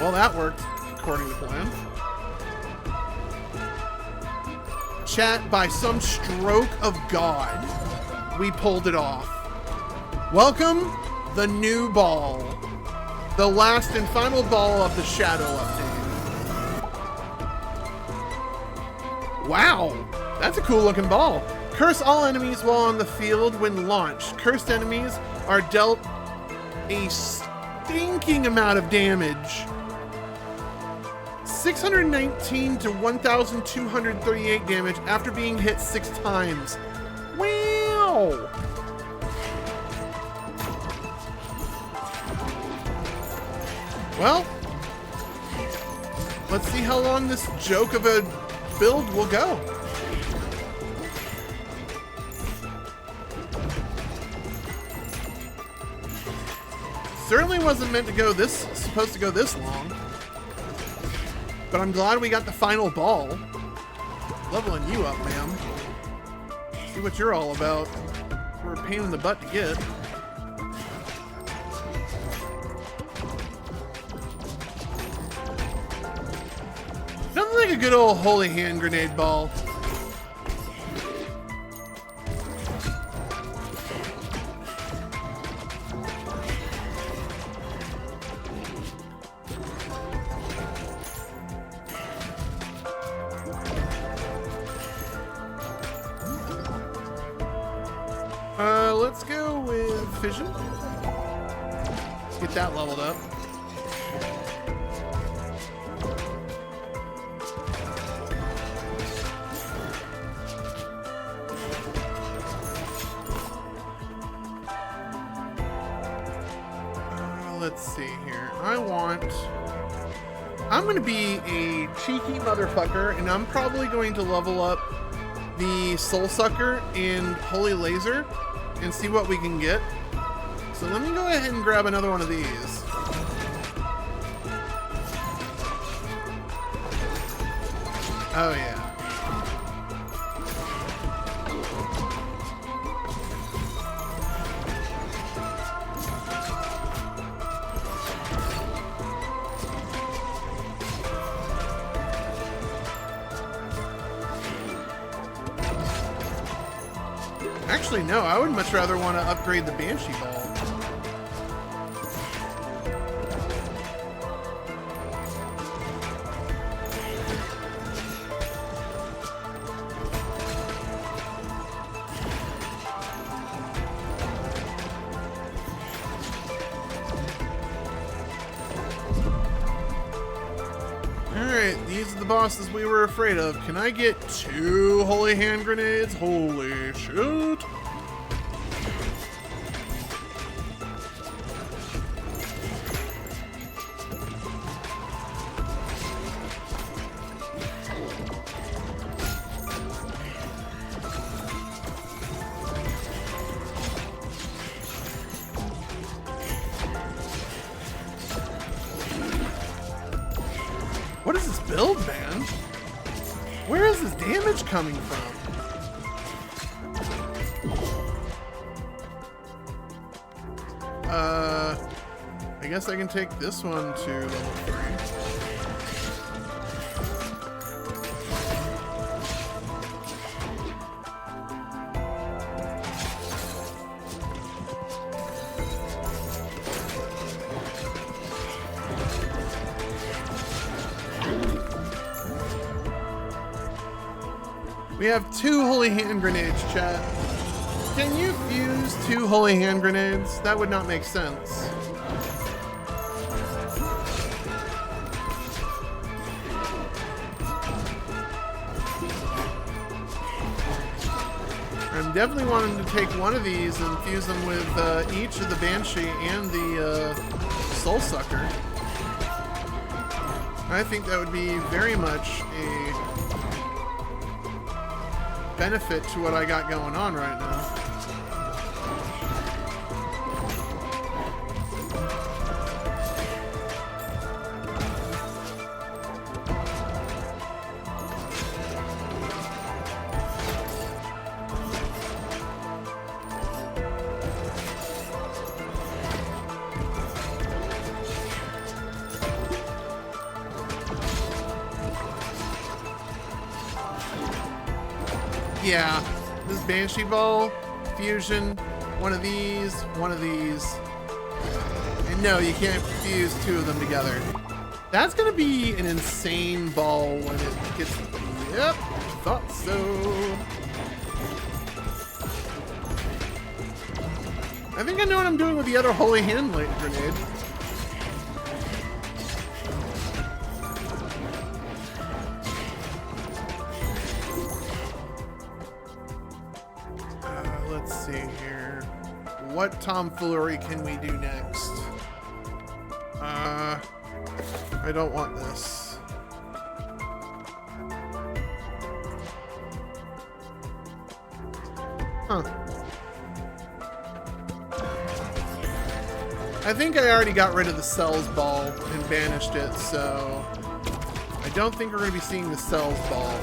Well, that worked according to plan. Chat, by some stroke of God, we pulled it off. Welcome, the new ball. The last and final ball of the Shadow update. Wow, that's a cool looking ball. Curse all enemies while on the field when launched. Cursed enemies are dealt a stinking amount of damage. 619 to 1,238 damage after being hit 6 times. Wow! Well, let's see how long this joke of a build will go. Certainly wasn't meant to go supposed to go this long. But I'm glad we got the final ball. Leveling you up, ma'am. See what you're all about. We're a pain in the butt to get. Nothing like a good old holy hand grenade ball. Let's go with Fission. Let's get that leveled up. Let's see here. I'm going to be a cheeky motherfucker, and I'm probably going to level up the Soul Sucker and Holy Laser and see what we can get. So let me go ahead and grab another one of these. Oh yeah. Actually, no, I would much rather want to upgrade the Banshee Ball. Alright, these are the bosses we were afraid of. Can I get 2 holy hand grenades? Holy shit. What is this build, man? Where is this damage coming from? I guess I can take this one to level 3. We have 2 holy hand grenades, chat. Can you fuse 2 holy hand grenades? That would not make sense. I'm definitely wanting to take one of these and fuse them with each of the Banshee and the Soul Sucker. I think that would be very much a benefit to what I got going on right now. Yeah, this Banshee Ball, Fusion, one of these, and no, you can't fuse 2 of them together. That's gonna be an insane ball when it gets, yep, thought so. I think I know what I'm doing with the other holy hand grenade. Let's see here. What tomfoolery can we do next? I don't want this. Huh. I think I already got rid of the cells ball and banished it, so I don't think we're going to be seeing the cells ball.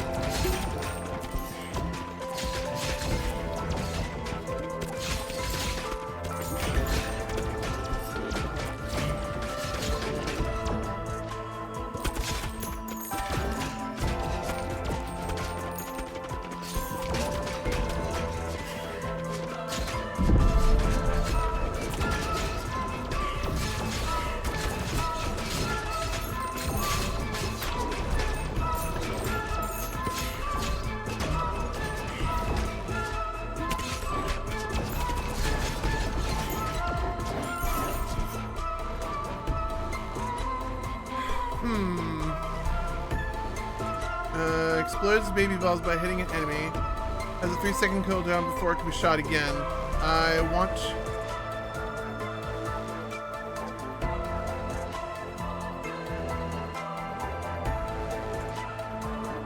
Explodes baby balls by hitting an enemy. Has a 3-second cooldown before it can be shot again. I want...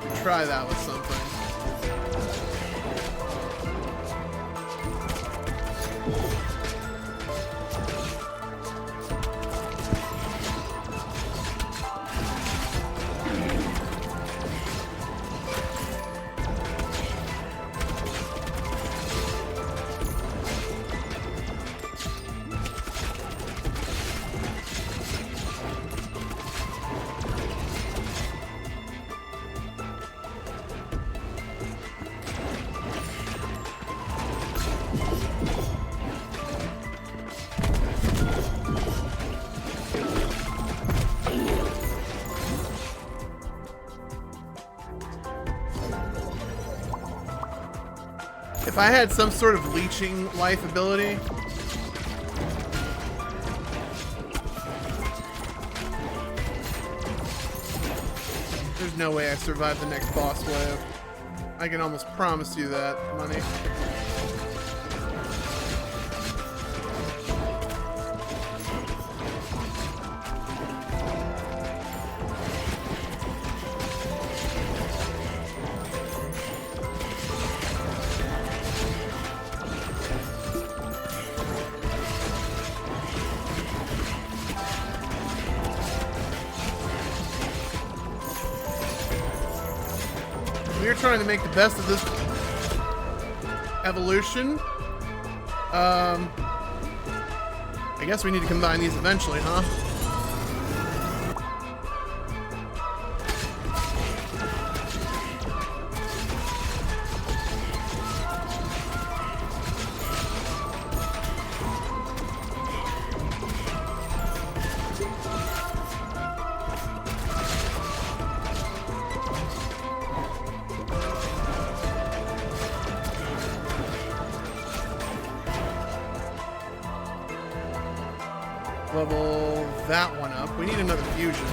to try that with something. If I had some sort of leeching life ability, there's no way I survive the next boss wave. I can almost promise you that, money. We're trying to make the best of this evolution. I guess we need to combine these eventually, huh? Level that one up. We need another fusion.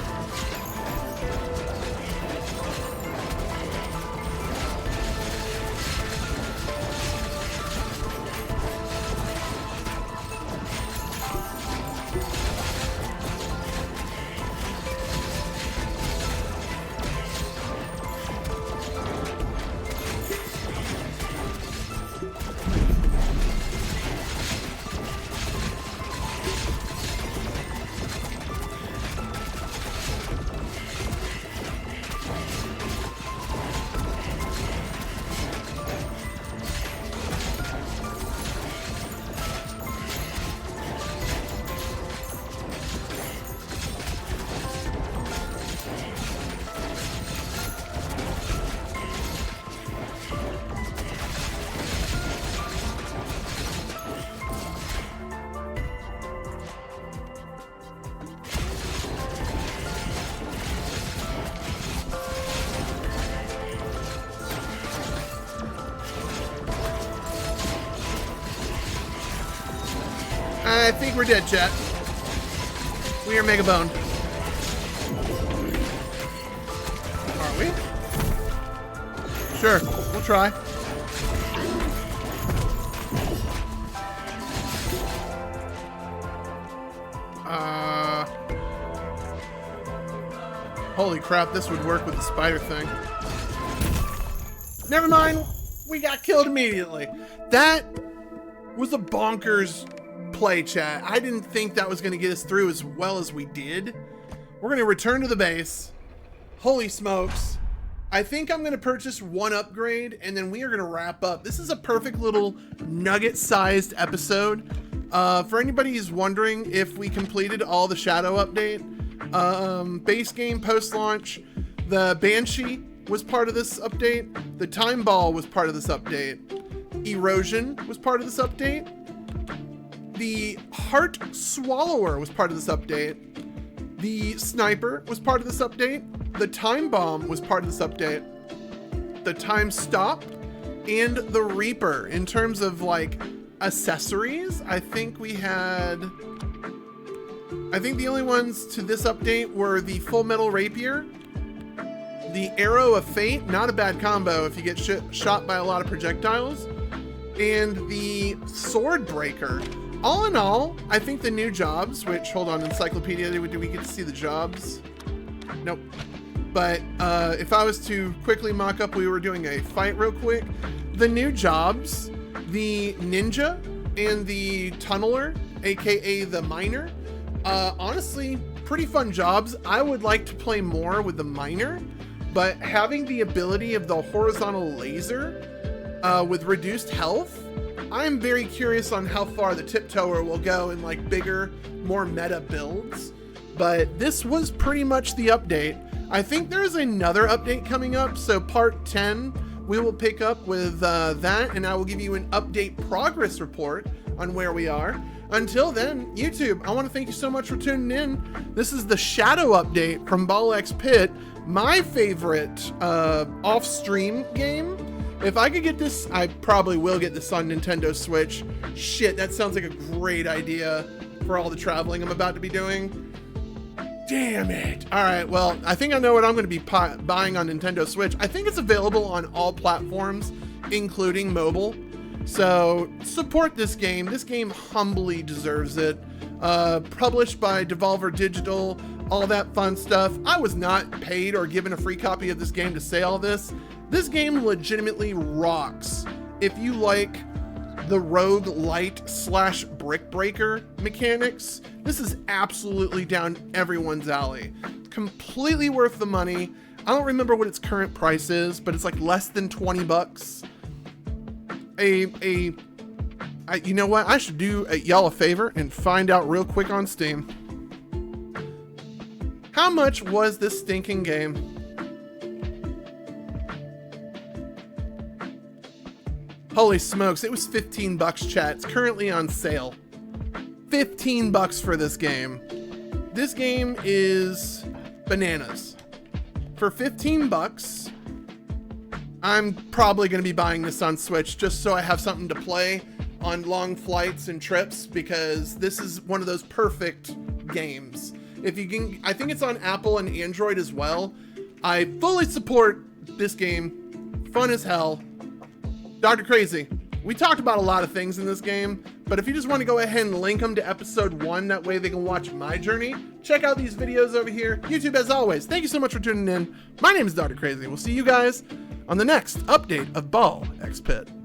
I think we're dead, chat. We are mega boned. Are we? Sure, we'll try. Holy crap, this would work with the spider thing. Never mind, we got killed immediately. That was a bonkers play, chat. I didn't think that was gonna get us through as well as we did. We're gonna return to the base. Holy smokes. I think I'm gonna purchase one upgrade and then we are gonna wrap up. This is a perfect little nugget-sized episode. For anybody who's wondering if we completed all the Shadow update, base game post-launch, the Banshee was part of this update, the Time Ball was part of this update, Erosion was part of this update, the Heart Swallower was part of this update, the Sniper was part of this update, the Time Bomb was part of this update, the Time Stop, and the Reaper. In terms of like accessories, I think the only ones to this update were the Full Metal Rapier, the Arrow of Fate, not a bad combo if you get shot by a lot of projectiles, and the Sword Breaker. All in all, I think the new jobs, which, hold on, Encyclopedia, do we get to see the jobs? Nope. But if I was to quickly mock up, we were doing a fight real quick. The new jobs, the Ninja and the Tunneler, aka the Miner, honestly, pretty fun jobs. I would like to play more with the Miner, but having the ability of the horizontal laser with reduced health, I'm very curious on how far the Tiptoer will go in like bigger, more meta builds. But this was pretty much the update. I think there's another update coming up, so part 10 we will pick up with that, and I will give you an update progress report on where we are. Until then, YouTube, I want to thank you so much for tuning in. This is the Shadow update from BALLxPIT, my favorite off-stream game. If I could get this, I probably will get this on Nintendo Switch. Shit, that sounds like a great idea for all the traveling I'm about to be doing. Damn it. All right, well, I think I know what I'm going to be buying on Nintendo Switch. I think it's available on all platforms, including mobile. So support this game. This game humbly deserves it. Published by Devolver Digital, all that fun stuff. I was not paid or given a free copy of this game to say all this. This game legitimately rocks. If you like the roguelite / brick breaker mechanics, this is absolutely down everyone's alley. Completely worth the money. I don't remember what its current price is, but it's like less than 20 bucks. You know what? I should do y'all a favor and find out real quick on Steam. How much was this stinking game? Holy smokes, it was 15 bucks, chat. It's currently on sale. 15 bucks for this game. This game is bananas. For 15 bucks, I'm probably going to be buying this on Switch just so I have something to play on long flights and trips, because this is one of those perfect games. If you can, I think it's on Apple and Android as well. I fully support this game. Fun as hell. DrKrazy. We talked about a lot of things in this game, but if you just want to go ahead and link them to episode 1, that way they can watch my journey, check out these videos over here. YouTube, as always, thank you so much for tuning in. My name is DrKrazy. We'll see you guys on the next update of BALLxPIT.